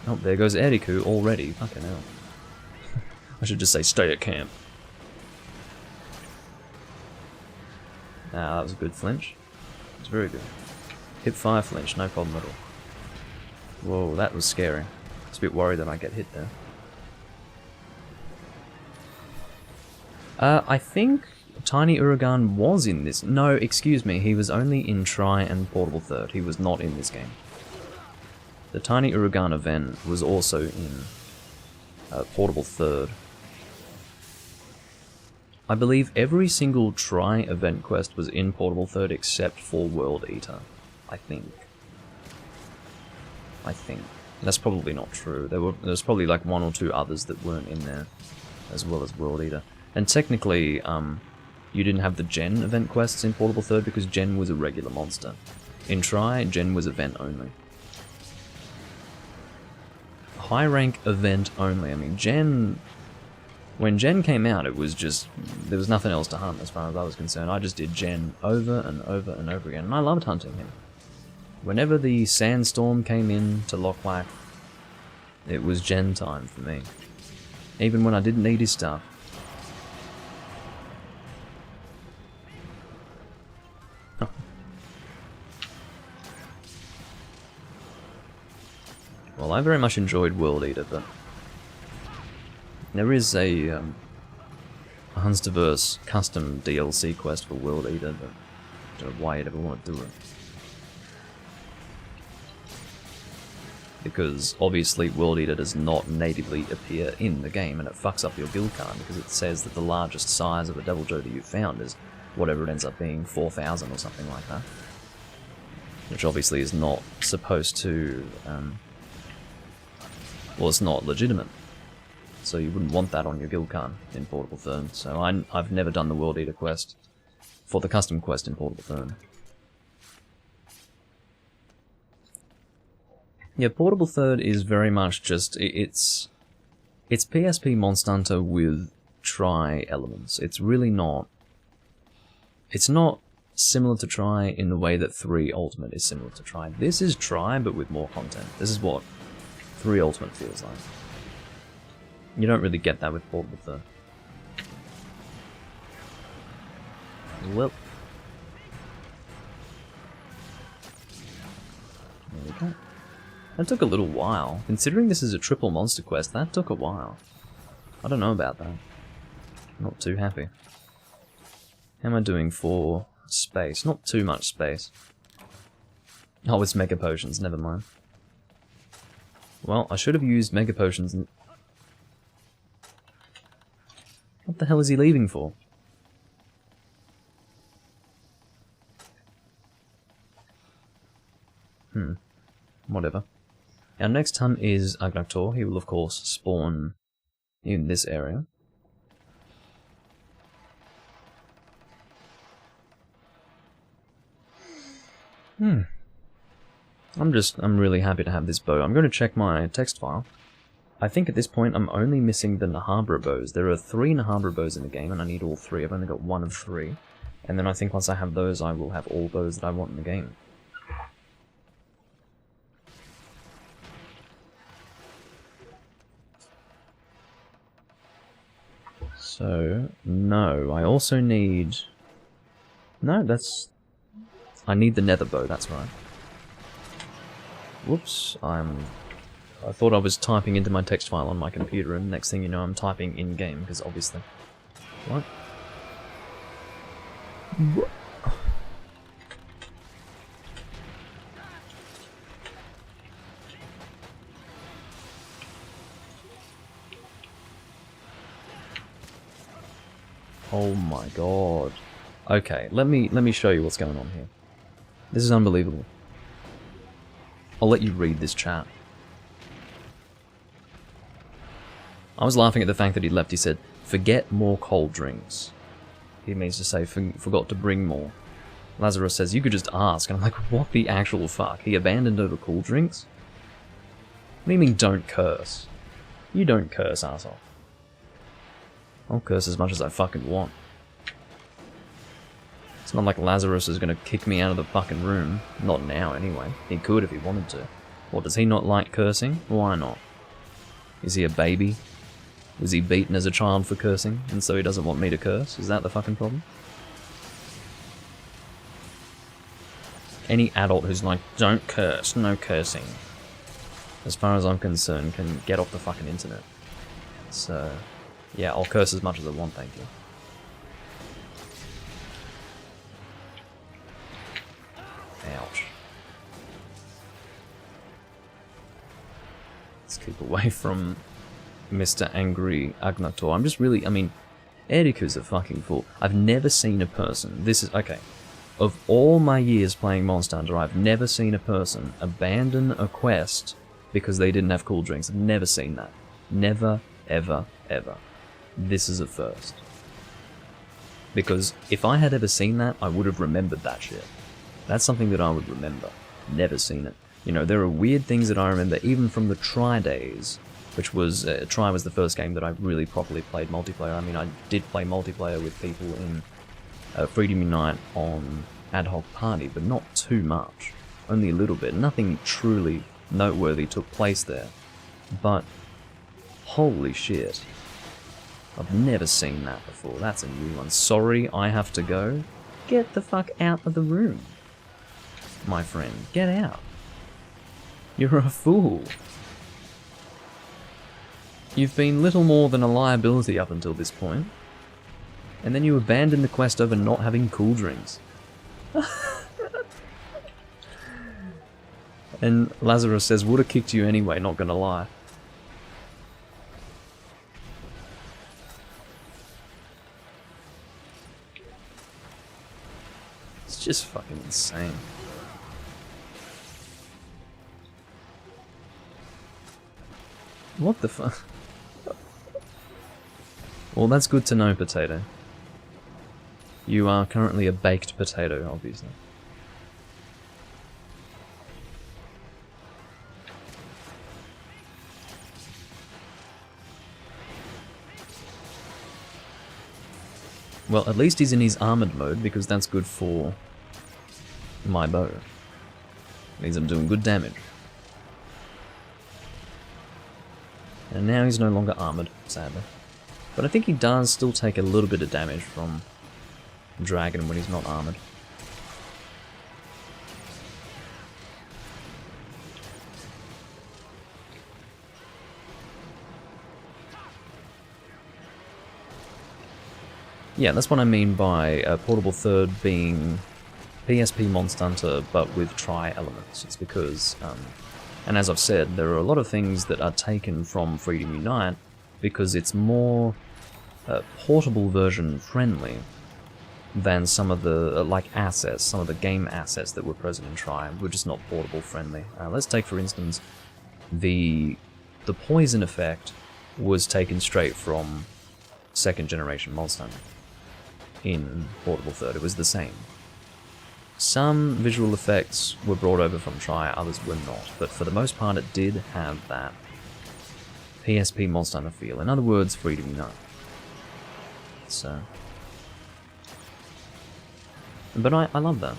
Oh, there goes Eriku already. Fucking hell. I should just say stay at camp. Ah, that was a good flinch. It was very good. Hip fire flinch, no problem at all. Whoa, that was scary. I was a bit worried that I'd get hit there. I think Tiny Uragan was in this. No, excuse me, he was only in Try and Portable Third. He was not in this game. The Tiny Urugan event was also in Portable Third. I believe every single Try event quest was in Portable Third except for World Eater. I think. That's probably not true. There's probably like 1 or 2 others that weren't in there, as well as World Eater. And technically, you didn't have the Gen event quests in Portable Third because Gen was a regular monster. In Try, Gen was event only. High rank event only. I mean, Gen... When Gen came out, it was just... There was nothing else to hunt as far as I was concerned. I just did Gen over and over and over again, and I loved hunting him. Whenever the Sandstorm came in to Lockwhack, it was Gen time for me. Even when I didn't need his stuff. Oh. Well, I very much enjoyed World Eater, but... There is a Hunsterverse custom DLC quest for World Eater, but I don't know why you'd ever want to do it. Because obviously World Eater does not natively appear in the game, and it fucks up your guild card because it says that the largest size of a Devil Joe that you've found is whatever it ends up being, 4,000 or something like that. Which obviously is not supposed to, well, it's not legitimate. So you wouldn't want that on your guild card in Portable Third. So I've never done the World Eater quest for the custom quest in Portable Third. Yeah, Portable Third is very much just, it's PSP Monster Hunter with Try elements. It's really not, it's not similar to Try in the way that 3 Ultimate is similar to Try. This is Try, but with more content. This is what 3 Ultimate feels like. You don't really get that with Portable Third. Well. There we go. That took a little while. Considering this is a triple monster quest, that took a while. I don't know about that. Not too happy. How am I doing for space? Not too much space. Oh, it's Mega Potions, never mind. Well, I should have used Mega Potions. What the hell is he leaving for? Whatever. Our next hunt is Agnaktor. He will of course spawn in this area. I'm really happy to have this bow. I'm going to check my text file. I think at this point I'm only missing the Nahabra bows. There are 3 Nahabra bows in the game and I need all 3. I've only got 1 of 3. And then I think once I have those I will have all bows that I want in the game. So, no, I also need... No, that's... I need the nether bow, that's right. Whoops, I thought I was typing into my text file on my computer, and next thing you know I'm typing in-game, because obviously... What? Oh my god. Okay, let me show you what's going on here. This is unbelievable. I'll let you read this chat. I was laughing at the fact that he left. He said, "Forget more cold drinks." He means to say, forgot to bring more. Lazarus says, "You could just ask." And I'm like, what the actual fuck? He abandoned over cool drinks? What do you mean, don't curse? You don't curse, arsehole. I'll curse as much as I fucking want. It's not like Lazarus is gonna kick me out of the fucking room. Not now, anyway. He could if he wanted to. What, does he not like cursing? Why not? Is he a baby? Was he beaten as a child for cursing, and so he doesn't want me to curse? Is that the fucking problem? Any adult who's like, don't curse, no cursing, as far as I'm concerned, can get off the fucking internet. So, yeah, I'll curse as much as I want, thank you. Ouch. Let's keep away from Mr. Angry Agnator. I'm just really, I mean, Eriku's a fucking fool. I've never seen a person, this is, okay, of all my years playing Monster Hunter, I've never seen a person abandon a quest because they didn't have cool drinks. I've never seen that. Never, ever, ever. This is a first. Because if I had ever seen that, I would have remembered that shit. That's something that I would remember. Never seen it. You know, there are weird things that I remember, even from the Tri days, which was, Tri was the first game that I really properly played multiplayer. I mean, I did play multiplayer with people in Freedom Unite on Ad Hoc Party, but not too much. Only a little bit. Nothing truly noteworthy took place there. But, holy shit. I've never seen that before. That's a new one. Sorry, I have to go. Get the fuck out of the room, my friend. Get out. You're a fool. You've been little more than a liability up until this point. And then you abandon the quest over not having cool drinks. And Lazarus says, would have kicked you anyway, not gonna lie. It's just fucking insane. What the fuck? Well, that's good to know, Potato. You are currently a baked potato, obviously. Well, at least he's in his armored mode, because that's good for my bow. It means I'm doing good damage. And now he's no longer armored, sadly. But I think he does still take a little bit of damage from Dragon when he's not armored. Yeah, that's what I mean by Portable Third being PSP Monster Hunter, but with tri-elements. It's because, and as I've said, there are a lot of things that are taken from Freedom Unite because it's more portable version friendly than some of the like assets, some of the game assets that were present in Tri were just not portable friendly. Let's take for instance the poison effect was taken straight from second generation Monster Hunter in Portable Third. It was the same. Some visual effects were brought over from Tri, others were not, but for the most part it did have that PSP Monster Hunter feel. In other words, Freedom Unite. So, but I love that.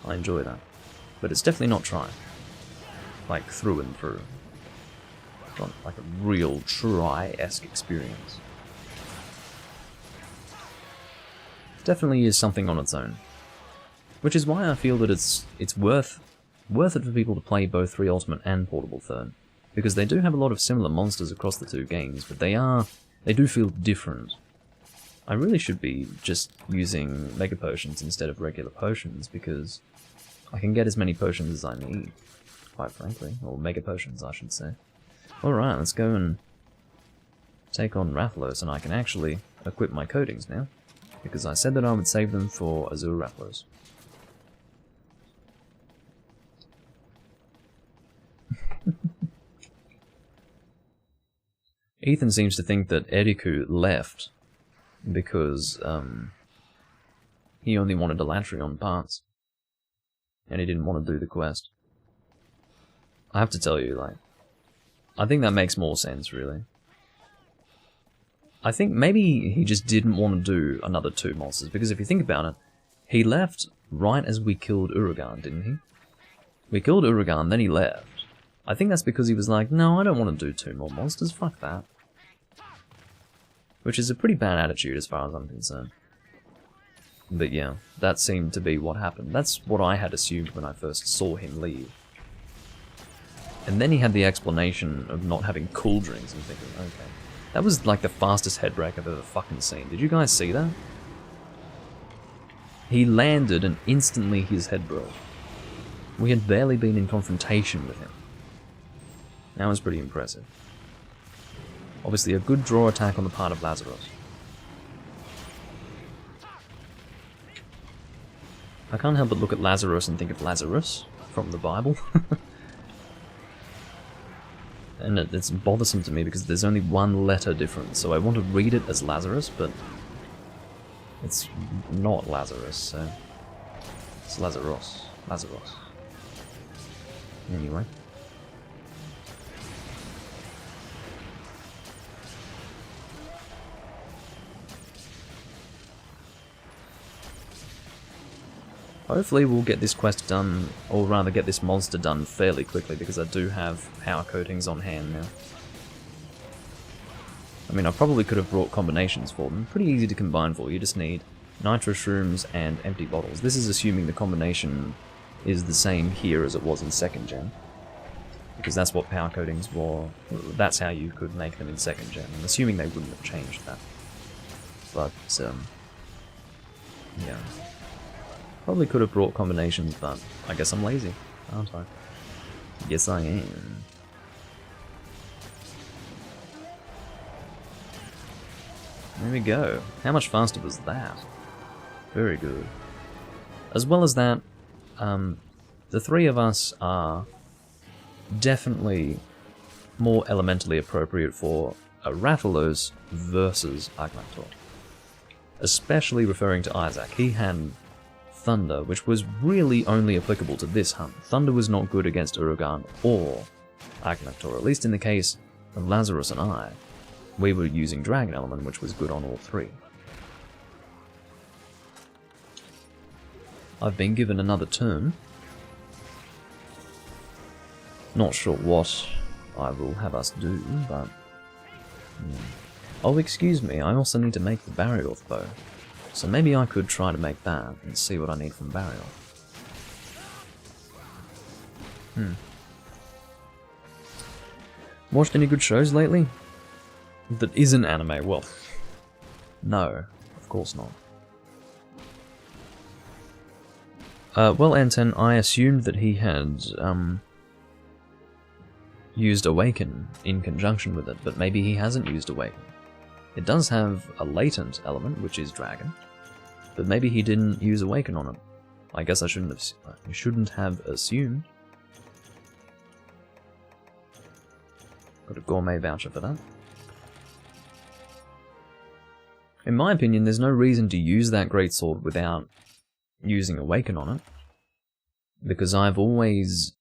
I enjoy that. But it's definitely not Tri. Like, through and through. Not like a real Tri-esque experience. Definitely is something on its own. Which is why I feel that it's worth it for people to play both 3 Ultimate and Portable Third. Because they do have a lot of similar monsters across the 2 games, but they do feel different. I really should be just using Mega Potions instead of regular potions, because I can get as many potions as I need, quite frankly. Or Mega Potions, I should say. Alright, let's go and take on Rathalos, and I can actually equip my coatings now, because I said that I would save them for Azure Rathalos. Ethan seems to think that Eriku left because he only wanted Alatreon parts, and he didn't want to do the quest. I have to tell you, like, I think that makes more sense, really. I think maybe he just didn't want to do another 2 monsters, because if you think about it, he left right as we killed Uragan, didn't he? We killed Uragan, then he left. I think that's because he was like, no, I don't want to do 2 more monsters, fuck that. Which is a pretty bad attitude as far as I'm concerned. But yeah, that seemed to be what happened. That's what I had assumed when I first saw him leave. And then he had the explanation of not having cool drinks and thinking, okay. That was like the fastest head break I've ever fucking seen. Did you guys see that? He landed and instantly his head broke. We had barely been in confrontation with him. That was pretty impressive. Obviously a good draw attack on the part of Lazarus. I can't help but look at Lazarus and think of Lazarus from the Bible. And it's bothersome to me because there's only one letter difference, so I want to read it as Lazarus, but it's not Lazarus, so it's Lazarus. Lazarus. Anyway. Hopefully we'll get this quest done, or rather get this monster done fairly quickly, because I do have power coatings on hand now. I mean, I probably could have brought combinations for them. Pretty easy to combine for. You just need nitro shrooms and empty bottles. This is assuming the combination is the same here as it was in 2nd gen. Because that's what power coatings were. That's how you could make them in 2nd gen. I'm assuming they wouldn't have changed that. But, yeah. Probably could have brought combinations, but I guess I'm lazy, aren't I? Yes, I am. There we go. How much faster was that? Very good. As well as that, the three of us are definitely more elementally appropriate for a Rathalos versus Agnaktor. Especially referring to Isaac. He had Thunder, which was really only applicable to this hunt. Thunder was not good against Urugan or Agnaktor, at least in the case of Lazarus and I. We were using Dragon Element, which was good on all three. I've been given another turn. Not sure what I will have us do, but... Oh, excuse me, I also need to make the Barioth bow. So maybe I could try to make that and see what I need from Barioth. Watched any good shows lately? That isn't anime? Well, no, of course not. Well, Anten, I assumed that he had used Awaken in conjunction with it, but maybe he hasn't used Awaken. It does have a latent element, which is Dragon, but maybe he didn't use Awaken on it. I guess I shouldn't have assumed. Got a gourmet voucher for that. In my opinion, there's no reason to use that greatsword without using Awaken on it, because I've always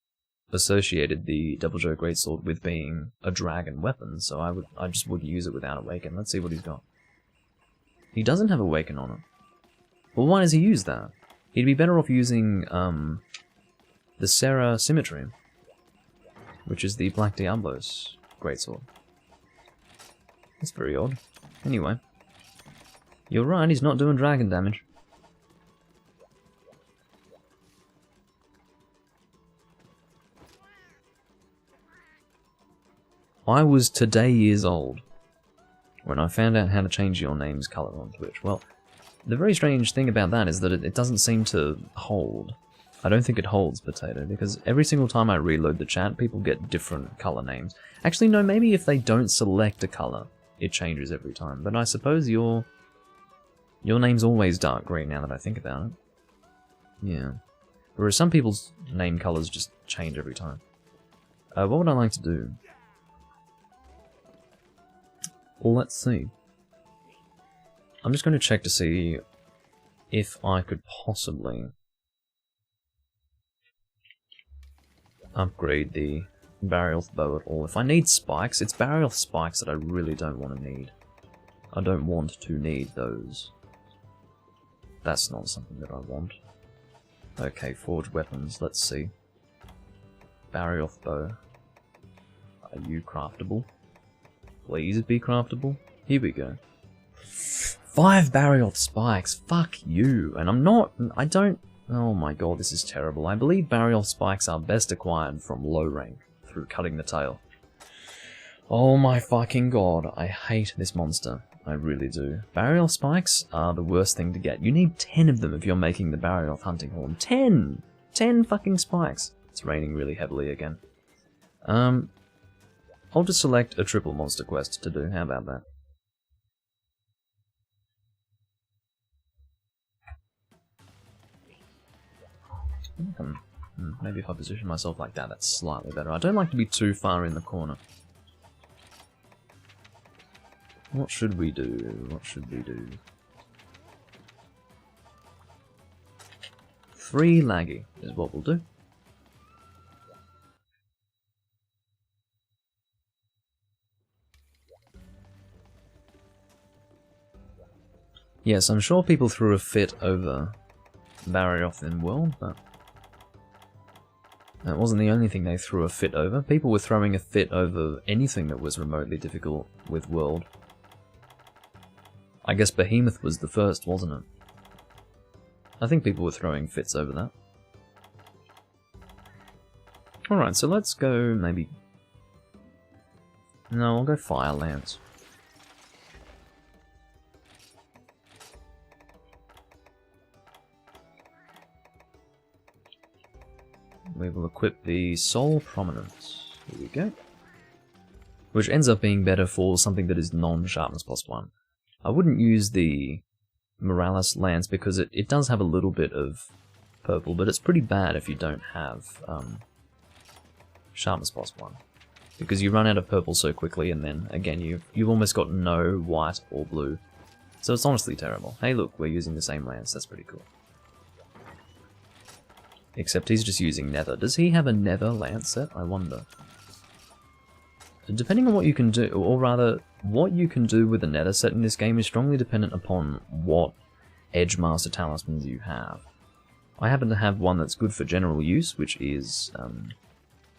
associated the Double Joe Greatsword with being a dragon weapon, so I just wouldn't use it without Awaken. Let's see what he's got. He doesn't have Awaken on it. Well, why does he use that? He'd be better off using the Serra Symmetry, which is the Black Diablo's Greatsword. That's very odd. Anyway. You're right, he's not doing dragon damage. I was today years old when I found out how to change your name's colour on Twitch. Well, the very strange thing about that is that it doesn't seem to hold. I don't think it holds, Potato, because every single time I reload the chat, people get different colour names. Actually, no, maybe if they don't select a colour, it changes every time. But I suppose your name's always dark green now that I think about it. Yeah. Whereas some people's name colours just change every time. What would I like to do? Well, let's see. I'm just going to check to see if I could possibly upgrade the Barioth bow at all. If I need spikes, it's Barioth spikes that I really don't want to need. I don't want to need those. That's not something that I want. Okay, forged weapons, let's see. Barioth bow. Are you craftable? Please be craftable. Here we go. 5 Barioth spikes. Fuck you. And I don't... Oh my god, this is terrible. I believe Barioth spikes are best acquired from low rank, through cutting the tail. Oh my fucking god, I hate this monster. I really do. Barioth spikes are the worst thing to get. You need 10 of them if you're making the Barioth hunting horn. 10! 10 fucking spikes. It's raining really heavily again. I'll just select a triple monster quest to do, how about that? Maybe if I position myself like that, that's slightly better. I don't like to be too far in the corner. What should we do? What should we do? 3 laggy is what we'll do. Yes, I'm sure people threw a fit over Barrioth in World, but that wasn't the only thing they threw a fit over. People were throwing a fit over anything that was remotely difficult with World. I guess Behemoth was the first, wasn't it? I think people were throwing fits over that. Alright, so let's go maybe... No, I'll go Fire Lance. We will equip the Soul Prominence. Here we go. Which ends up being better for something that is non-sharpness +1. I wouldn't use the Morales Lance because it does have a little bit of purple, but it's pretty bad if you don't have sharpness +1. Because you run out of purple so quickly, and then, again, you've almost got no white or blue. So it's honestly terrible. Hey look, we're using the same lance, that's pretty cool. Except he's just using Nether. Does he have a Nether lance set? I wonder. Depending on what you can do, or rather, what you can do with the Nether set in this game is strongly dependent upon what Edgemaster talismans you have. I happen to have one that's good for general use, which is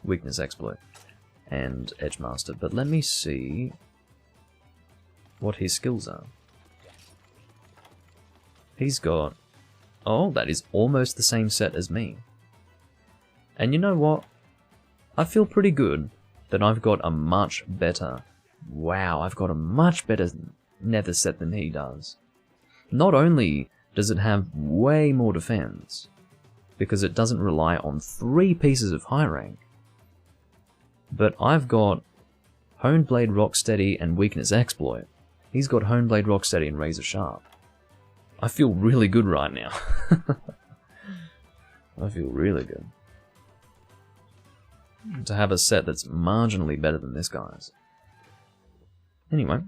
Weakness Exploit and Edgemaster, but let me see what his skills are. He's got... Oh, that is almost the same set as me. And you know what? I feel pretty good that I've got a much better... Wow, I've got a much better Nether set than he does. Not only does it have way more defense, because it doesn't rely on 3 pieces of high rank, but I've got Honed Blade Rocksteady and Weakness Exploit. He's got Honed Blade Rocksteady and Razor Sharp. I feel really good right now. I feel really good. To have a set that's marginally better than this guy's. Anyway.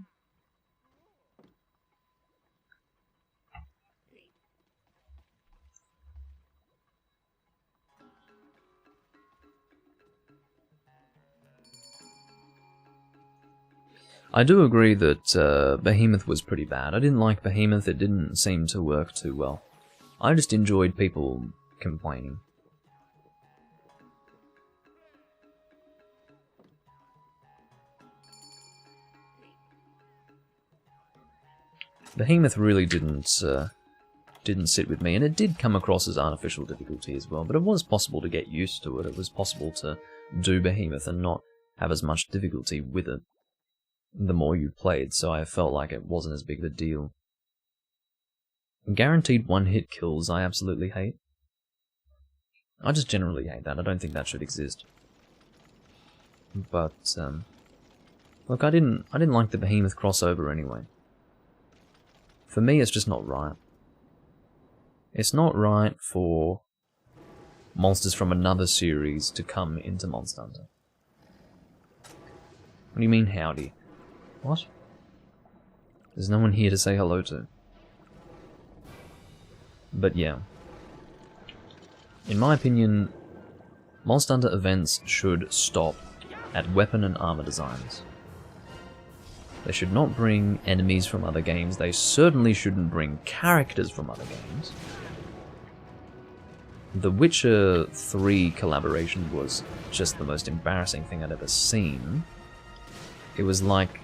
I do agree that Behemoth was pretty bad. I didn't like Behemoth, it didn't seem to work too well. I just enjoyed people complaining. Behemoth really didn't sit with me, and it did come across as artificial difficulty as well, but it was possible to get used to it. It was possible to do Behemoth and not have as much difficulty with it the more you played, so I felt like it wasn't as big of a deal. Guaranteed one-hit kills I absolutely hate. I just generally hate that. I don't think that should exist. But, look, I didn't like the Behemoth crossover anyway. For me, it's just not right. It's not right for monsters from another series to come into Monster Hunter. What do you mean, howdy? What? There's no one here to say hello to. But yeah. In my opinion, Monster Hunter events should stop at weapon and armor designs. They should not bring enemies from other games. They certainly shouldn't bring characters from other games. The Witcher 3 collaboration was just the most embarrassing thing I'd ever seen. It was like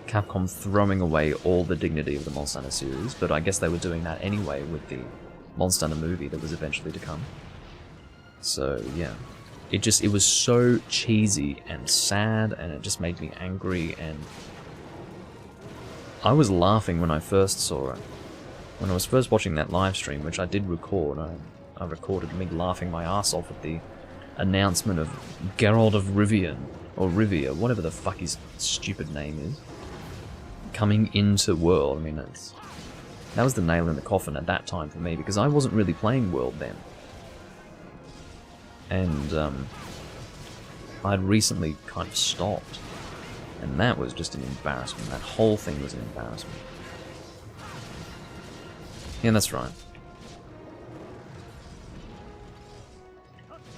Capcom throwing away all the dignity of the Monster Hunter series, but I guess they were doing that anyway with the Monster Hunter movie that was eventually to come. So, yeah. It was so cheesy and sad, and it just made me angry, and I was laughing when I first saw it. When I was first watching that live stream, which I did record, I recorded me laughing my ass off at the announcement of Geralt of Rivia or Rivia, whatever the fuck his stupid name is, coming into World. I mean, that was the nail in the coffin at that time for me, because I wasn't really playing World then. And I'd recently kind of stopped, and that was just an embarrassment. That whole thing was an embarrassment. Yeah, that's right.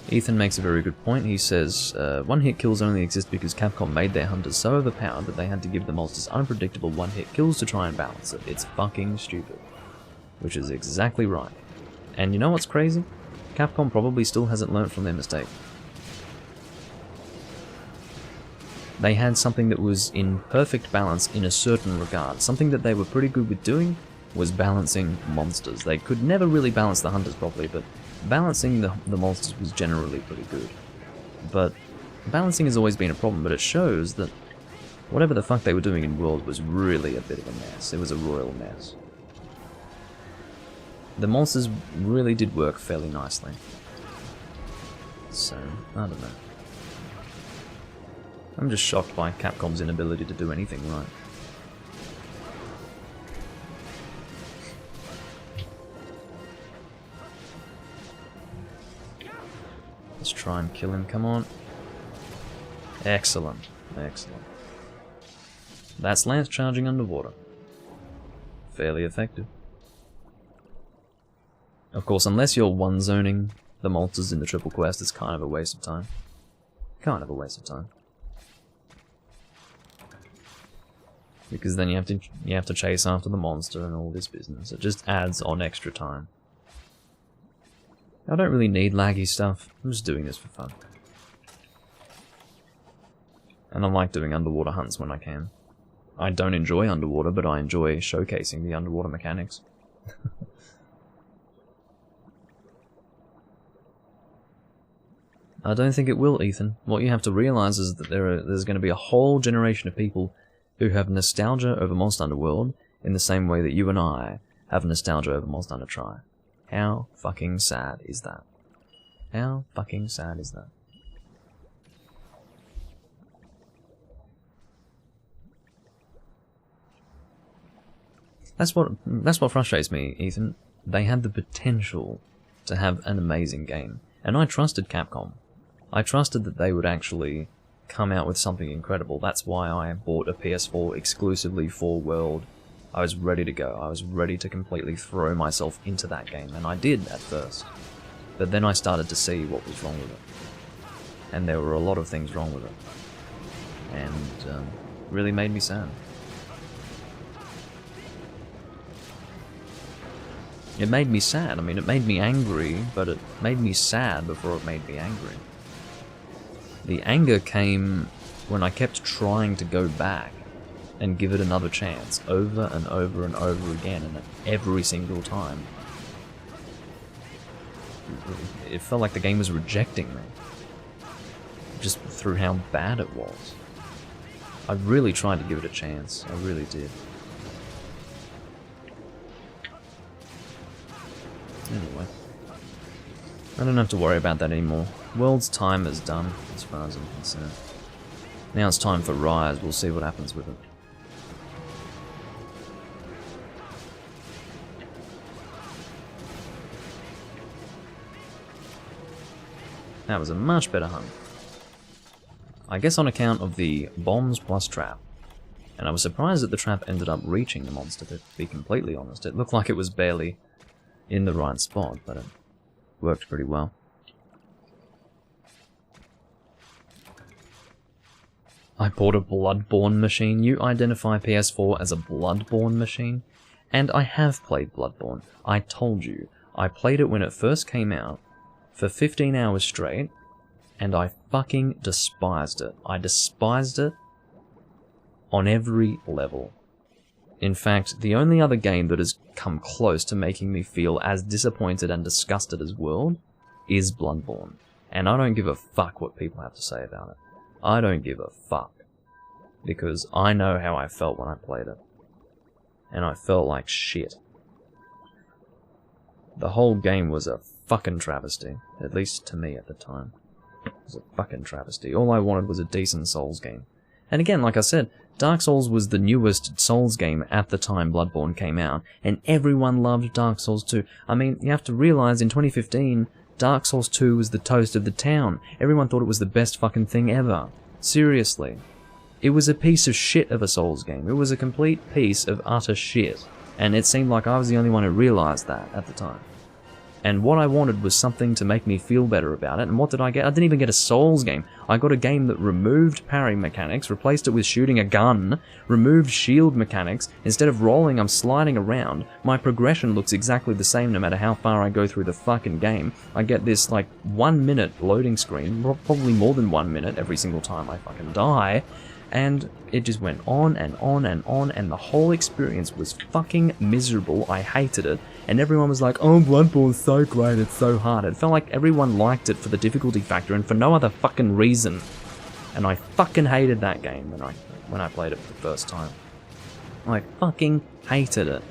Ethan makes a very good point. He says, one-hit kills only exist because Capcom made their hunters so overpowered that they had to give the monsters unpredictable one-hit kills to try and balance it. It's fucking stupid. Which is exactly right. And you know what's crazy? Capcom probably still hasn't learned from their mistake. They had something that was in perfect balance in a certain regard. Something that they were pretty good with doing was balancing monsters. They could never really balance the hunters properly, but balancing the monsters was generally pretty good. But balancing has always been a problem, but it shows that whatever the fuck they were doing in World was really a bit of a mess. It was a royal mess. The monsters really did work fairly nicely. So, I don't know. I'm just shocked by Capcom's inability to do anything right. Let's try and kill him, come on. Excellent, excellent. That's Lance charging underwater. Fairly effective. Of course, unless you're one-zoning the monsters in the triple quest, it's kind of a waste of time. Kind of a waste of time. Because then you have to chase after the monster and all this business. It just adds on extra time. I don't really need laggy stuff. I'm just doing this for fun. And I like doing underwater hunts when I can. I don't enjoy underwater, but I enjoy showcasing the underwater mechanics. I don't think it will, Ethan. What you have to realize is that there's going to be a whole generation of people who have nostalgia over Monster Hunter World in the same way that you and I have nostalgia over Monster Hunter Tri. How fucking sad is that? How fucking sad is that? That's what frustrates me, Ethan. They had the potential to have an amazing game, and I trusted Capcom. I trusted that they would actually come out with something incredible. That's why I bought a PS4 exclusively for World. I was ready to go. I was ready to completely throw myself into that game, and I did at first. But then I started to see what was wrong with it. And there were a lot of things wrong with it. And really made me sad. It made me sad. I mean, it made me angry, but it made me sad before it made me angry. The anger came when I kept trying to go back and give it another chance, over and over and over again, and every single time. It felt like the game was rejecting me, just through how bad it was. I really tried to give it a chance, I really did. Anyway, I don't have to worry about that anymore. World's time is done, as far as I'm concerned. Now it's time for Rise, we'll see what happens with it. That was a much better hunt. I guess on account of the bombs plus trap. And I was surprised that the trap ended up reaching the monster, to be completely honest. It looked like it was barely in the right spot, but it worked pretty well. I bought a Bloodborne machine. You identify PS4 as a Bloodborne machine? And I have played Bloodborne. I told you. I played it when it first came out, for 15 hours straight, and I fucking despised it. I despised it on every level. In fact, the only other game that has come close to making me feel as disappointed and disgusted as World is Bloodborne. And I don't give a fuck what people have to say about it. I don't give a fuck. Because I know how I felt when I played it. And I felt like shit. The whole game was a fucking travesty, at least to me at the time. It was a fucking travesty. All I wanted was a decent Souls game. And again, like I said, Dark Souls was the newest Souls game at the time Bloodborne came out, and everyone loved Dark Souls 2. I mean, you have to realize in 2015, Dark Souls 2 was the toast of the town. Everyone thought it was the best fucking thing ever. Seriously. It was a piece of shit of a Souls game. It was a complete piece of utter shit. And it seemed like I was the only one who realized that at the time. And what I wanted was something to make me feel better about it, and what did I get? I didn't even get a Souls game. I got a game that removed parry mechanics, replaced it with shooting a gun, removed shield mechanics. Instead of rolling, I'm sliding around. My progression looks exactly the same no matter how far I go through the fucking game. I get this, like, 1 minute loading screen, probably more than 1 minute every single time I fucking die. And it just went on and on and on, and the whole experience was fucking miserable. I hated it. And everyone was like, oh, Bloodborne's so great, it's so hard. It felt like everyone liked it for the difficulty factor and for no other fucking reason. And I fucking hated that game when I played it for the first time. I fucking hated it.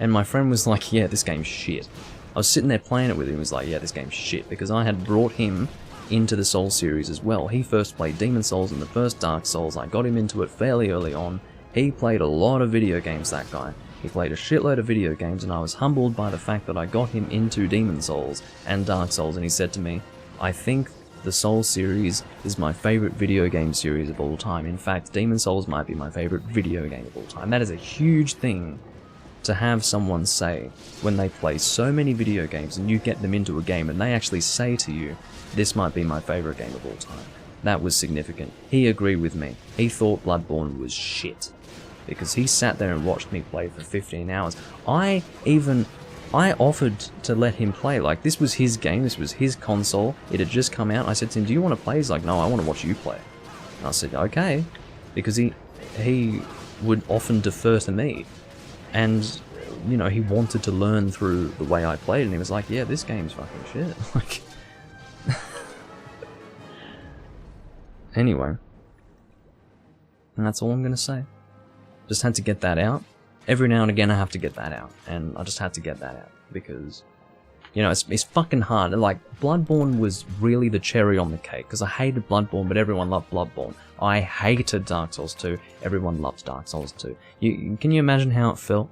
And my friend was like, yeah, this game's shit. I was sitting there playing it with him, he was like, yeah, this game's shit, because I had brought him into the Souls series as well. He first played Demon Souls and the first Dark Souls. I got him into it fairly early on. He played a lot of video games, that guy. He played a shitload of video games, and I was humbled by the fact that I got him into Demon Souls and Dark Souls, and he said to me, I think the Souls series is my favourite video game series of all time. In fact, Demon Souls might be my favourite video game of all time. That is a huge thing to have someone say when they play so many video games and you get them into a game and they actually say to you, this might be my favourite game of all time. That was significant. He agreed with me. He thought Bloodborne was shit. Because he sat there and watched me play for 15 hours. I offered to let him play. Like, this was his game, this was his console. It had just come out. I said to him, do you want to play? He's like, no, I want to watch you play. And I said, okay. Because he would often defer to me. And, you know, he wanted to learn through the way I played, and he was like, yeah, this game's fucking shit. Like, anyway. And that's all I'm gonna say. Just had to get that out. Every now and again I have to get that out, and I just had to get that out, because, you know, it's fucking hard. Like, Bloodborne was really the cherry on the cake, because I hated Bloodborne, but everyone loved Bloodborne. I hated Dark Souls 2, everyone loves Dark Souls 2. Can you imagine how it felt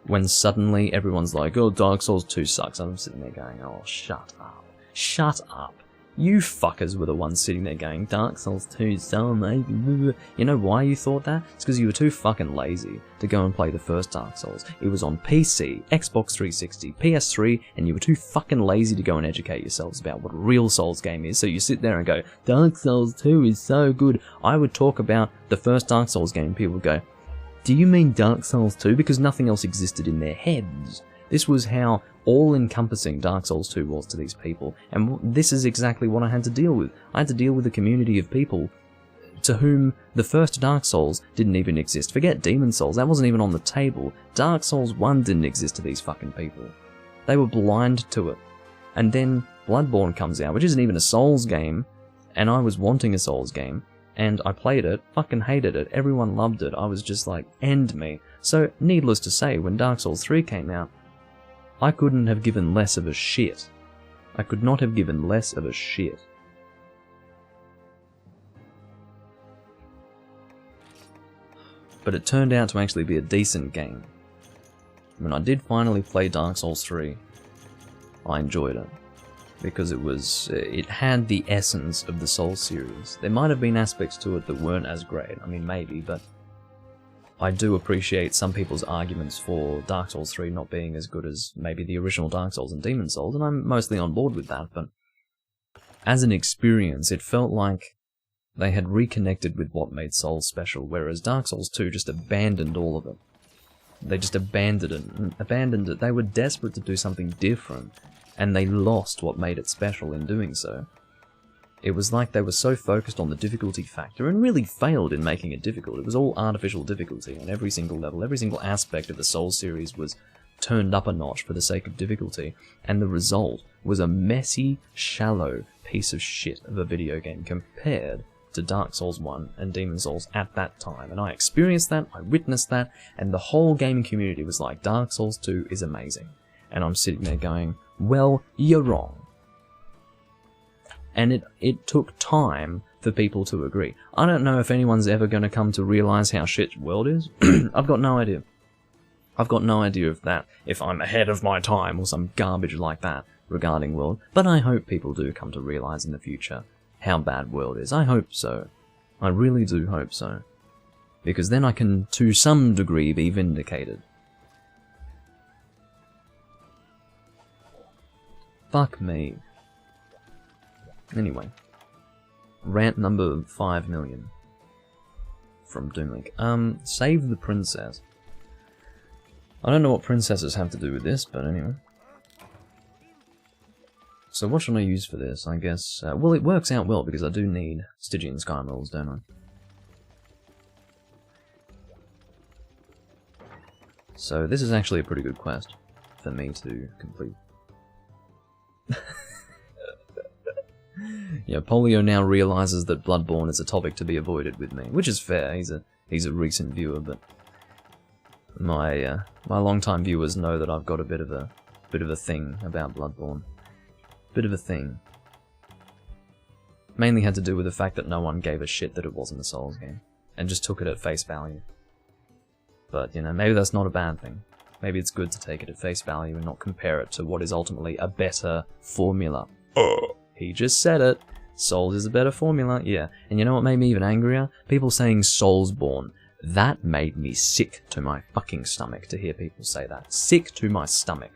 when suddenly everyone's like, oh, Dark Souls 2 sucks? I'm sitting there going, oh, shut up. Shut up. You fuckers were the ones sitting there going, Dark Souls 2 is so amazing. You know why you thought that? It's because you were too fucking lazy to go and play the first Dark Souls. It was on PC, Xbox 360, PS3, and you were too fucking lazy to go and educate yourselves about what a real Souls game is, so you sit there and go, Dark Souls 2 is so good. I would talk about the first Dark Souls game, people would go, do you mean Dark Souls 2? Because nothing else existed in their heads. This was how all-encompassing Dark Souls 2 was to these people, and this is exactly what I had to deal with. I had to deal with a community of people to whom the first Dark Souls didn't even exist. Forget Demon Souls, that wasn't even on the table. Dark Souls 1 didn't exist to these fucking people. They were blind to it. And then Bloodborne comes out, which isn't even a Souls game, and I was wanting a Souls game, and I played it, fucking hated it, everyone loved it. I was just like, end me. So, needless to say, when Dark Souls 3 came out, I couldn't have given less of a shit. I could not have given less of a shit. But it turned out to actually be a decent game. When I did finally play Dark Souls 3, I enjoyed it. Because it had the essence of the Souls series. There might have been aspects to it that weren't as great, I mean maybe, but I do appreciate some people's arguments for Dark Souls 3 not being as good as maybe the original Dark Souls and Demon Souls, and I'm mostly on board with that, but as an experience, it felt like they had reconnected with what made Souls special, whereas Dark Souls 2 just abandoned all of it. They just abandoned it. They were desperate to do something different, and they lost what made it special in doing so. It was like they were so focused on the difficulty factor and really failed in making it difficult. It was all artificial difficulty on every single level. Every single aspect of the Souls series was turned up a notch for the sake of difficulty, and the result was a messy, shallow piece of shit of a video game compared to Dark Souls 1 and Demon Souls at that time. And I experienced that, I witnessed that, and the whole gaming community was like, Dark Souls 2 is amazing. And I'm sitting there going, well, you're wrong. And it took time for people to agree. I don't know if anyone's ever going to come to realize how shit world is. I've got no idea. I've got no idea if I'm ahead of my time or some garbage like that regarding world, but I hope people do come to realize in the future how bad world is. I hope so. I really do hope so. Because then I can, to some degree, be vindicated. Fuck me. Anyway. Rant number 5 million. From Doomlink. Save the princess. I don't know what princesses have to do with this, but anyway. So what should I use for this? I guess, well, it works out well because I do need Stygian Sky Emeralds, don't I? So this is actually a pretty good quest for me to complete. Yeah, Polio now realizes that Bloodborne is a topic to be avoided with me, which is fair. He's a recent viewer, but my long-time viewers know that I've got a bit of a thing about Bloodborne. Bit of a thing. Mainly had to do with the fact that no one gave a shit that it wasn't a Souls game, and just took it at face value. But, you know, maybe that's not a bad thing. Maybe it's good to take it at face value and not compare it to what is ultimately a better formula. He just said it. Souls is a better formula, yeah. And you know what made me even angrier? People saying Soulsborne. That made me sick to my fucking stomach to hear people say that. Sick to my stomach.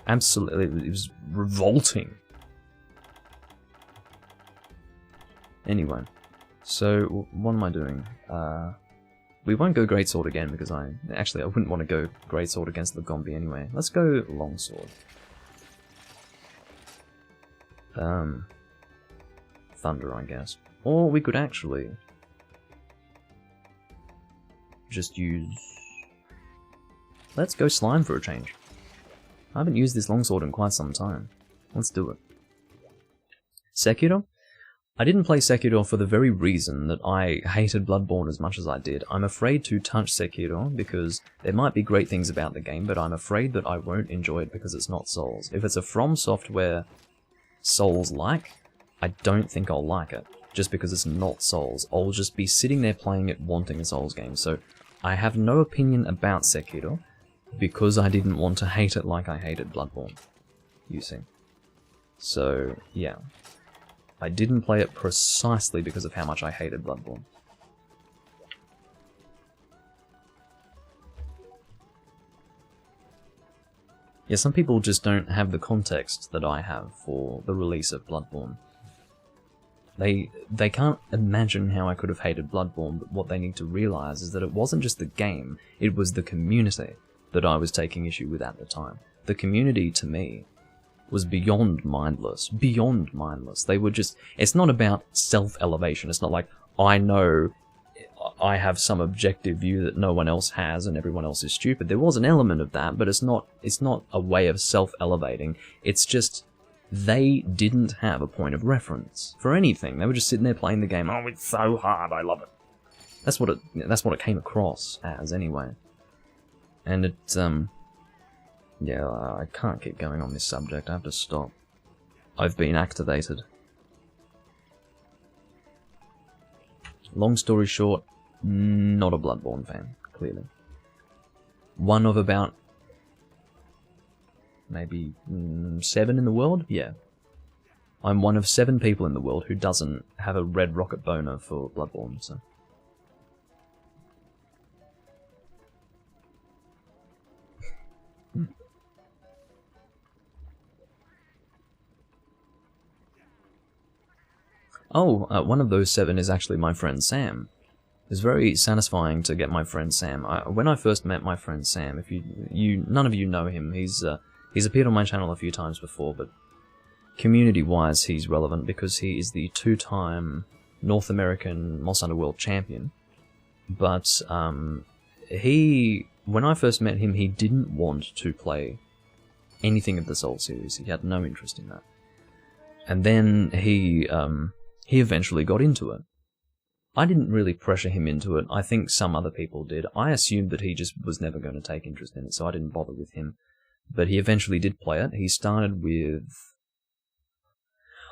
Absolutely, it was revolting. Anyway, so what am I doing? We won't go Greatsword again because I wouldn't want to go Greatsword against the Gombi anyway. Let's go Longsword. Thunder, I guess. Or we could actually just use... Let's go Slime for a change. I haven't used this longsword in quite some time. Let's do it. Sekiro? I didn't play Sekiro for the very reason that I hated Bloodborne as much as I did. I'm afraid to touch Sekiro because there might be great things about the game, but I'm afraid that I won't enjoy it because it's not Souls. If it's a From Software Souls-like, I don't think I'll like it, just because it's not Souls. I'll just be sitting there playing it wanting a Souls game, so I have no opinion about Sekiro, because I didn't want to hate it like I hated Bloodborne, you see. So, yeah. I didn't play it precisely because of how much I hated Bloodborne. Yeah, some people just don't have the context that I have for the release of Bloodborne. They can't imagine how I could have hated Bloodborne, but what they need to realize is that it wasn't just the game, it was the community that I was taking issue with at the time. The community, to me, was beyond mindless. Beyond mindless. They were just... It's not about self-elevation. It's not like, I know I have some objective view that no one else has and everyone else is stupid. There was an element of that, but it's not a way of self-elevating. It's just... They didn't have a point of reference for anything. They were just sitting there playing the game. Oh, it's so hard, I love it. That's what it came across as, anyway. And it, yeah, I can't keep going on this subject. I have to stop. I've been activated. Long story short, not a Bloodborne fan, clearly. One of about... maybe 7 in the world? Yeah. I'm one of 7 people in the world who doesn't have a red rocket boner for Bloodborne, so... Oh, one of those 7 is actually my friend Sam. It's very satisfying to get my friend Sam. When I first met my friend Sam, if none of you know him, he's appeared on my channel a few times before, but community-wise he's relevant because he is the 2-time North American Moss Underworld champion. But when I first met him, he didn't want to play anything of the Soul series. He had no interest in that. And then he eventually got into it. I didn't really pressure him into it. I think some other people did. I assumed that he just was never going to take interest in it, so I didn't bother with him. But he eventually did play it. He started with...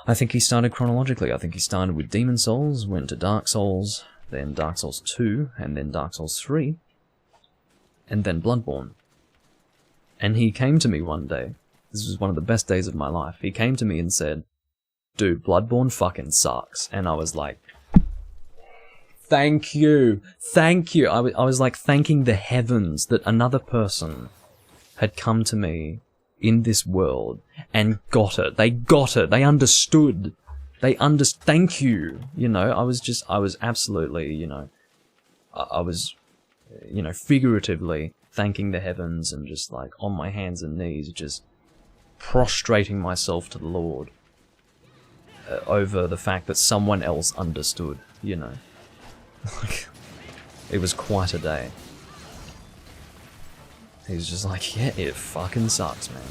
I think he started chronologically. I think he started with Demon Souls, went to Dark Souls, then Dark Souls 2, and then Dark Souls 3, and then Bloodborne. And he came to me one day, this was one of the best days of my life, he came to me and said, dude, Bloodborne fucking sucks. And I was like, thank you, thank you. I was like thanking the heavens that another person had come to me in this world and got it. They got it. They understood. Thank you. You know, I was absolutely, you know, I was, you know, figuratively thanking the heavens and just like on my hands and knees, just prostrating myself to the Lord over the fact that someone else understood, you know. It was quite a day. He was just like, yeah, it fucking sucks, man.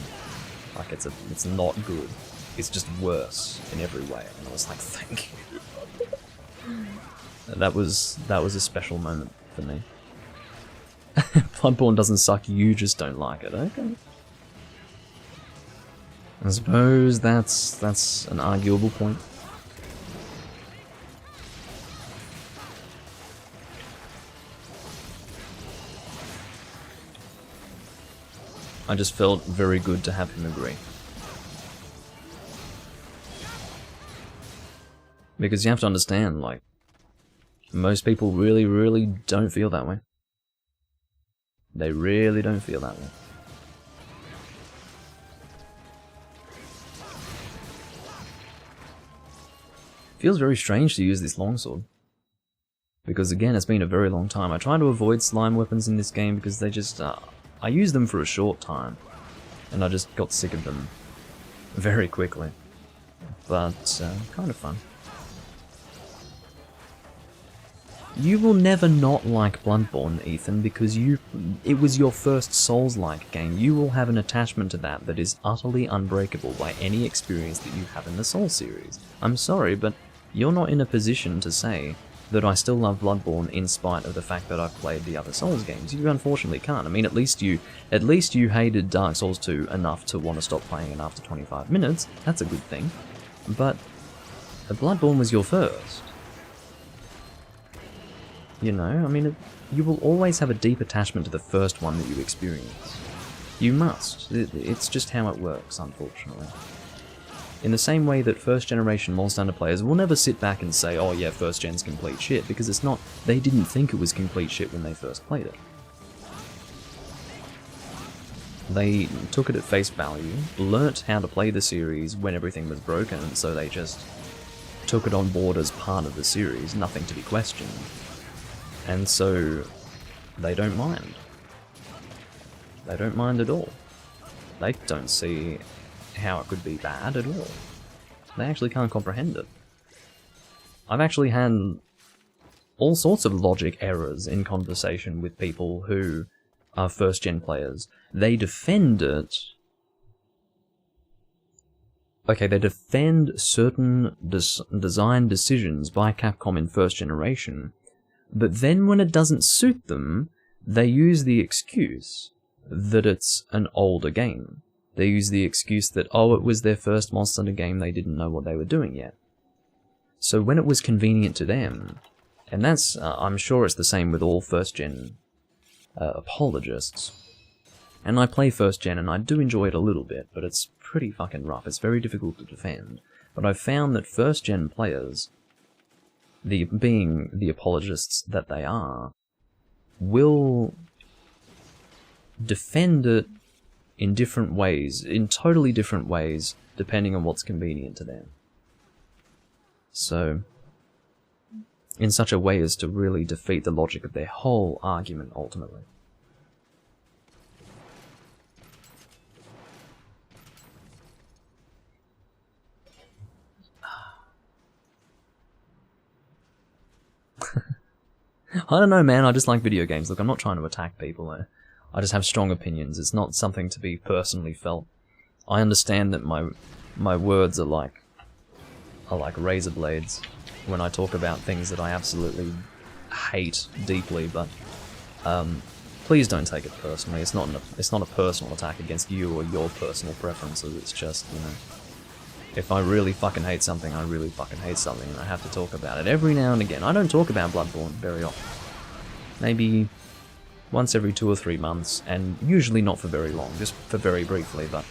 Like, it's not good. It's just worse in every way. And I was like, thank you. That was a special moment for me. Bloodborne doesn't suck, you just don't like it, okay? I suppose that's an arguable point. I just felt very good to have him agree. Because you have to understand, like, most people really, really don't feel that way. They really don't feel that way. Feels very strange to use this longsword. Because again, it's been a very long time. I try to avoid slime weapons in this game because they just, I used them for a short time, and I just got sick of them very quickly. But, kind of fun. You will never not like Bloodborne, Ethan, because it was your first Souls-like game. You will have an attachment to that that is utterly unbreakable by any experience that you have in the Souls series. I'm sorry, but you're not in a position to say that I still love Bloodborne in spite of the fact that I've played the other Souls games. You unfortunately can't. I mean, at least you hated Dark Souls 2 enough to want to stop playing it after 25 minutes. That's a good thing. But Bloodborne was your first. You know, I mean, you will always have a deep attachment to the first one that you experience. You must. It's just how it works, unfortunately. In the same way that first generation Monster Hunter players will never sit back and say, oh yeah, first gen's complete shit, because it's not. They didn't think it was complete shit when they first played it. They took it at face value, learnt how to play the series when everything was broken, and so they just took it on board as part of the series, nothing to be questioned. And so, they don't mind. They don't mind at all. They don't see how it could be bad at all. They actually can't comprehend it. I've actually had all sorts of logic errors in conversation with people who are first-gen players. They defend it. Okay, they defend certain design decisions by Capcom in first generation, but then when it doesn't suit them, they use the excuse that it's an older game. They use the excuse that, oh, it was their first Monster Hunter game, they didn't know what they were doing yet. So when it was convenient to them, and that's, I'm sure it's the same with all first-gen apologists, and I play first-gen and I do enjoy it a little bit, but it's pretty fucking rough, it's very difficult to defend. But I've found that first-gen players, being the apologists that they are, will defend it in different ways, in totally different ways, depending on what's convenient to them. So, in such a way as to really defeat the logic of their whole argument, ultimately. I don't know, man, I just like video games. Look, I'm not trying to attack people. I just have strong opinions. It's not something to be personally felt. I understand that my words are like razor blades when I talk about things that I absolutely hate deeply, but please don't take it personally. It's not a personal attack against you or your personal preferences. It's just, you know, If I really fucking hate something, I really fucking hate something, and I have to talk about it every now and again. I don't talk about Bloodborne very often. Maybe once every 2 or 3 months, and usually not for very long, just for very briefly, but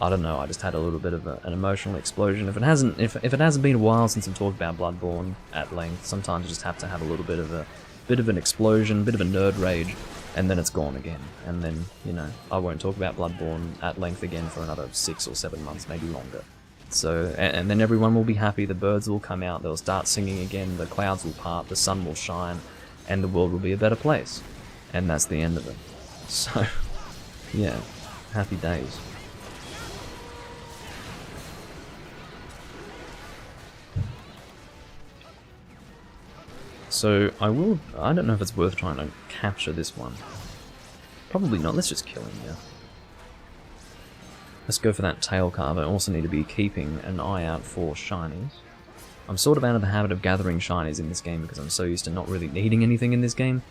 I don't know, I just had a little bit of an emotional explosion. If it hasn't been a while since I've talked about Bloodborne at length, sometimes I just have to have a little bit of an explosion, bit of a nerd rage, and then it's gone again. And then, you know, I won't talk about Bloodborne at length again for another 6 or 7 months, maybe longer. So, and then everyone will be happy, the birds will come out, they'll start singing again, the clouds will part, the sun will shine, and the world will be a better place. And that's the end of it. So, yeah, happy days. So, I don't know if it's worth trying to capture this one. Probably not, let's just kill him, yeah. Let's go for that tail carve. I also need to be keeping an eye out for shinies. I'm sort of out of the habit of gathering shinies in this game because I'm so used to not really needing anything in this game.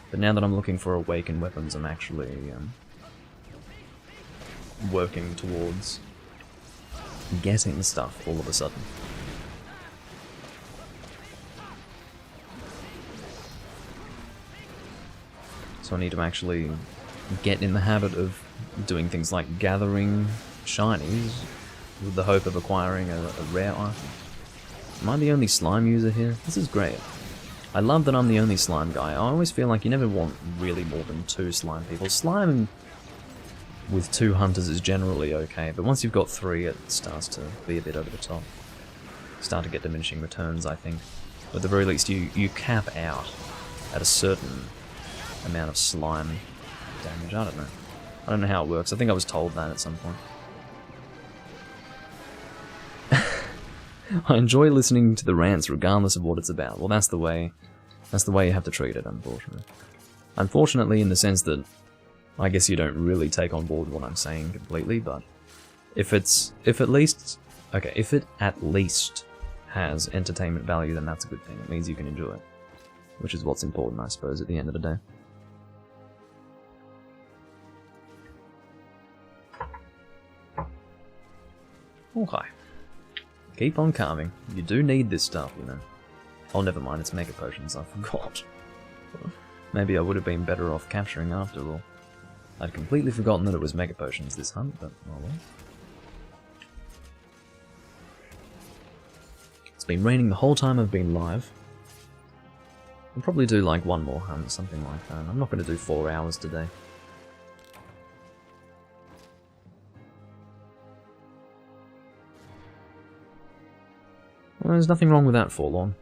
But now that I'm looking for awakened weapons, I'm actually working towards getting stuff all of a sudden. So I need to actually get in the habit of doing things like gathering shinies with the hope of acquiring a rare item. Am I the only slime user here? This is great. I love that I'm the only slime guy. I always feel like you never want really more than 2 slime people. Slime with 2 hunters is generally okay, but once you've got 3 it starts to be a bit over the top. Start to get diminishing returns, I think. But at the very least you cap out at a certain amount of slime damage. I don't know. I don't know how it works. I think I was told that at some point. I enjoy listening to the rants regardless of what it's about. Well, that's the way you have to treat it, unfortunately. Unfortunately in the sense that I guess you don't really take on board what I'm saying completely, but if it at least has entertainment value, then that's a good thing. It means you can enjoy it. Which is what's important, I suppose, at the end of the day. Okay. Keep on carving. You do need this stuff, you know. Oh, never mind, it's Mega Potions, I forgot. Maybe I would have been better off capturing after all. I'd completely forgotten that it was Mega Potions this hunt, but oh well. It's been raining the whole time I've been live. I'll probably do like 1 more hunt, something like that. I'm not going to do 4 hours today. Well, there's nothing wrong with that, Forlorn.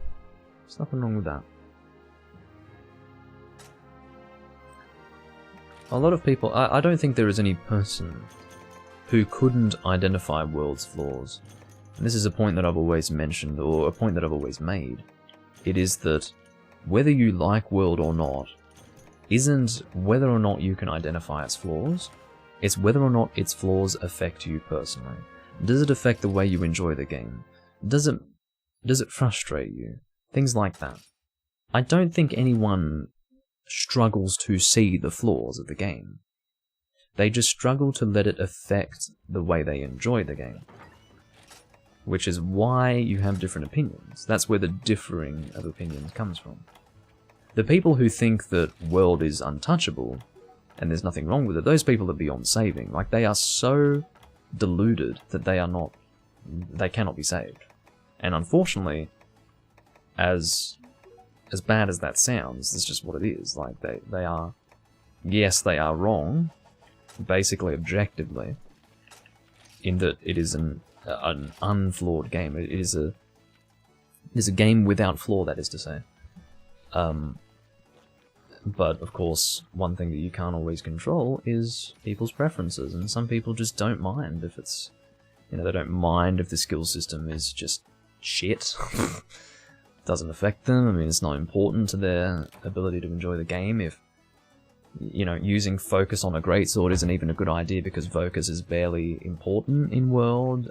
There's nothing wrong with that. A lot of people... I don't think there is any person who couldn't identify World's flaws. And this is a point that I've always mentioned, or a point that I've always made. It is that whether you like World or not, isn't whether or not you can identify its flaws, it's whether or not its flaws affect you personally. Does it affect the way you enjoy the game? Does it frustrate you? Things like that. I don't think anyone struggles to see the flaws of the game. They just struggle to let it affect the way they enjoy the game. Which is why you have different opinions. That's where the differing of opinions comes from. The people who think that World is untouchable, and there's nothing wrong with it, those people are beyond saving. Like, they are so deluded that they cannot be saved. And unfortunately, as bad as that sounds, it's just what it is. Like, they are... Yes, they are wrong, basically objectively, in that it is an unflawed game. It is a game without flaw, that is to say. But, of course, one thing that you can't always control is people's preferences, and some people just don't mind if it's... You know, they don't mind if the skill system is just shit. Doesn't affect them. I mean, it's not important to their ability to enjoy the game. If, you know, using focus on a greatsword isn't even a good idea because focus is barely important in World.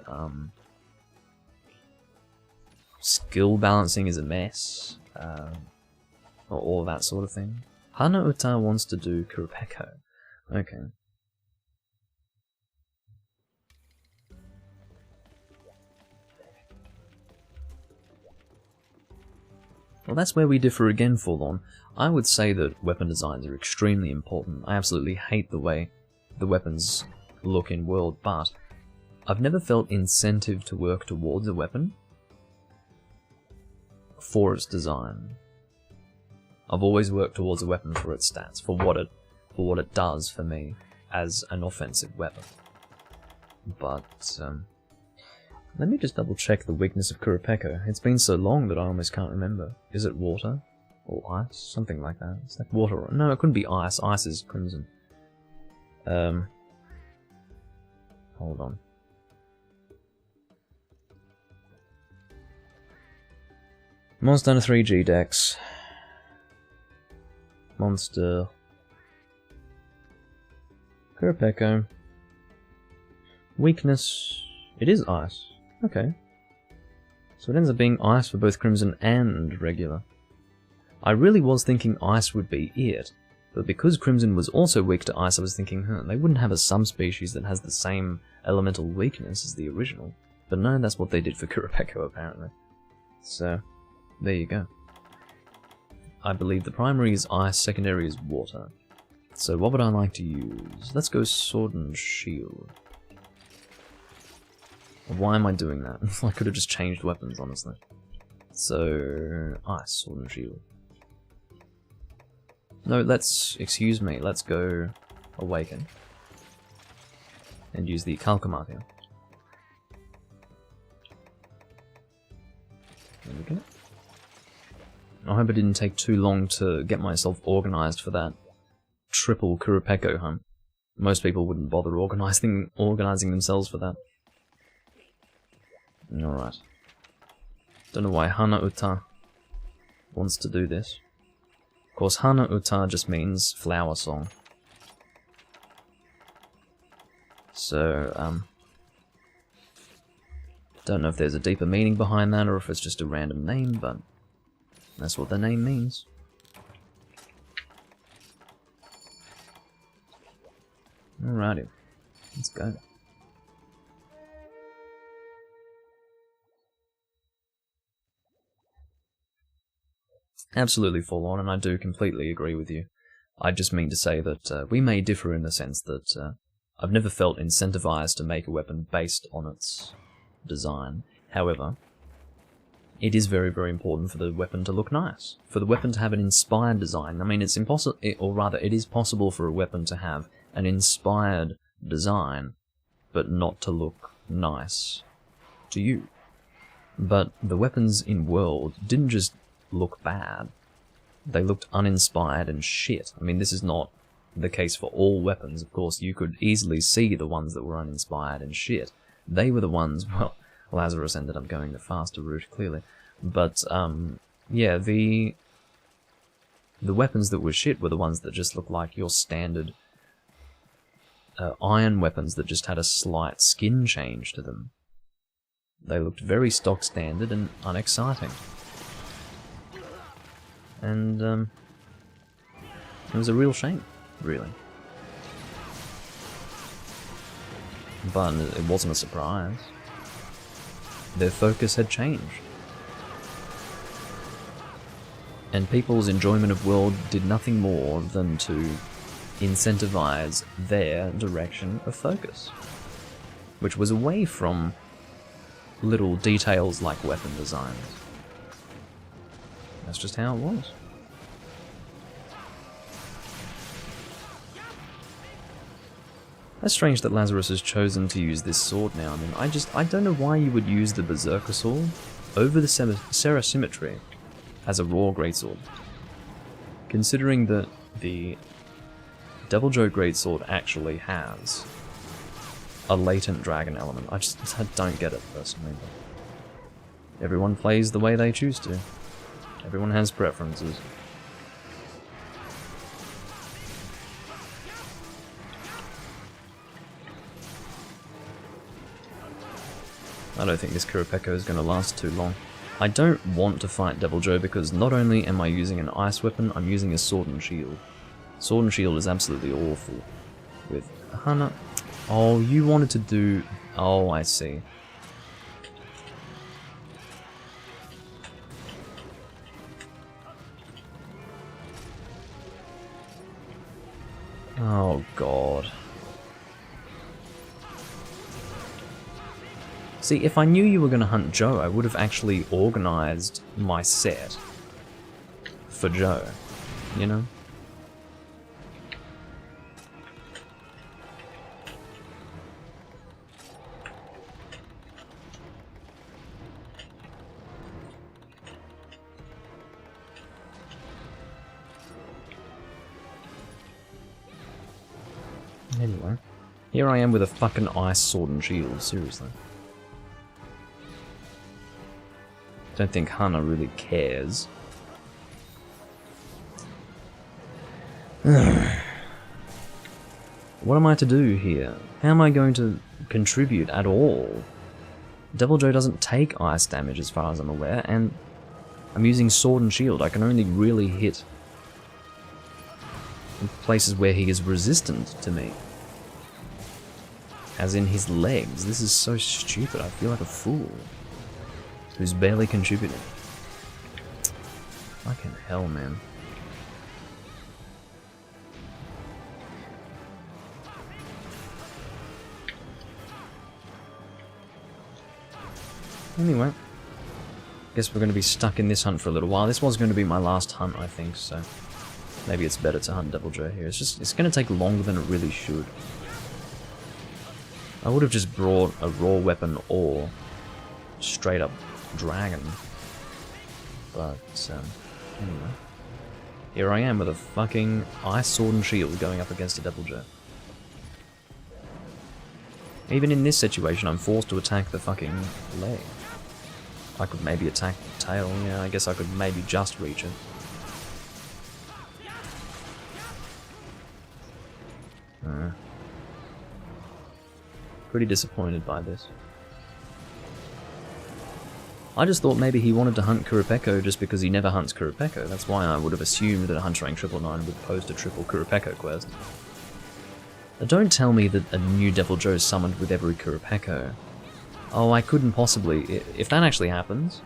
Skill balancing is a mess. Or all that sort of thing. Hana Uta wants to do Kurapeko. Okay. Well, that's where we differ again, Forlorn. I would say that weapon designs are extremely important. I absolutely hate the way the weapons look in World, but I've never felt incentive to work towards a weapon for its design. I've always worked towards a weapon for its stats, for what it does for me as an offensive weapon. But let me just double check the weakness of Kurapeko. It's been so long that I almost can't remember. Is it water? Or ice? Something like that. Is that water? No, it couldn't be ice. Ice is crimson. Hold on. Monster under 3G Dex. Monster. Kurapeko. Weakness. It is ice. Okay. So it ends up being ice for both crimson and regular. I really was thinking ice would be it, but because crimson was also weak to ice, I was thinking, they wouldn't have a subspecies that has the same elemental weakness as the original. But no, that's what they did for Kurapeko, apparently. So, there you go. I believe the primary is ice, secondary is water. So what would I like to use? Let's go sword and shield. Why am I doing that? I could have just changed weapons, honestly. So, ice, sword and shield. No, excuse me, let's go awaken. And use the Calcamartia. There we go. I hope it didn't take too long to get myself organised for that triple Kurapeko hunt. Most people wouldn't bother organising themselves for that. Alright. Don't know why Hana Uta wants to do this. Of course, Hana Uta just means flower song. So, don't know if there's a deeper meaning behind that or if it's just a random name, but that's what the name means. Alrighty, let's go. Absolutely forlorn, and I do completely agree with you. I just mean to say that we may differ in the sense that I've never felt incentivized to make a weapon based on its design. However, it is very, very important for the weapon to look nice. For the weapon to have an inspired design. I mean, it's impossible, or rather, it is possible for a weapon to have an inspired design, but not to look nice to you. But the weapons in World didn't just look bad. They looked uninspired and shit. I mean, this is not the case for all weapons. Of course, you could easily see the ones that were uninspired and shit. They were the ones, well, Lazarus ended up going the faster route, clearly. But, yeah, the weapons that were shit were the ones that just looked like your standard iron weapons that just had a slight skin change to them. They looked very stock standard and unexciting. And, it was a real shame, really. But it wasn't a surprise. Their focus had changed. And people's enjoyment of World did nothing more than to incentivize their direction of focus, which was away from little details like weapon designs. That's just how it was. That's strange that Lazarus has chosen to use this sword now. I mean, I don't know why you would use the Berserker sword over the Serra Symmetry as a raw greatsword. Considering that the Devil Joe greatsword actually has a latent dragon element. I don't get it personally. But everyone plays the way they choose to. Everyone has preferences. I don't think this Kurapeko is going to last too long. I don't want to fight Devil Joe because not only am I using an ice weapon, I'm using a sword and shield. Sword and shield is absolutely awful. With Hana... Oh, you wanted to do... Oh, I see. Oh god. See, if I knew you were going to hunt Joe, I would have actually organised my set for Joe, you know? Anyway, here I am with a fucking ice sword and shield, seriously. Don't think Hana really cares. What am I to do here? How am I going to contribute at all? Devil Joe doesn't take ice damage as far as I'm aware, and I'm using sword and shield. I can only really hit in places where he is resistant to me. As in his legs. This is so stupid. I feel like a fool who's barely contributing. Fucking hell, man. Anyway, guess we're going to be stuck in this hunt for a little while. This was going to be my last hunt, I think, so maybe it's better to hunt Devil Joe here. It's going to take longer than it really should. I would have just brought a raw weapon or straight up dragon, but anyway, here I am with a fucking ice sword and shield going up against a Devil Joe. Even in this situation, I'm forced to attack the fucking leg. I could maybe attack the tail. Yeah, I guess I could maybe just reach it. Pretty disappointed by this. I just thought maybe he wanted to hunt Kurapeko just because he never hunts Kurapeko. That's why I would have assumed that a Hunter Rank 999 would post a triple Kurapeko quest. Now don't tell me that a new Devil Joe is summoned with every Kurapeko. Oh, I couldn't possibly. If that actually happens,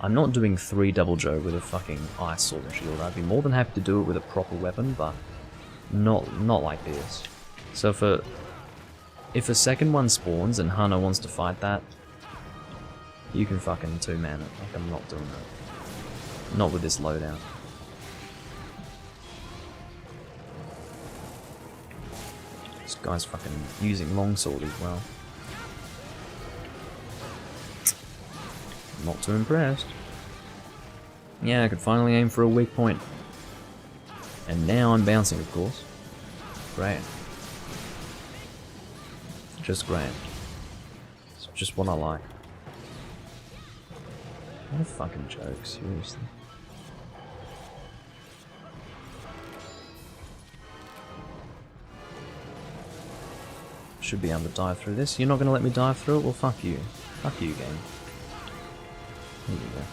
I'm not doing 3 Devil Joe with a fucking ice sword and shield. I'd be more than happy to do it with a proper weapon, but not like this. So if a second one spawns and Hana wants to fight that, you can fucking 2-man it. Like, I'm not doing that. Not with this loadout. This guy's fucking using longsword as well. Not too impressed. Yeah, I could finally aim for a weak point. And now I'm bouncing, of course. Great. Just great. It's just what I like. What a fucking joke, seriously. Should be able to dive through this. You're not going to let me dive through it? Well, fuck you. Fuck you, game. Here we go.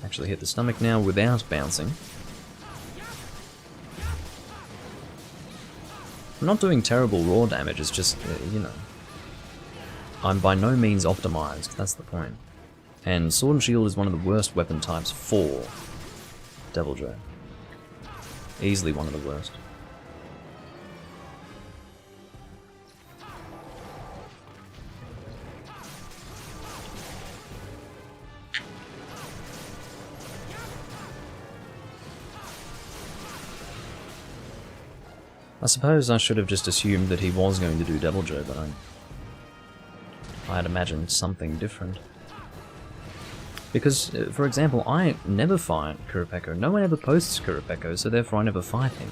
Actually hit the stomach now without bouncing. I'm not doing terrible raw damage, it's just, you know. I'm by no means optimized, that's the point. And Sword and Shield is one of the worst weapon types for Devil Joe. Easily one of the worst. I suppose I should have just assumed that he was going to do Devil Joe, but I had imagined something different. Because, for example, I never fight Kurapeko. No one ever posts Kurapeko, so therefore I never fight him.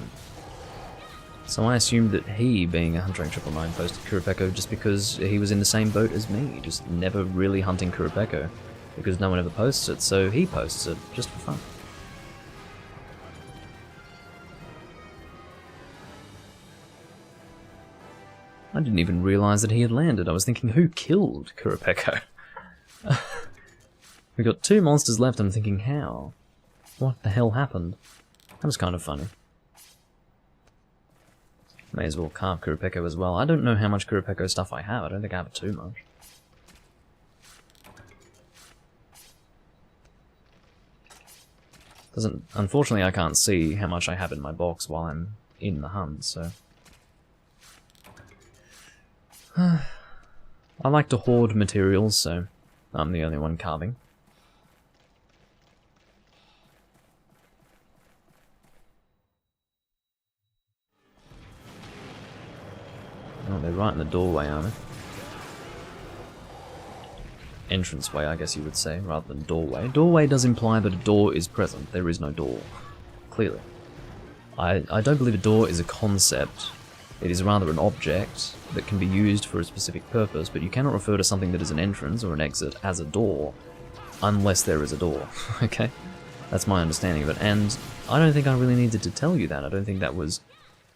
So I assumed that he, being a Hunter Rank 999, posted Kurapeko just because he was in the same boat as me, just never really hunting Kurapeko, because no one ever posts it, so he posts it, just for fun. I didn't even realise that he had landed. I was thinking, who killed Kurapeko? We got 2 monsters left, I'm thinking, how? What the hell happened? That was kind of funny. May as well carve Kurapeko as well. I don't know how much Kurapeko stuff I have. I don't think I have too much. Unfortunately, I can't see how much I have in my box while I'm in the hunt, so I like to hoard materials, so I'm the only one carving. Oh, they're right in the doorway, aren't they? Entranceway, I guess you would say, rather than doorway. Doorway does imply that a door is present. There is no door. Clearly. I don't believe a door is a concept. It is rather an object that can be used for a specific purpose, but you cannot refer to something that is an entrance or an exit as a door unless there is a door. Okay? That's my understanding of it, and I don't think I really needed to tell you that. I don't think that was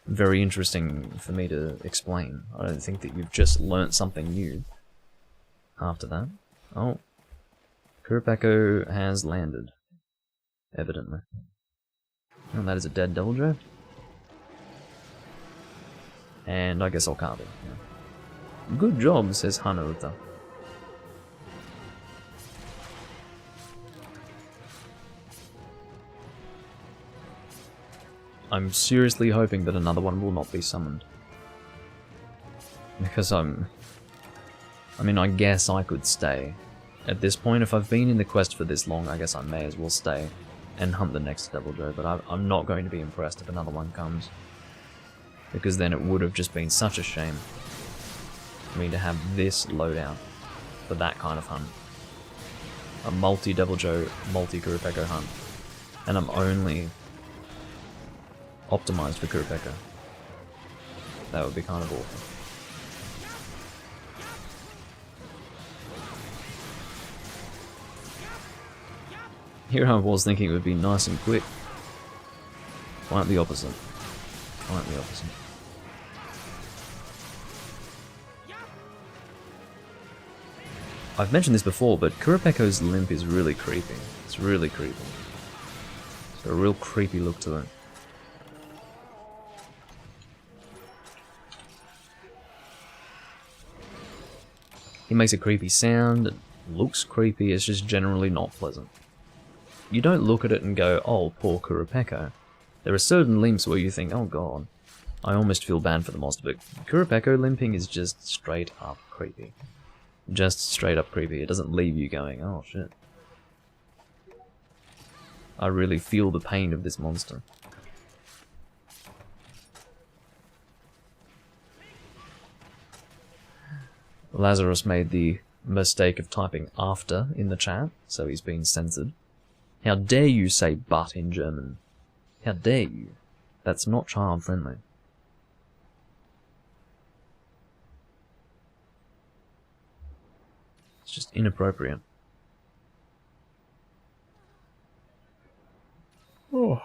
very interesting for me to explain. I don't think that you've just learnt something new after that. Oh. Kurapeko has landed. Evidently. Oh, that is a dead Devil Joe. And I guess I'll carve it. Yeah. Good job, says Hanuta. I'm seriously hoping that another one will not be summoned. Because I mean, I guess I could stay. At this point, if I've been in the quest for this long, I guess I may as well stay and hunt the next Devil Joe, but I'm not going to be impressed if another one comes. Because then it would have just been such a shame for me to have this loadout for that kind of hunt. A multi-Devil Joe, multi-Kurapeko hunt. And I'm only optimized for Kurapeko. That would be kind of awful. Here I was thinking it would be nice and quick. Quite the opposite. Quite the opposite. I've mentioned this before, but Kurapeko's limp is really creepy. It's really creepy. It's got a real creepy look to it. He makes a creepy sound, it looks creepy, it's just generally not pleasant. You don't look at it and go, oh, poor Kurapeko. There are certain limps where you think, oh god, I almost feel bad for the monster, but Kurapeko limping is just straight up creepy. Just straight up creepy. It doesn't leave you going, oh shit. I really feel the pain of this monster. Lazarus made the mistake of typing after in the chat, so he's been censored. How dare you say but in German? How dare you? That's not child friendly. It's just inappropriate. Oh.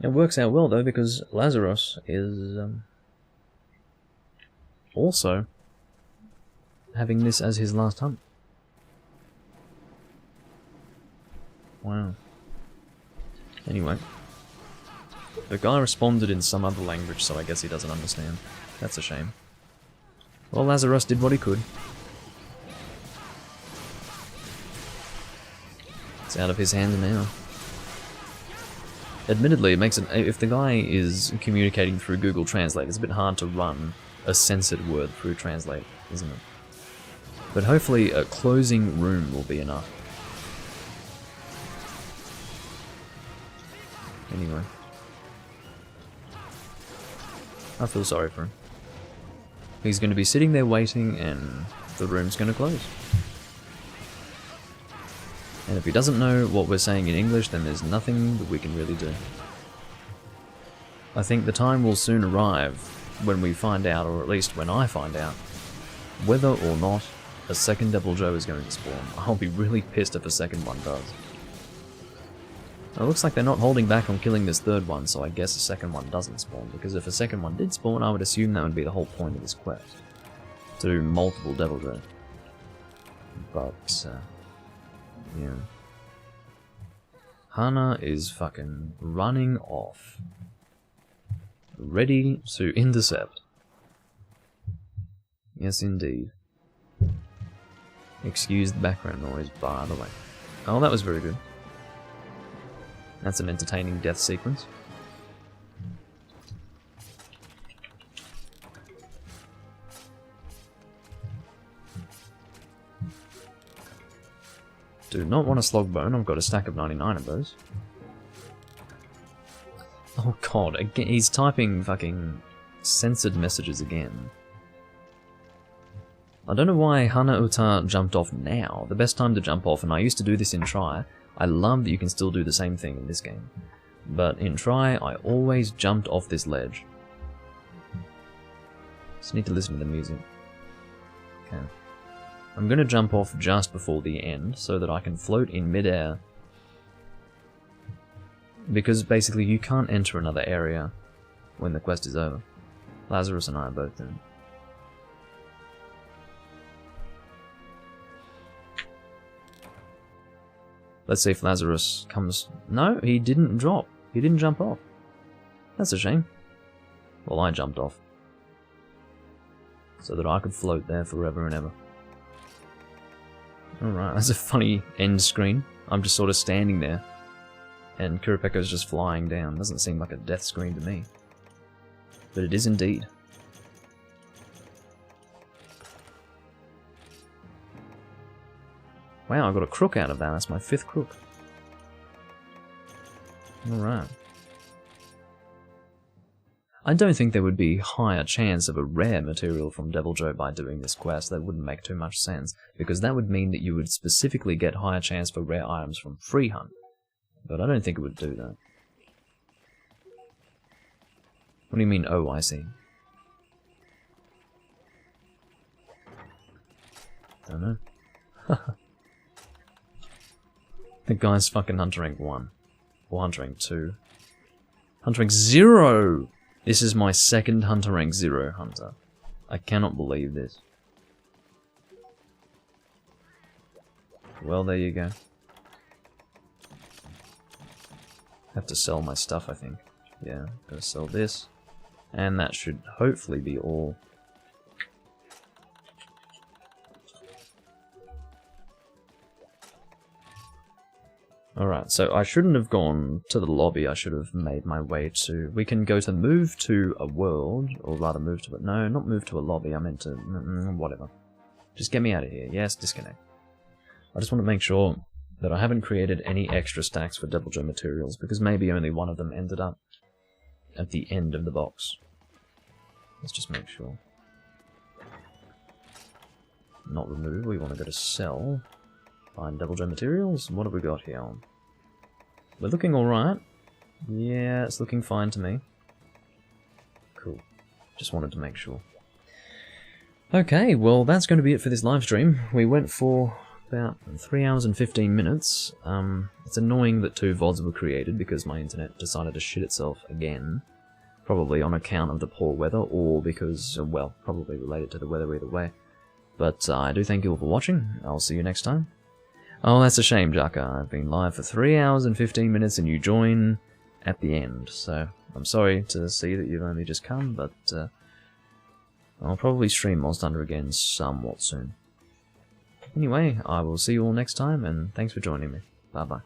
It works out well though, because Lazarus is also having this as his last hunt. Wow. Anyway. The guy responded in some other language, so I guess he doesn't understand. That's a shame. Well, Lazarus did what he could. It's out of his hands now. Admittedly, it makes it... If the guy is communicating through Google Translate, it's a bit hard to run a censored word through Translate, isn't it? But hopefully a closing room will be enough. Anyway. I feel sorry for him. He's going to be sitting there waiting and the room's going to close. And if he doesn't know what we're saying in English, then there's nothing that we can really do. I think the time will soon arrive when we find out, or at least when I find out, whether or not a second Devil Joe is going to spawn. I'll be really pissed if a second one does. It looks like they're not holding back on killing this third one, so I guess a second one doesn't spawn, because if a second one did spawn, I would assume that would be the whole point of this quest. To do multiple Devil Joe. But, yeah. Hana is fucking running off. Ready to intercept. Yes, indeed. Excuse the background noise, by the way. Oh, that was very good. That's an entertaining death sequence. Do not want a slog bone. I've got a stack of 99 of those. Oh god, again, he's typing fucking censored messages again. I don't know why Hana Uta jumped off now. The best time to jump off, and I used to do this in Try. I love that you can still do the same thing in this game. But in Try, I always jumped off this ledge. Just need to listen to the music. Okay. I'm going to jump off just before the end, so that I can float in midair. Because basically you can't enter another area when the quest is over. Lazarus and I are both in. Let's see if Lazarus comes... No, he didn't drop. He didn't jump off. That's a shame. Well, I jumped off. So that I could float there forever and ever. Alright, that's a funny end screen. I'm just sort of standing there. And Kurapeka's just flying down. Doesn't seem like a death screen to me. But it is indeed. Wow, I got a crook out of that. That's my 5th crook. Alright. I don't think there would be higher chance of a rare material from Deviljho by doing this quest. That wouldn't make too much sense, because that would mean that you would specifically get higher chance for rare items from free hunt. But I don't think it would do that. What do you mean, oh, I see? Don't know. The guy's fucking Hunter Rank 1. Or Hunter Rank 2. Hunter Rank 0! This is my 2nd Hunter Rank 0 hunter. I cannot believe this. Well, there you go. Have to sell my stuff, I think. Yeah, gotta sell this. And that should hopefully be all. Alright, so I shouldn't have gone to the lobby, I should have made my way to... We can go to move to a world, or rather move to... No, not move to a lobby, I meant to... whatever. Just get me out of here. Yes, disconnect. I just want to make sure that I haven't created any extra stacks for Deviljho materials, because maybe only one of them ended up at the end of the box. Let's just make sure. Not remove, we want to go to sell. Find Deviljho materials. What have we got here? We're looking alright. Yeah, it's looking fine to me. Cool. Just wanted to make sure. Okay, well that's going to be it for this live stream. We went for about 3 hours and 15 minutes. It's annoying that 2 VODs were created because my internet decided to shit itself again. Probably on account of the poor weather, or because, well, probably related to the weather either way. But I do thank you all for watching. I'll see you next time. Oh, that's a shame, Jaka. I've been live for 3 hours and 15 minutes and you join at the end. So, I'm sorry to see that you've only just come, but I'll probably stream Monster Hunter again somewhat soon. Anyway, I will see you all next time, and thanks for joining me. Bye-bye.